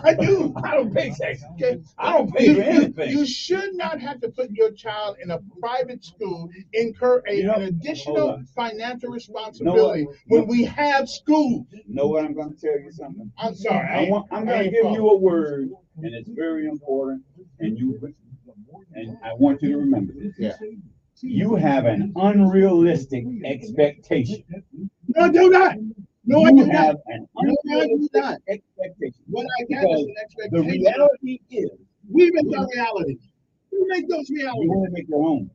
I do. I don't pay taxes. Okay. I don't pay for anything. You should not have to put your child in a private school, incur an additional financial responsibility when we have schools. You know what? I'm going to tell you something. I'm sorry. I'm going to give you a word, and it's very important, and I want you to remember this. Yeah. You have an unrealistic expectation. No, I do not. No, I do not. Have an unrealistic expectation. What I got is an expectation. The reality is, we make our reality. We make those realities. You only make your own.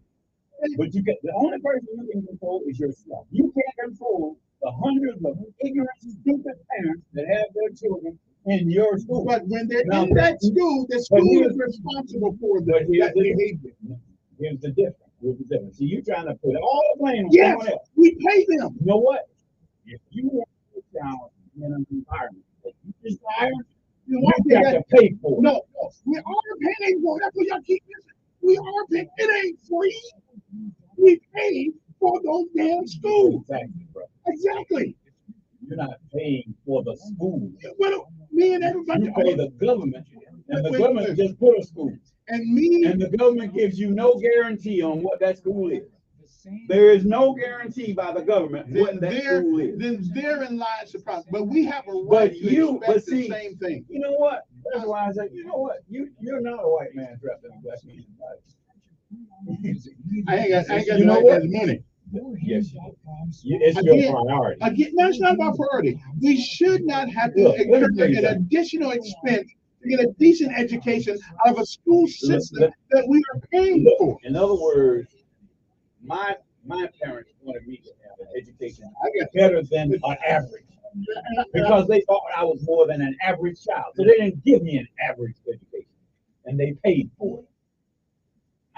But you get the only person you can control is yourself. You can't control the hundreds of ignorant, stupid parents that have their children in your school. But when they're in that school, the school is responsible for that behavior. Here's the difference. See, you're trying to put all the blame on yes, someone else. We pay them. You know what? If you want your child in an environment that you desire, you got to pay for it. No, we are paying for it. That's what y'all keep missing. We are paying. It ain't free. We pay for those damn schools. Exactly, bro. Exactly. You're not paying for the school. Well, me and everybody. You pay the government, and the government just put a school. And the government gives you no guarantee on what that school is. There is no guarantee by the government what that school is. Then therein lies the problem. But we have a right to expect the same thing. You know what? That's why I said, you know what? You're not a white man trapped in a black man's body. I ain't got you the know right what? man's money. Yes, it's your priority. Again, no, it's not about priority. We should not have to Look, let me incur tell you an something. additional expense to get a decent education out of a school system that we are paying for. In other words, my parents wanted me to have an education better than an average because they thought I was more than an average child. So they didn't give me an average education, and they paid for it.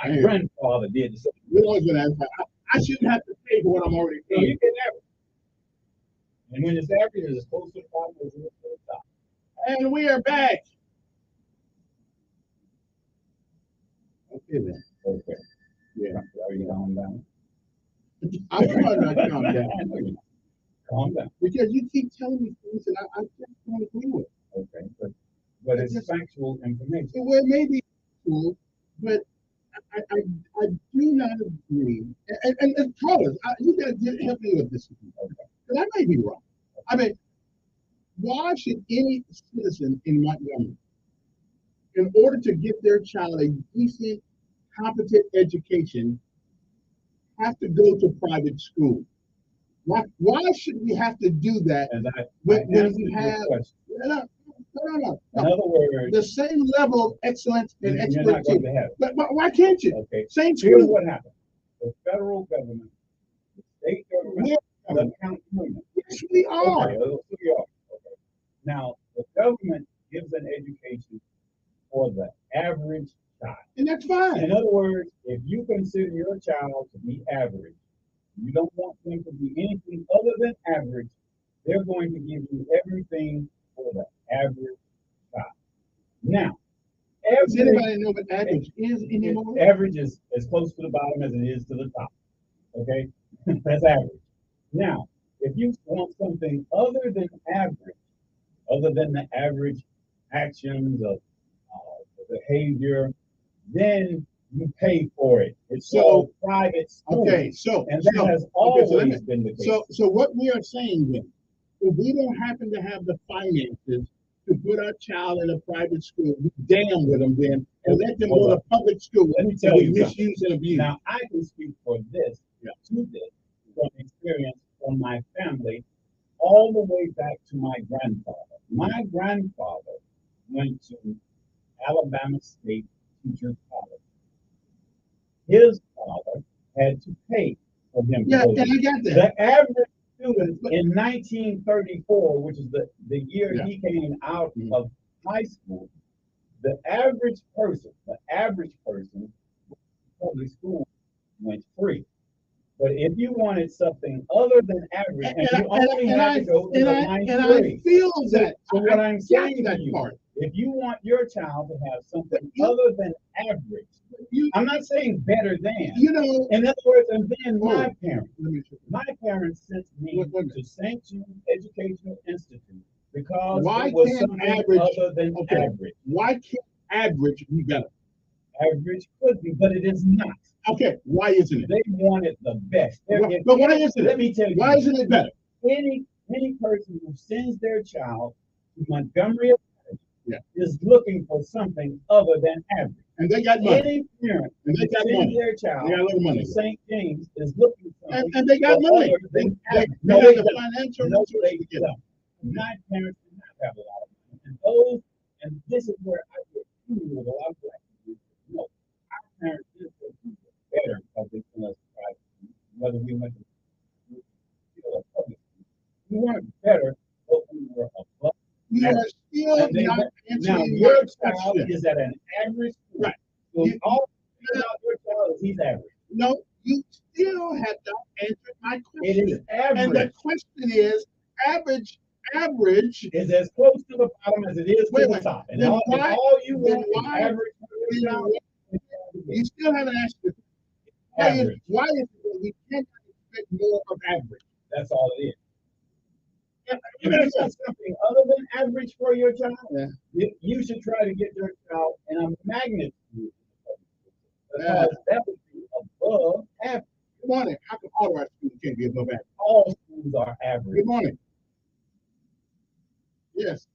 My grandfather did the same. We always been asked, I shouldn't have to pay for what I'm already So paying. you get average. And when it's average, it's close to the bottom, it's close to the top. And we are back. Okay then. Okay. Yeah. Are you calm down? I'm trying not to calm down. Calm down. Because you keep telling me things that I just don't agree with. Okay. But it's factual information. Well, it may be cool, but I do not agree. And callers, you got to help me with this. Because I may be wrong. I mean, why should any citizen in Montgomery, in order to give their child a decent, competent education, have to go to private school? Why should we have to do that when we have no. In other words, the same level of excellence and you're not expertise? going to have it. But why can't you? Okay. Same Here's school. what happened. The federal government, the state government, the county government. Yes, we are. Okay, we are. Okay. Now, the government gives an education for the average child. And that's fine. In other words, if you consider your child to be average, you don't want them to be anything other than average, they're going to give you everything for the average child. Now, does anybody know what average is anymore? Average is as close to the bottom as it is to the top. Okay? That's average. Now, if you want something other than average, other than the average actions of behavior, then you pay for it. It's so private school. Okay, and that has always been the case. So what we are saying then, if we don't happen to have the finances to put our child in a private school, we damn with them then, and let them go to public school. Let me tell you misuse and abuse. Now, I can speak for this, to this, from experience from my family, all the way back to my grandfather. My grandfather went to Alabama State Teachers College. His father had to pay for him to go there. I got that. The average student in 1934, which is the year he came out of high school, the average person public school went free. But if you wanted something other than average, and you only had to go to the ninth grade. I feel that. So what I'm saying to you, if you want your child to have something other than average, I'm not saying better than. You know, in other words, and then my parents sent me to St. Jude Educational Institute because it was something other than average. Why can't average be better? Average could be, but it is not. Okay, why isn't it? They wanted the best. But why isn't it? Let me tell you. Why isn't it better? Any person who sends their child to Montgomery is looking for something other than average. And they got money. Any parent and they got money. Their child they got a little money. to St. James is looking for something and they got money. They have the financial resources to get them. My parents did not have a lot of money. And this is where I get through with a lot of black people. No, our parents did better because they sent us private, whether we went to a public school. We weren't better, but we were above. We are still not now your child is at an average school. Right. So all your child is he's average. No, you still have not answered my question. It is average. And the question is, average is as close to the bottom as it is to the top. And all you want is average. You still haven't asked the why is it that we cannot expect more of average? That's all it is. If you want something other than average for your child, you should try to get your child in a magnet school. Because that would be above average. morning. How come all of our schools can't be above average? All schools are average. Good morning. Yes.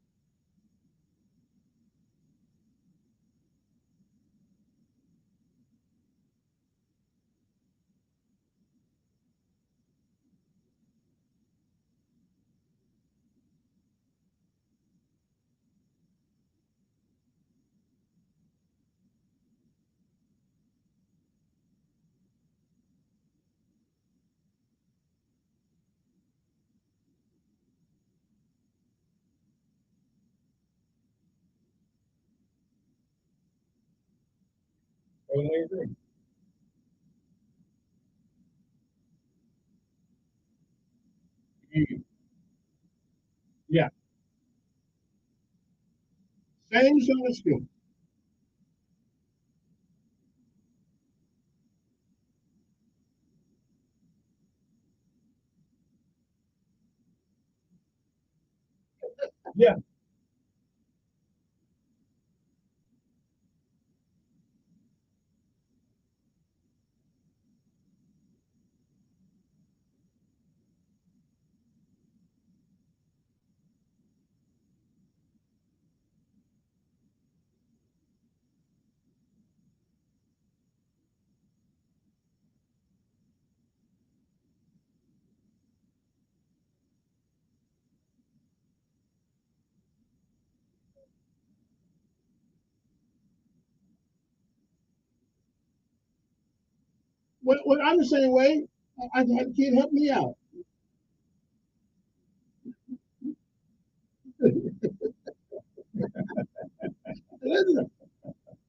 Totally agree. Yeah. Same Sunday school. Yeah. Well, I'm the same way. I had a kid help me out. Listen,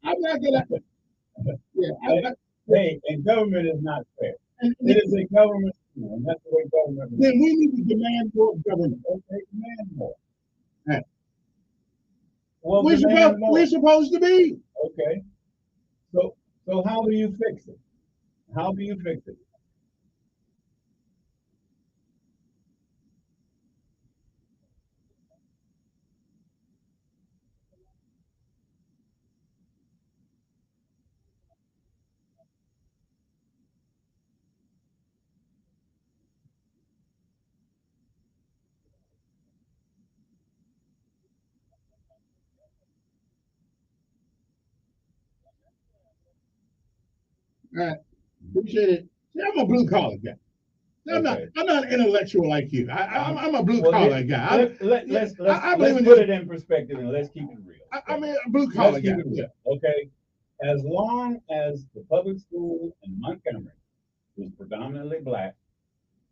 I'm not gonna. Yeah, Hey, and government is not fair. It is a government school, and that's the way government is. Then we need to demand more of government. Okay, demand more. Right. Well, We're supposed to be. Okay. So how do you fix it? How do you fix it? All right. Appreciate it. See, I'm a blue collar guy. I'm not. I'm not intellectual like you. I'm a blue collar guy. Let's put it in perspective and let's keep it real. I'm a blue collar guy. Yeah. Okay. As long as the public school in Montgomery is predominantly black,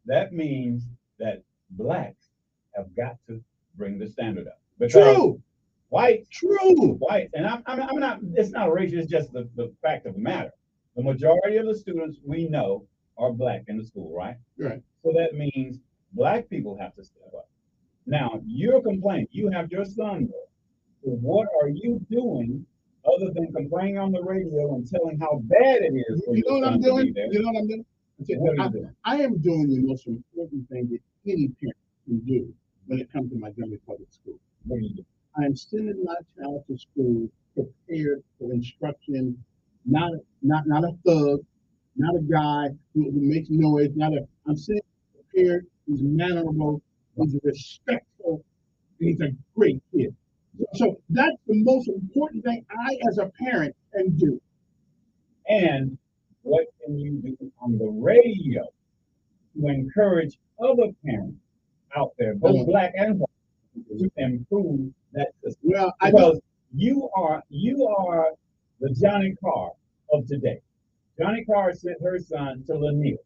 that means that blacks have got to bring the standard up. True. White. True. White. And I'm not. It's not racial. It's just the fact of the matter. The majority of the students we know are black in the school, right? Right. So that means black people have to step up. Now, you're complaining. You have your son there. So what are you doing other than complaining on the radio and telling how bad it is for You know what I'm doing? You know what I'm doing? What are you doing? I am doing the most important thing that any parent can do when it comes to Montgomery Public School. What do you do? I am sending my child to school prepared for instruction, not a thug, not a guy who makes noise, I'm sending prepared, he's mannerable, he's respectful, and he's a great kid. So that's the most important thing I as a parent can do. And what can you do on the radio to encourage other parents out there, both black and white, to improve that system? Well, because you are the Johnny Carr of today. Johnny Carr sent her son to Lanier,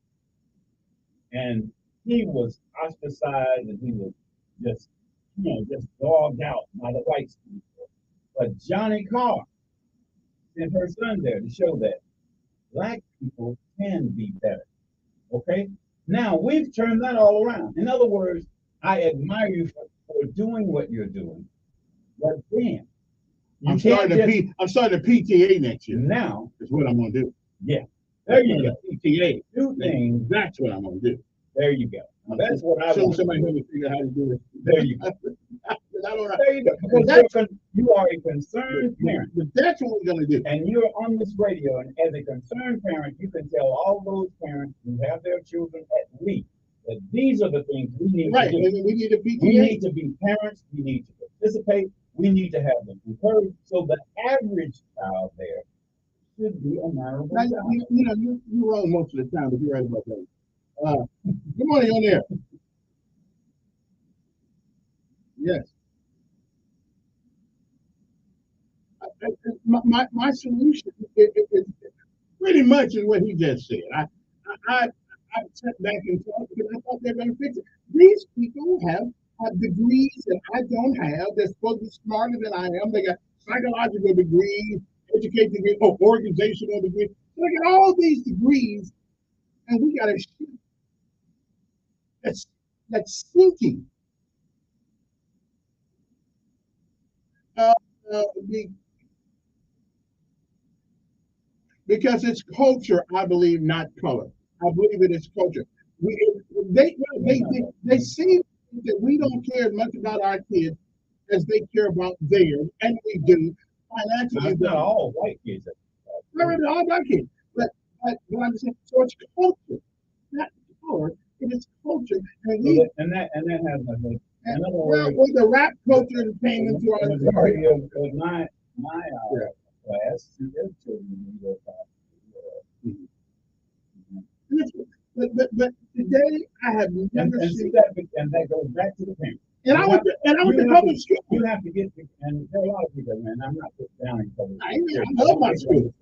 and he was ostracized and he was just dogged out by the white school. But Johnny Carr sent her son there to show that black people can be better. Okay? Now we've turned that all around. In other words, I admire you for doing what you're doing. But then I'm starting a PTA next year. Now is what I'm gonna do. Yeah. There you go. PTA. Two things. That's what I'm gonna do. There you go. Now, that's what I want. want. Somebody help me figure out how to do it. There you go. because I don't know. There you go. Because you are a concerned parent. But that's what we're going to do. And you're on this radio, and as a concerned parent, you can tell all those parents who have their children at least that these are the things we need to do. We need to be We need to be parents. We need to participate. We need to have them encouraged. So the average child there should be a mannerable child. You're wrong most of the time, but you're right about that. Good morning on there. Yes. My solution is pretty much is what he just said. I sat back and talked because I thought they were going to fix it. These people have degrees that I don't have. They're supposed to be smarter than I am. They got psychological degrees, education degrees, organizational degrees. Look at all these degrees, and we got a ship that's sinking. Because it's culture, I believe, not color. I believe it is culture. They seem that we don't care as much about our kids as they care about theirs, and we do financially. Not all white kids. Not all white kids, but I'm saying, so it's culture, not color. It is culture, and that has nothing. In other words, with the rap culture that came into our majority of my class, their children go But today I have never seen that, and that goes back to the parents. And I went to public school. You have to get, and there are a lot of people, man. I'm not putting down in public school. I love my school.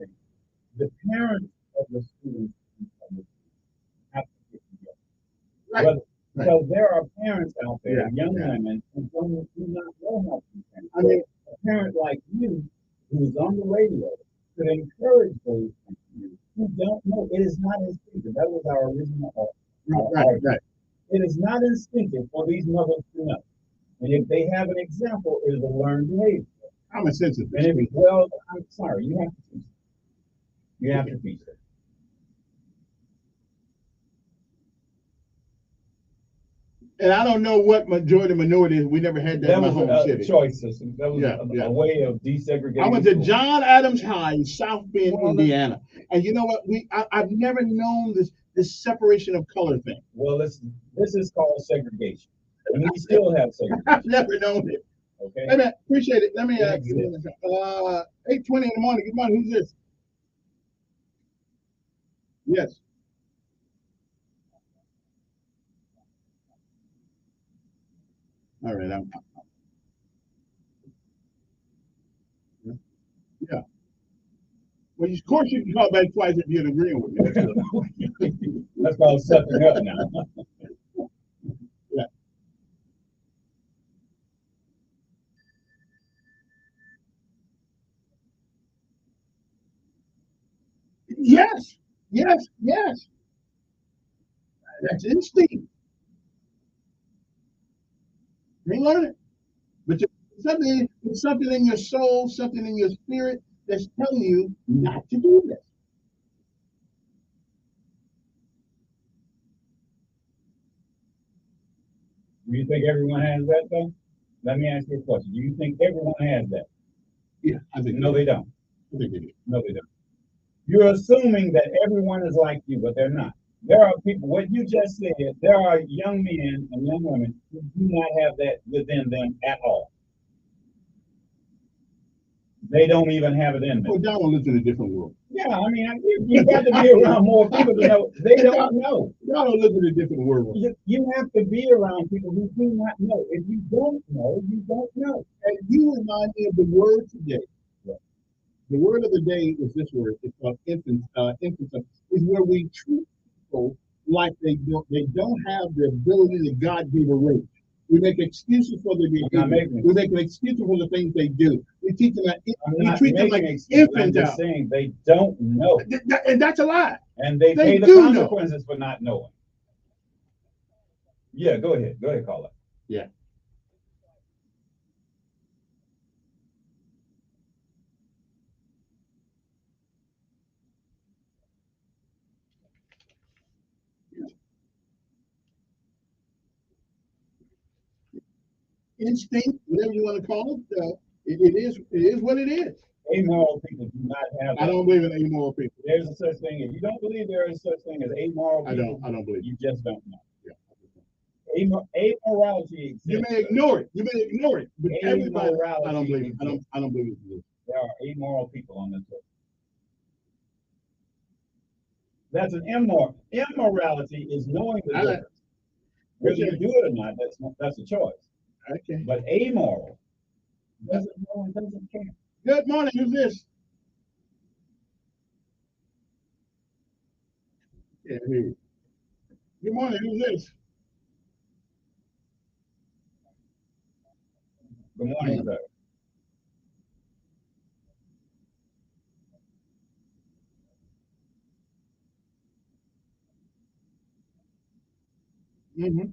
The parents of the students have to get together. Right. Because there are parents out there, young women, who do not know how to be parents. I mean, a parent like you, who's on the radio, could encourage those who don't know. It is not instinctive. That was our original argument. Right. It is not instinctive for these mothers to know. And if they have an example, it is a learned behavior. I'm a sensitive. And if, well, I'm sorry, you have to teach it. You have to teach it. And I don't know what majority minority is. We never had that in my home city. Choice system. That was a way of desegregating. I went to John Adams High in South Bend, Indiana. And you know what? I've never known this separation of color thing. Well, this is called segregation. And we still have segregation. I've never known it. Okay. Hey man, appreciate it. Let me ask you. 8:20 in the morning. Good morning. Who's this? Yes. All right. Yeah. Well, of course you can call back twice if you're agreeing with me. That's called stepping up now. Yeah. Yes. That's instinct. You learn it. But it's something in your soul, something in your spirit that's telling you not to do this. Do you think everyone has that though? Let me ask you a question. Do you think everyone has that? Yeah, I think no, they don't. I think they do. No, they don't. You're assuming that everyone is like you, but they're not. There are people, what you just said, there are young men and young women who do not have that within them at all. They don't even have it in them. Well, y'all don't live in a different world. Yeah, I mean, you've got to be around more people to know. They don't know. Y'all don't live in a different world. You have to be around people who do not know. If you don't know, you don't know. And you remind me of the word today. The word of the day is this word. It's called infancy. Is where we treat people like they don't have the ability that God gave a race. We make excuses for their behavior. We make excuses for the things they do. We teach them that we treat them like infants. I'm just saying they don't know. And that's a lie. And they pay the consequences for not knowing. Yeah, go ahead. Go ahead, call it. Yeah. instinct, whatever you want to call it. It is what it is. Amoral people do not have that. I don't believe in amoral people. There's a such thing. If you don't believe there is such thing as amoral people, I don't believe. You just don't know. Yeah. Amorality exists. You may ignore it. But everybody, Amorality I don't believe it. exists. I don't believe it. There are amoral people on this earth. That's an immoral. Immorality is knowing the difference. Whether you do it or not, that's a choice. Okay. But amoral doesn't know and doesn't care. Good morning. Who's this? Yeah, good morning. Who's this? Good morning, sir. Mm-hmm.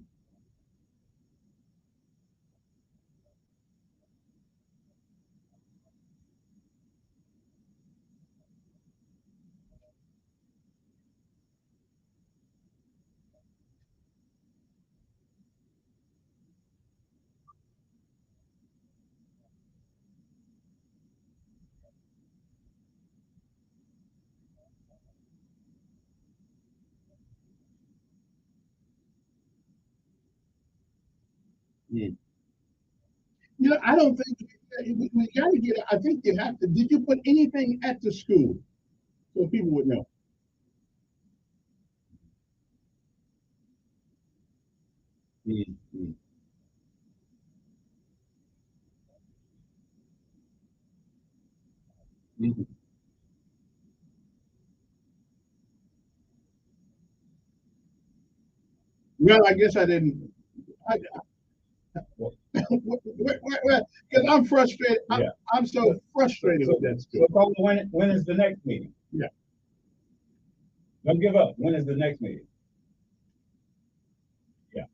Mm. I don't think we got to get. I think you have to. Did you put anything at the school so people would know? Mm-hmm. Mm-hmm. Well, I guess I didn't. Because I'm frustrated. I'm so frustrated with that school. So when is the next meeting? Yeah. Don't give up. When is the next meeting? Yeah.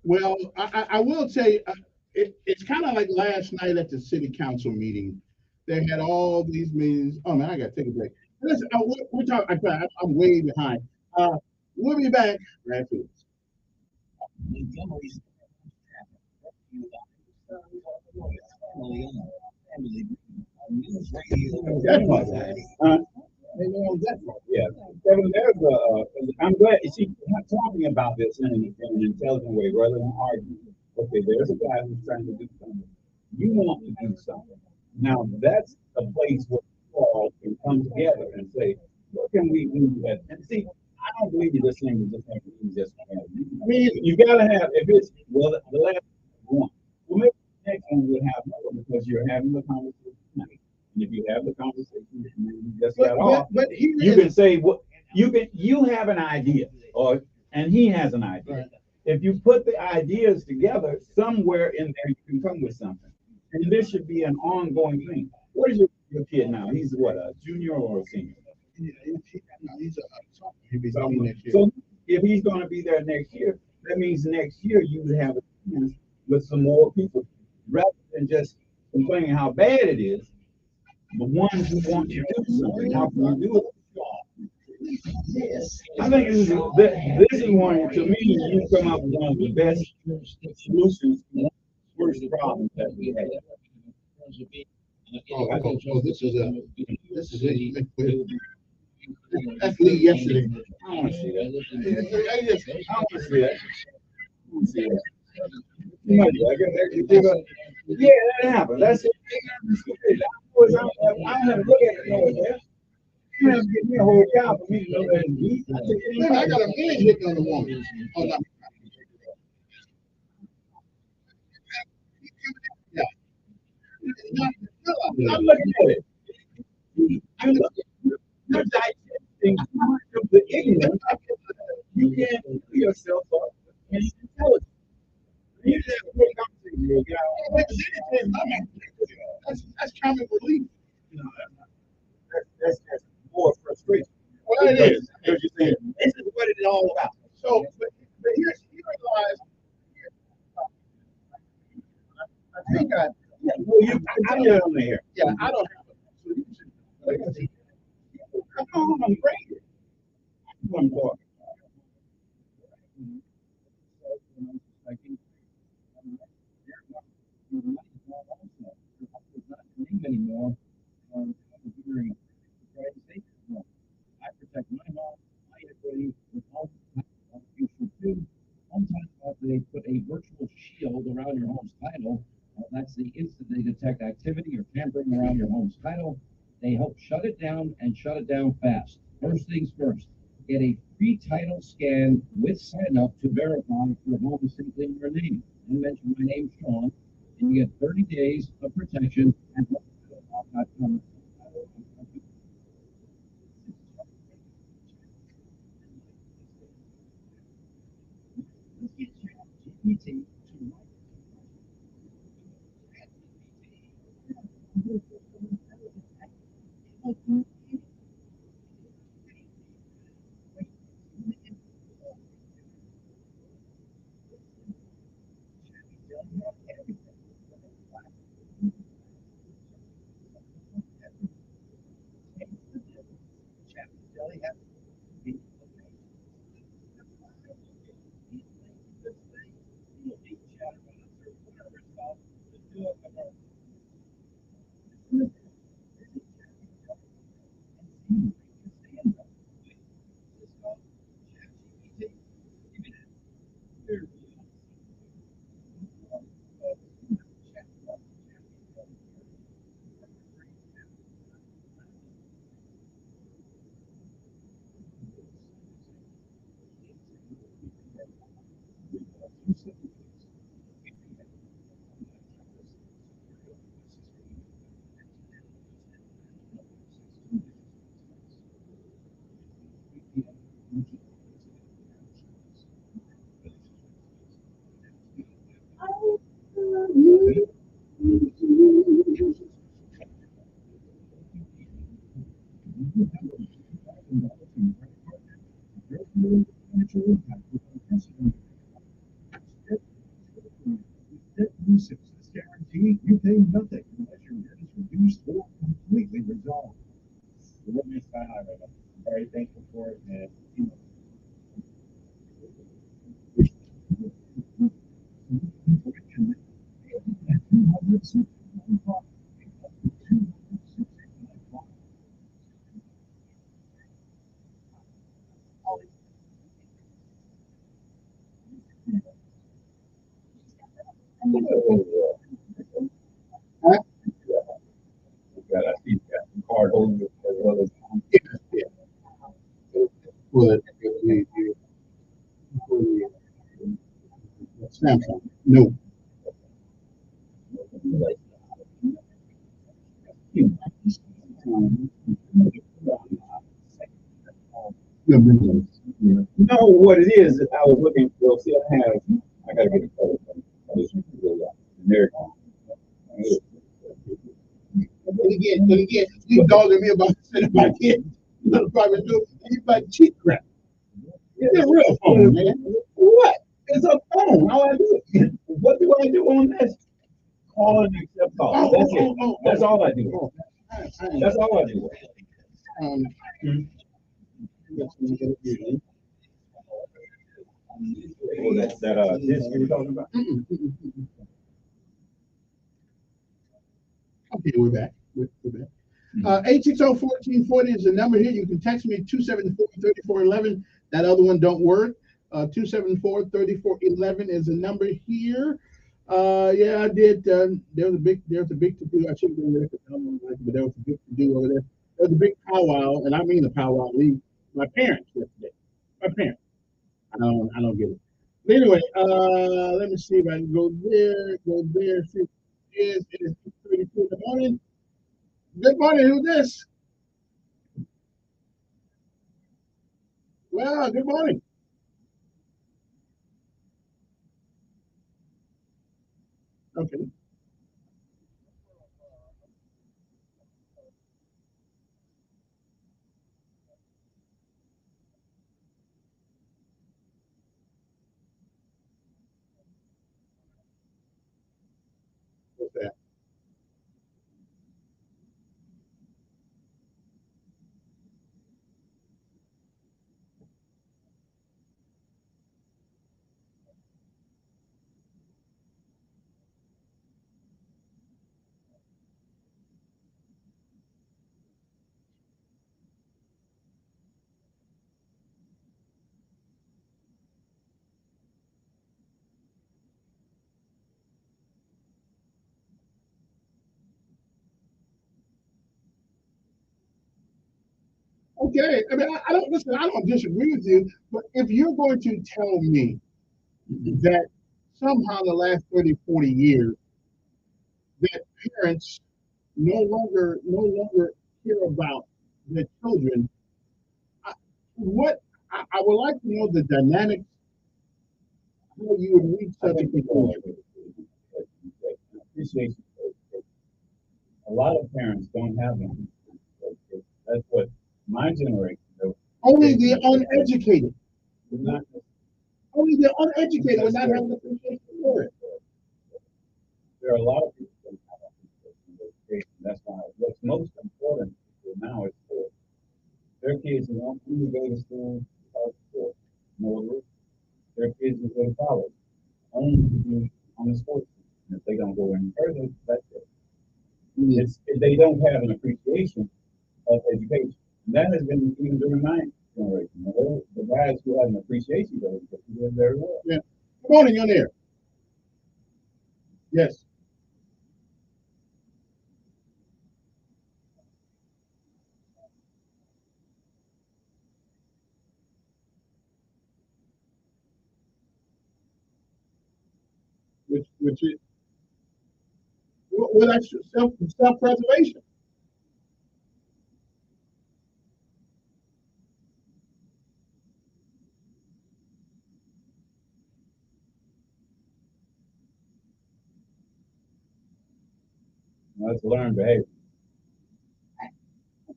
Well, I will say it's kind of like last night at the city council meeting. They had all these meetings. Oh man, I got to take a break. Listen, we're talking. I'm way behind. We'll be back right after this. Montgomery's News Radio. Yeah. Kevin, I'm glad you see talking about this in an intelligent way rather than arguing. Okay, there's a guy who's trying to do something. You want to do something. Now that's a place where we all can come together and say, what can we do that? And see, I don't believe you just saying you just have to do just one. I mean, you gotta have if it's the last one. Well, maybe the next one will have more because you're having the conversation tonight. And if you have the conversation, you just got off. But you can say what you have an idea, and he has an idea. Right. If you put the ideas together, somewhere in there you can come with something. And this should be an ongoing thing. What is your kid now? He's what, a junior or a senior? He's a sophomore. So if he's going to be there next year, that means next year you would have a chance with some more people, rather than just complaining how bad it is. The ones who want you to do something, how can you do it? I think this is one, to me, you come up with one of the best solutions to the worst problems that we have. This is it. That's Lee yesterday. I want to see that. I want to see that. I want to see that. Yeah, that happened. That's it. I don't have to look at it over there. You have to get me a whole cow for me to know that it's beef. I got a man hitting on the woman. Oh, no. Yeah. I'm looking at it. You're digesting the ignorance. You can't do yourself up and intelligent. You just have a great conversation, That's common belief. you know, that's more frustration. Well, it is. Because you're saying, this is what it's all about. So, but here lies. I think I don't have on here. Yeah, I don't have a solution. Come on, I'm great. One more. Anymore. I protect my home, my equity, with home. You should too. Sometimes they put a virtual shield around your home's title. That's the instant they detect activity or tampering around your home's title. They help shut it down and shut it down fast. First things first, get a free title scan with sign up to verify your home is simply in your name. And mention my name, Sean, and you get 30 days of protection and .com. Guarantee you pay nothing unless your debt is reduced or completely resolved. The witness I highlighted, I'm very thankful for it, and you know. Card holder as well as Would Samsung? No. No, what it is, I was looking for, see, I gotta get a color. I just really generic. And again, you dogging me about sending my kid to the private school. You like cheap crap. It's a real phone, man. What? It's a phone. How I do it? What do I do on this? Call and accept calls. That's it. That's all I do. That's all I do. Oh, that's that this you were talking about? Okay, we're back. We're back. 860-1440 is the number here. You can text me 274-3411. That other one don't work. 274-3411 is the number here. Yeah, I did. There was a big to do. I should have been there, but there was a big to do over there. There was a big powwow, and I mean the powwow. My parents yesterday. My parents. I don't get it. But anyway, let me see if I can go there. See, it is 8:32 in the morning. Good morning. Who's this? Well, good morning. Okay. What's that? Okay. I mean, I don't listen. I don't disagree with you, but if you're going to tell me that somehow the last 30, 40 years that parents no longer care about their children, I, what I would like to know the dynamics how you would reach such a conclusion. Appreciation. A lot of parents don't have them. That's what my generation. Only the uneducated. Not, Only the uneducated would not have an appreciation for it. there are a lot of people that don't have appreciation for education. That's why what's most important now is sports. Their kids who want to go to school because of sports. No, their kids who go to college only to be on the sports team. And if they don't go any further, that's it. They don't have an appreciation of education. And that has been even during my generation. The guys who have an appreciation for education doing very well. Yeah. Good morning, you're there. Yes. Which is well, that's self-preservation. That's learned behavior.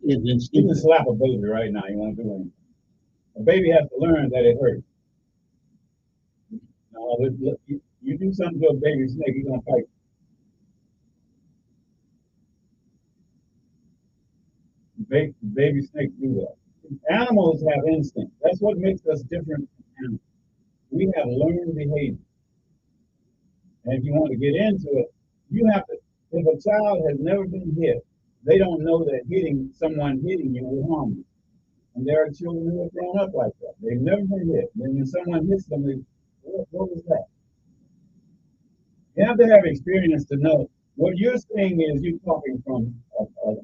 You can slap a baby right now. You won't do anything. A baby has to learn that it hurts. Now, you do something to a baby snake, he's gonna fight. Baby snakes do that. Animals have instinct. That's what makes us different from animals. We have learned behavior. And if you want to get into it, you have to, if a child has never been hit, they don't know that someone hitting you will harm you. And there are children who have grown up like that. They've never been hit. Then when someone hits them, what was that? You have to have experience to know. What you're saying is you're talking from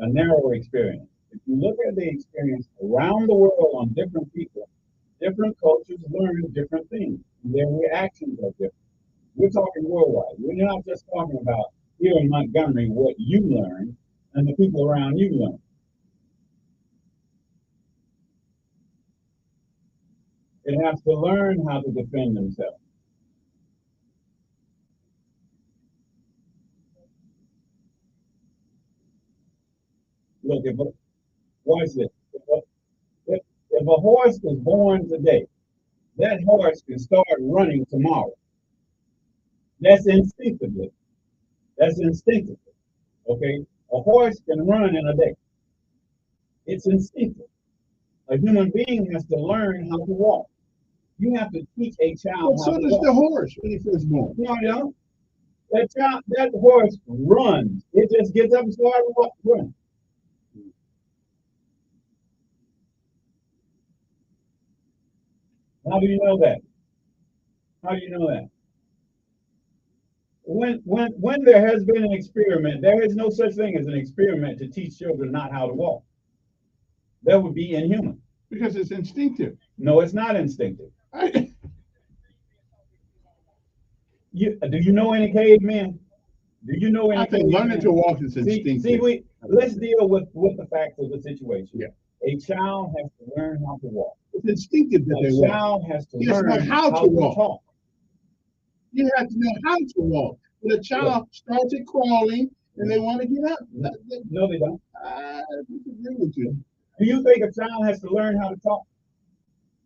a narrow experience. If you look at the experience around the world on different people, different cultures learn different things. Their reactions are different. We're talking worldwide. We're not just talking about here in Montgomery what you learned and the people around you learn. It has to learn how to defend themselves. Look, watch this. If a horse was born today, that horse can start running tomorrow. That's instinctively. That's instinctively. Okay? A horse can run in a day. It's instinctive. A human being has to learn how to walk. You have to teach a child. Well, so does the horse when he first born. No, no. That horse runs. It just gets up and starts running. How do you know that? How do you know that? When there has been an experiment, there is no such thing as an experiment to teach children not how to walk. That would be inhuman. Because it's instinctive. No, it's not instinctive. Do you know any cavemen? Do you know any? I think learning to walk is instinctive. See, let's deal with the facts of the situation. Yeah. A child has to learn how to walk. It's instinctive that they walk. A child has to learn how to walk. talk. You have to know how to walk. When a child started crawling and they want to get up. No, they don't. I disagree with you. Do you think a child has to learn how to talk?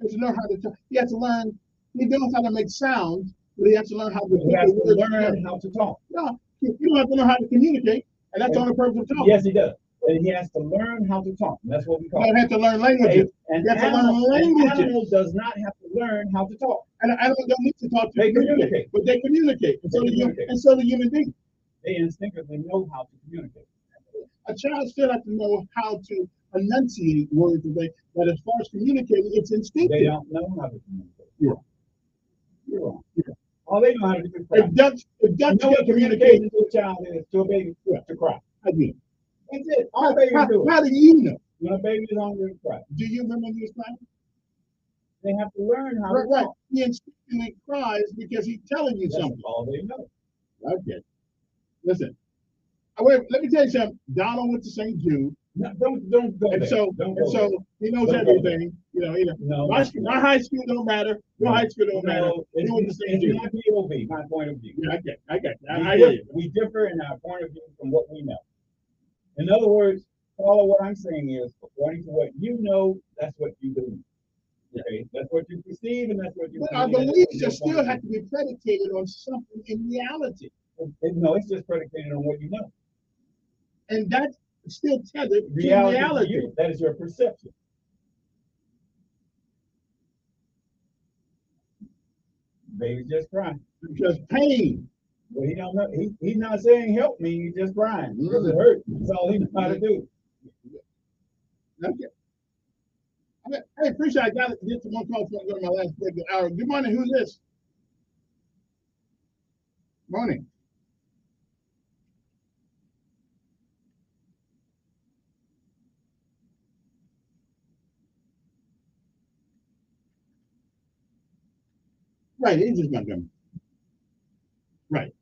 He has to learn how to talk. He has to learn. He knows how to make sounds, but he has to learn how to. He has to learn how to talk. No, you don't have to know how to communicate, and that's the only purpose of talking. Yes, he does. And he has to learn how to talk. That's what we call it. He has to learn languages. An He has to learn languages. animal does not have to learn how to talk. And animals don't need to talk to They communicate. But they communicate. And so do human beings. They instinctively know how to communicate. A child still has to know how to enunciate words today, but as far as communicating, it's instinctive. They don't know how to communicate. You're wrong. You're wrong. All they know how to do is cry. If ducks can communicate to a child is to a baby to cry. I do. That's it. All babies do. How do you know? When a baby is hungry, cry. Do you remember when he was crying? They have to learn how to Right. talk. He instinctively cries because he's telling you something. That's all they know. Okay. Listen. Wait, let me tell you something. Donald went to St. Jude. No, don't go and there. so, Don't and go so there. he knows Don't go there. everything. You know. No, My high school don't matter. Your high school don't matter. It's He went to St. Jude. not POV, my point of view. Yeah, I get. I hear you. We differ in our point of view from what we know. In other words, follow what I'm saying is, according to what you know, that's what you believe. Okay, that's what you perceive, and that's what you. But our beliefs still have to be predicated on something in reality. No, it's just predicated on what you know. And that's still tethered to Reality. reality. You. That is your perception. Baby just crying. Just pain. Well, he don't know. He's not saying help me. He's just crying because it hurts. That's all he knows how to do. Okay. Hey, appreciate I got to get to one call before I go to my last break of the hour. Good morning. Who's this? Morning. Right, it's just Montgomery. Right.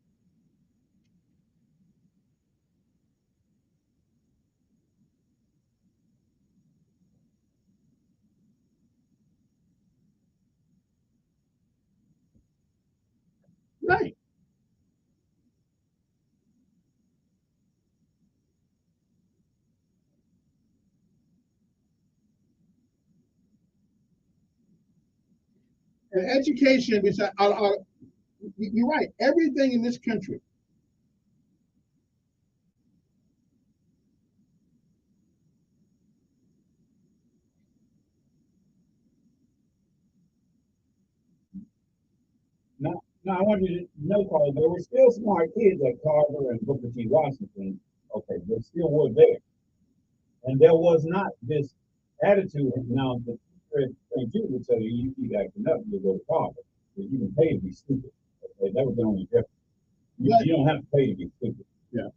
Right. And education, you're right. Everything in this country. Now, I want you to know, Carl, there were still smart kids like Carver and Booker T. Washington. Okay, they still were there. And there was not this attitude. Now, the St. Jude would say, you keep acting up, you'll go to Carver. Because you can pay to be stupid. Okay, that was the only difference. You don't have to pay to be stupid. Yeah.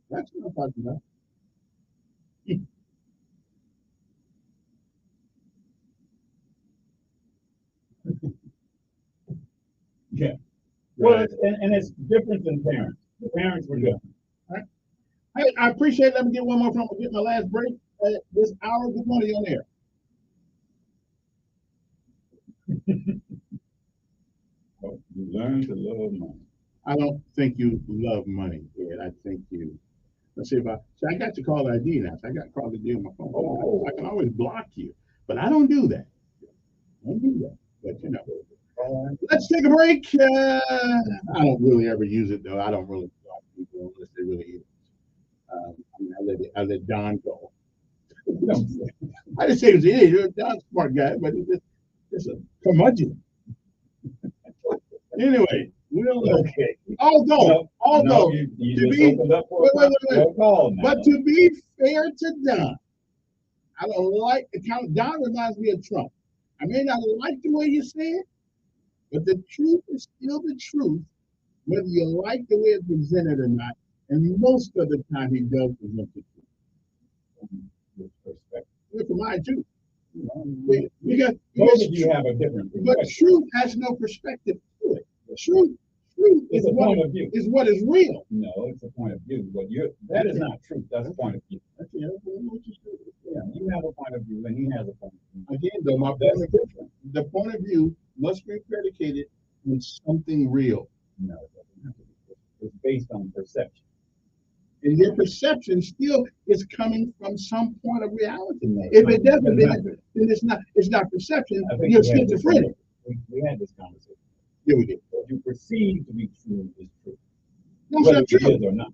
That's what I'm talking about. Yeah. Well, and it's different than parents. The parents were different. Right. Hey, I appreciate it. Let me get one more from get my last break. This hour, good morning on air. You learn to love money. I don't think you love money, Ed. I think you. Let's see about. So I got your call ID now. So I got call ID on my phone. Oh, I can always block you, but I don't do that. I don't do that. But you know. Let's take a break. I don't really ever use it though. I don't really block people unless they really use it. I let Don go. I didn't say he was an idiot. Don's a smart guy, but it's just a curmudgeon. Anyway, we don't know. Okay. Although, you to just be, opened up for wait. But to be fair to Don, I don't like the count. Don reminds me of Trump. I may not like the way you say it, but the truth is still the truth, whether you like the way it's presented or not. And most of the time, he does present the truth. Look for mine too. Because both of you have a different perspective. But truth has no perspective to it. Truth truth It's is a point of view. is what is real. No, it's a point of view. That is not truth. That's a point of view. Okay, which is true. Yeah, you have a point of view, and he has a point of view. Again, though, the point of view must be predicated on something real. No, it doesn't have to be. It's based on perception. And your perception still is coming from some point of reality. If it doesn't, then it's not perception. You're schizophrenic. We had this conversation. Yeah, we did. What you perceive to be true is true. No, Whether it's not true. it is or not.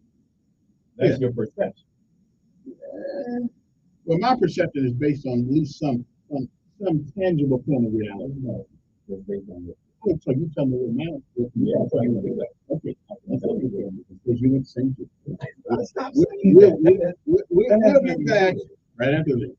That's your perception. Well, my perception is based on at least some tangible point of reality. No, it's based on it. Oh, so you tell me what now? Yeah, I'll tell you do that. Okay. Because you would sing it. Stop We'll be back right after this.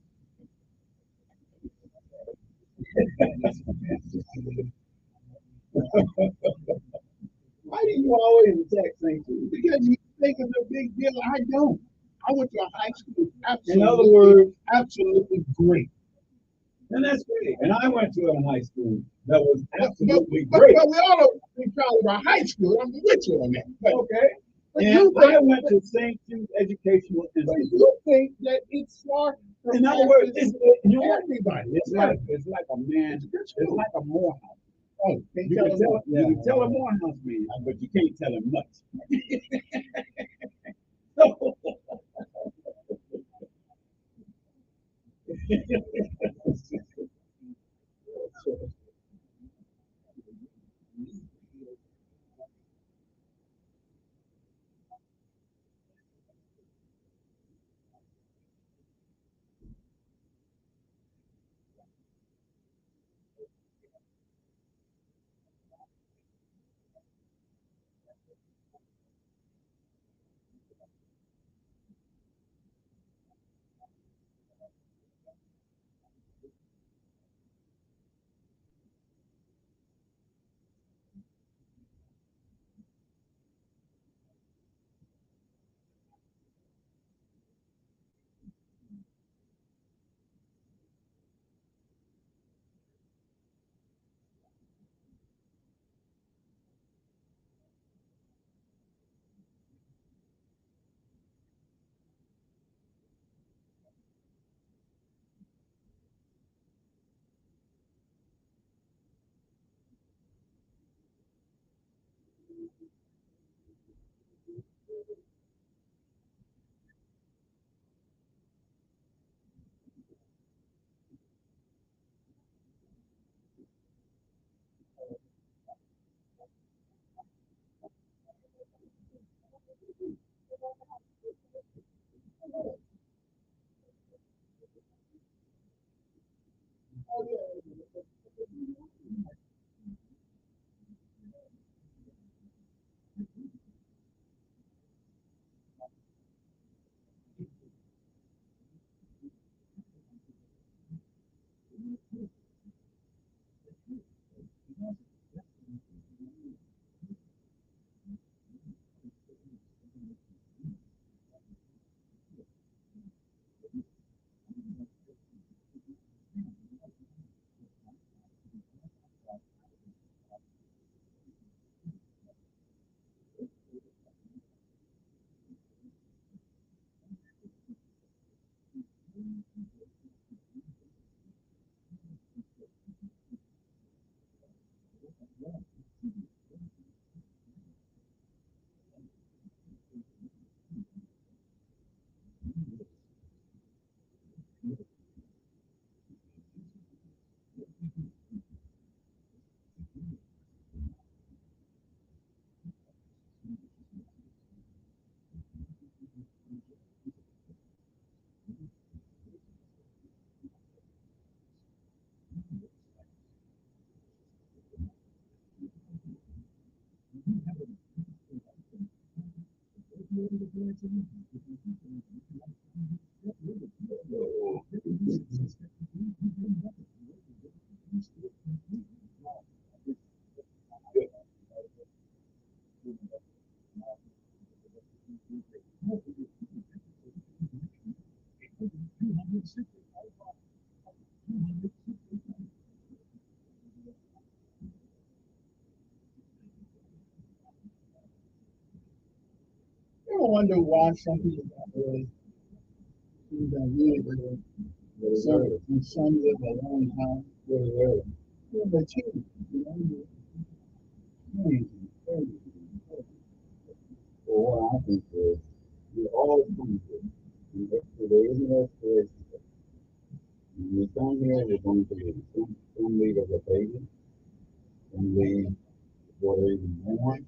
Why do you always attack things? Because you think it's a big deal. I don't. I went to a high school. In other words, absolutely great. And that's great. And I went to a high school that was absolutely but great. But we all don't be proud of our high school. I'm with you on that. But, okay. But and I went to St. Jude Educational Institute. You think that it's far from in other words, everybody. It's like a man. It's like a Morehouse. Oh, you can tell a Morehouse man, but you can't tell him much. wonder why some people don't really do that really. Some live a long time. Yeah, but you know, Well, what I think is we're all hungry. There is no choice. When we come here, we're going to leave. Some leave as a baby, some leave before they're even born,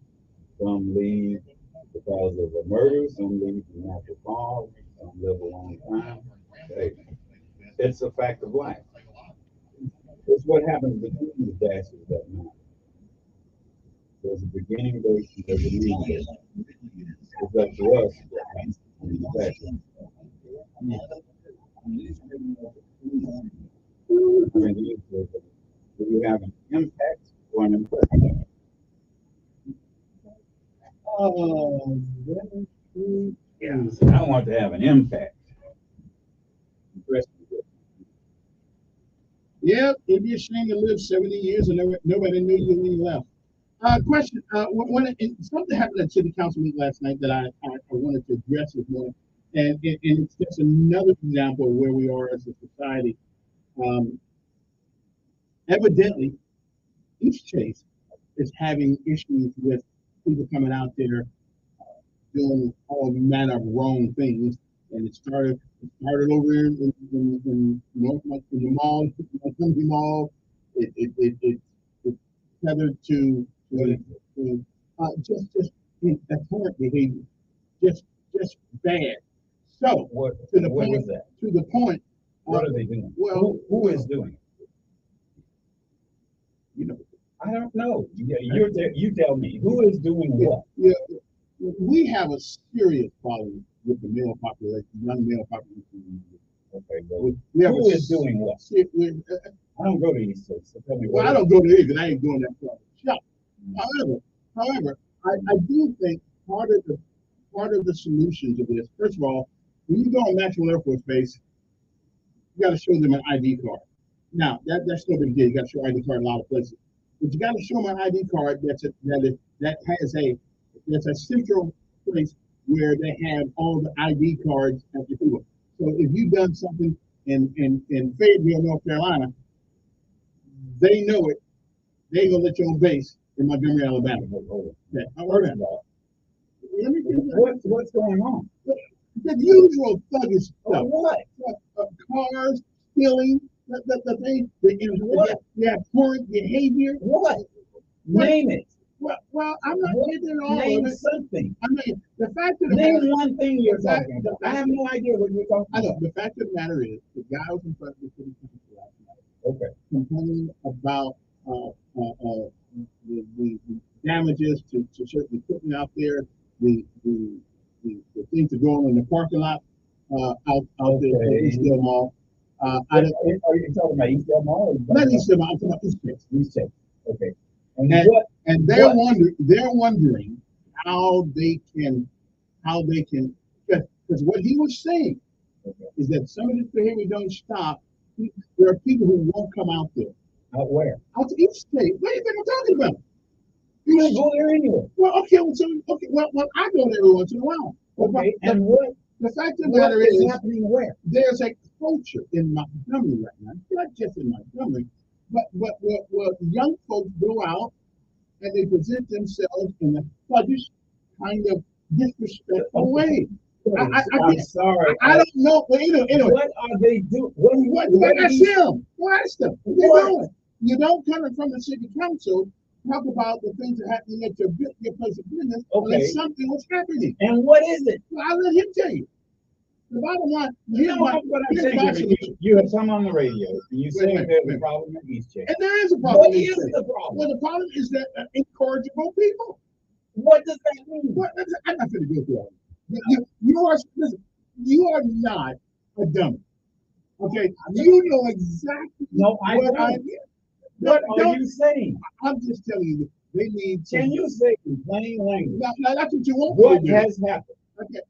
some leave because of a murder, some leave from natural cause, some live a long time. Hey, it's a fact of life. It's what happens between the dashes that matter. There's a beginning date and there's a leaving date. It's up to us what happens between the dashes. I mean, do you have an impact or an impression? Yes, I want to have an impact. Yeah, it'd be a shame to live 70 years and nobody knew you when you left. Question: something happened at City Council meeting last night that I wanted to address this morning, and it's just another example of where we are as a society. Evidently, East Chase is having issues with people coming out there doing all manner of wrong things, and it started over in North in the mall, Montgomery Mall. It tethered to just abhorrent behavior, just bad. So to the point. What are they doing? Well, who is doing it? You know, I don't know. You tell me who is doing what. Yeah, we have a serious problem with the male population, young male population. Okay, well, who is doing what? I don't go to East Chase, so tell me well, I don't go to it because I ain't doing that stuff. Shut. However, I do think part of the solution to this, first of all, when you go on National Air Force Base, you got to show them an ID card. Now, that's no big deal. You got to show ID card in a lot of places, but you got to show them an ID card that has a central place where they have all the ID cards at the table. So if you've done something in Fayetteville, North Carolina, they know it. They ain't gonna let you on base in Montgomery, Alabama. Okay. What's going on? The usual thuggish stuff. What? Cars, stealing, the thing. You have poor behavior. What? Name it. Well, I'm not getting all Name of it. something. I mean, the fact of the Name matter, one thing you're talking about. I have no idea what you're talking about. I know. The fact of the matter is, the guy was in front of the city council last night. Okay. Complaining about the damages to certain equipment out there, the things that go on in the parking lot out there at Eastdale Mall. Are you talking about Eastdale Mall? Not Eastdale Mall. I'm talking about East Chase. East Chase. Okay. And they're wondering how they can because what he was saying is that some of this behavior don't stop. There are people who won't come out there. Out where? Out to East State. What do you think I'm talking about? You don't go there anyway. Well, I go there every once in a while. Okay, and what? The fact of the matter is happening where? There's a culture in Montgomery right now, not just in Montgomery, but young folks go out and they present themselves in a thuggish kind of disrespectful way. I'm sorry. I don't know. But anyway. What are they doing? That's them. Watch them. What they're doing. You don't come in from the city council, talk about the things that happen at your place of business, unless something was happening. And what is it? Well, I'll let him tell you. The bottom line, you have come on the radio and you say there's a problem at East Chase. And there is a problem. What is the problem? Well, the problem is that incorrigible people. What does that mean? I'm not going to go through all you are not a dummy. Okay, you know exactly. No, I don't. What are you saying? I'm just telling you, they need. Can you say in plain language? Now, that's what you want. What has happened? Okay.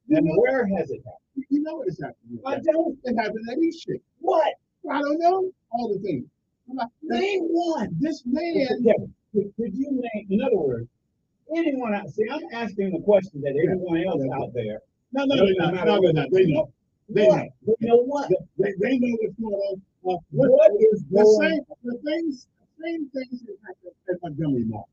And where has it happened? You know what has happened. I don't. It happened at East Chase. What? I don't know all the things. Name one. This man. Could you name? In other words, anyone out, see, I'm asking the question that everyone else out there. No, they're not. They know. They know. They know what? They know what's going on. What is going on? The same things that happen at Montgomery Mall.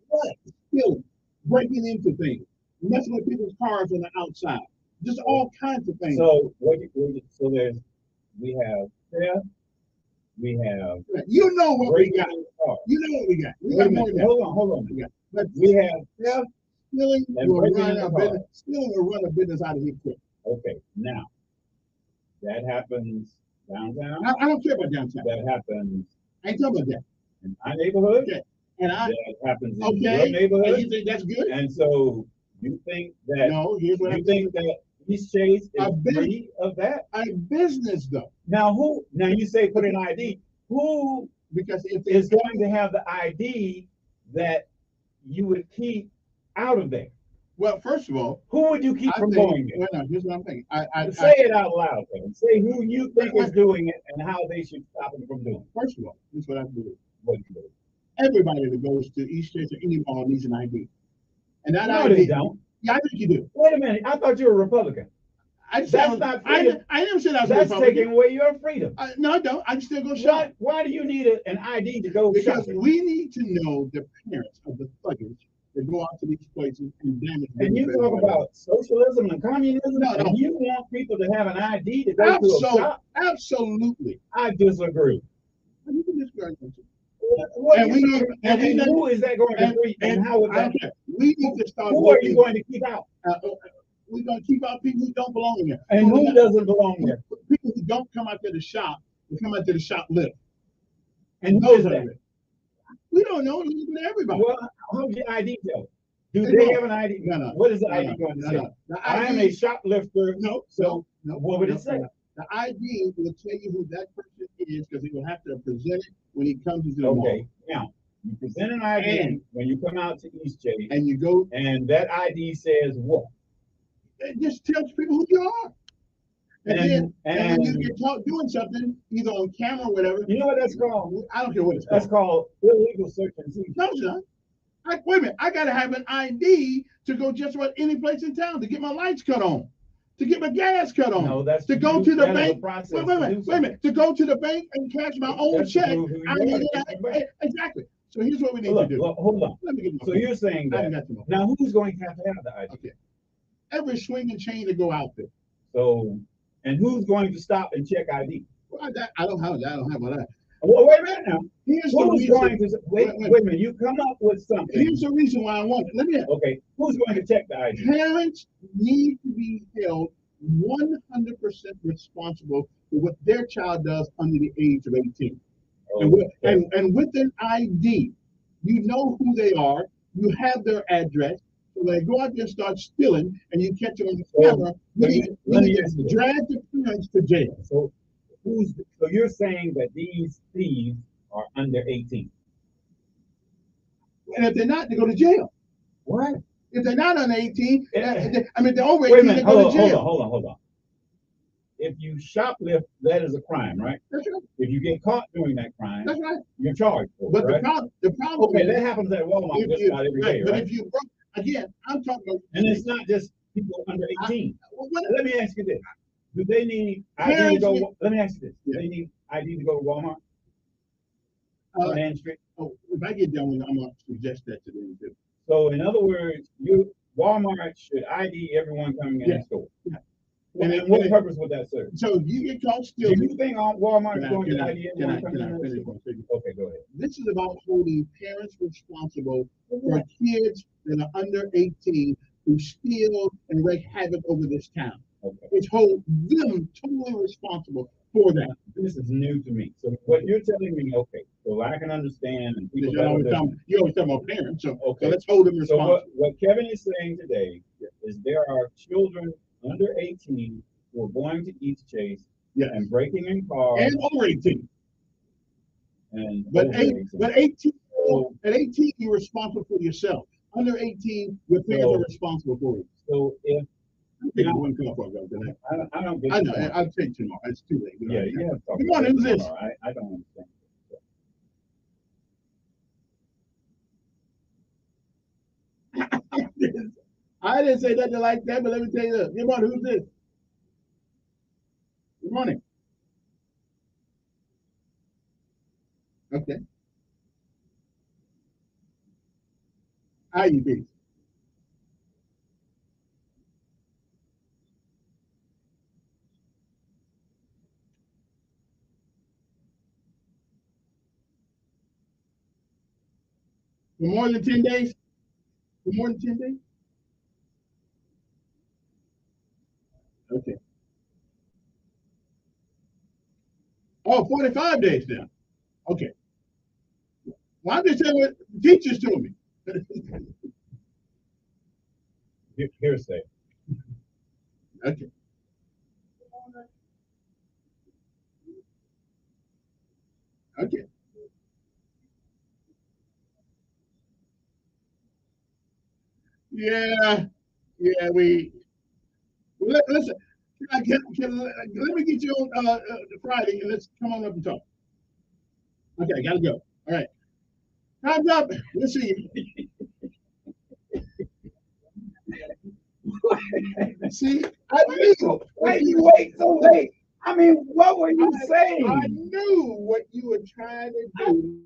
What? Stealing, breaking into things, messing with people's cars on the outside. Just all kinds of things. So we have theft. We have. You know what we got. You know what we got. We got more than that. Hold on. We have theft. Stealing will run a business out of here quick. Okay, now that happens downtown. I don't care about downtown. That happens. I ain't talking about that. In my neighborhood. Okay. That happens in your neighborhood. And you think that's good? And so you think that you think that East Chase is free of that? A business though. Now you say put an ID. Who because if is going to have the ID that you would keep out of there? Well, first of all, who would you keep from going there? Well, no, here's what I'm thinking. Say it out loud, man. Say who you think is doing it and how they should stop them from doing it. First of all, this is what I believe. What do you believe? Everybody that goes to East Chase or any mall needs an ID. And that no, ID, they don't. Yeah, I think you do. Wait a minute. I thought you were a Republican. That's not freedom. I never said I was a Republican. That's taking away your freedom. No, I don't. I can still go shop. Why do you need an ID to go because shopping? We need to know the parents of the thuggers that go out to these places and damage. And you talk about socialism and communism, and you want people to have an ID to go to a shop? Absolutely. I disagree. You can disagree. And who is that going to be? And how would that? We need to start. Who are you going to keep out? We're going to keep out people who don't belong there. And who doesn't belong there? People who don't come out to the shop, they come out to the shop lift. And those are it. We don't know. Everybody. Well, how's your ID tell? Do they have an ID? No. What is the ID going to say? I am a shoplifter. No. What would it say? The ID will tell you who that person is because he will have to present it when he comes into the mall. Okay. Now, you present an ID when you come out to East Chase. And you go. And that ID says what? It just tells people who you are. And when you get caught doing something, either on camera or whatever. You know what that's called? I don't care what it's called. That's called illegal search and seizure. No, it's not. Wait a minute. I got to have an ID to go just about any place in town to get my lights cut on, to get my gas cut on. No, that's to go to the bank. Wait a minute. To go to the bank and cash my own check. I need it. Exactly. So here's what we need to do. Hold on. Let me get so you're saying that now who's going to have the ID? Okay. Every swinging chain to go out there. So, and who's going to stop and check ID? Well, I don't have all that. Well, wait a minute now. Here's who's going to wait a minute. You come up with something. Here's the reason why I want it. Let me ask. Okay. Who's going to check the ID? Parents need to be held 100% responsible for what their child does under the age of 18. And with an ID, you know who they are. You have their address. So when they go out there and start stealing, and you catch them on the camera, you need to drag the parents to jail. So you're saying that these thieves are under 18? And if they're not, they go to jail. What? If they're not under 18, they're over 18, they go to jail. Hold on. If you shoplift, that is a crime, right? That's right. If you get caught doing that crime, that's right. You're charged for it, but right? the problem okay, that happens at Walmart just about every day, right? But if you broke, again, I'm talking about. And it's not just people under 18. Let me ask you this. Do they need ID to go? Let me ask you this. Do they need ID to go to Walmart? On Ann Street? If I get done with it, I'm going to suggest that to them too. So in other words, Walmart should ID everyone coming in the store. Yeah. And what purpose would that serve? So you get caught stealing. Do you think Walmart is going to ID everyone coming in the store? Okay, go ahead. This is about holding parents responsible for kids that are under 18 who steal and wreak havoc over this town. Okay. It's hold them totally responsible for that. This is new to me. So what you're telling me, okay, so I can understand. And people you always talk about parents, so let's hold them responsible. So what Kevin is saying today is there are children under 18 who are going to East Chase and breaking in cars. And over 18. But 18, at 18, you're responsible for yourself. Under 18, your parents are responsible for you. So if I don't get I know. I'll take tomorrow. It's too late. Yeah, yeah. Good morning. Who's this? I don't understand. I didn't say nothing like that, but let me tell you this. Good morning. Who's this? Good morning. Okay. How you be? For more than 10 days? For more than 10 days? Okay. Oh, 45 days now. Okay. Well, I'm just telling what the teachers told me. Hearsay. Okay. Okay. Yeah. Yeah, listen. Let me get you on Friday and let's come on up and talk. Okay, gotta go. All right. Time's up. We'll see you. See, I knew. Why did you wait so late? I mean, what were you saying? I knew what you were trying to do.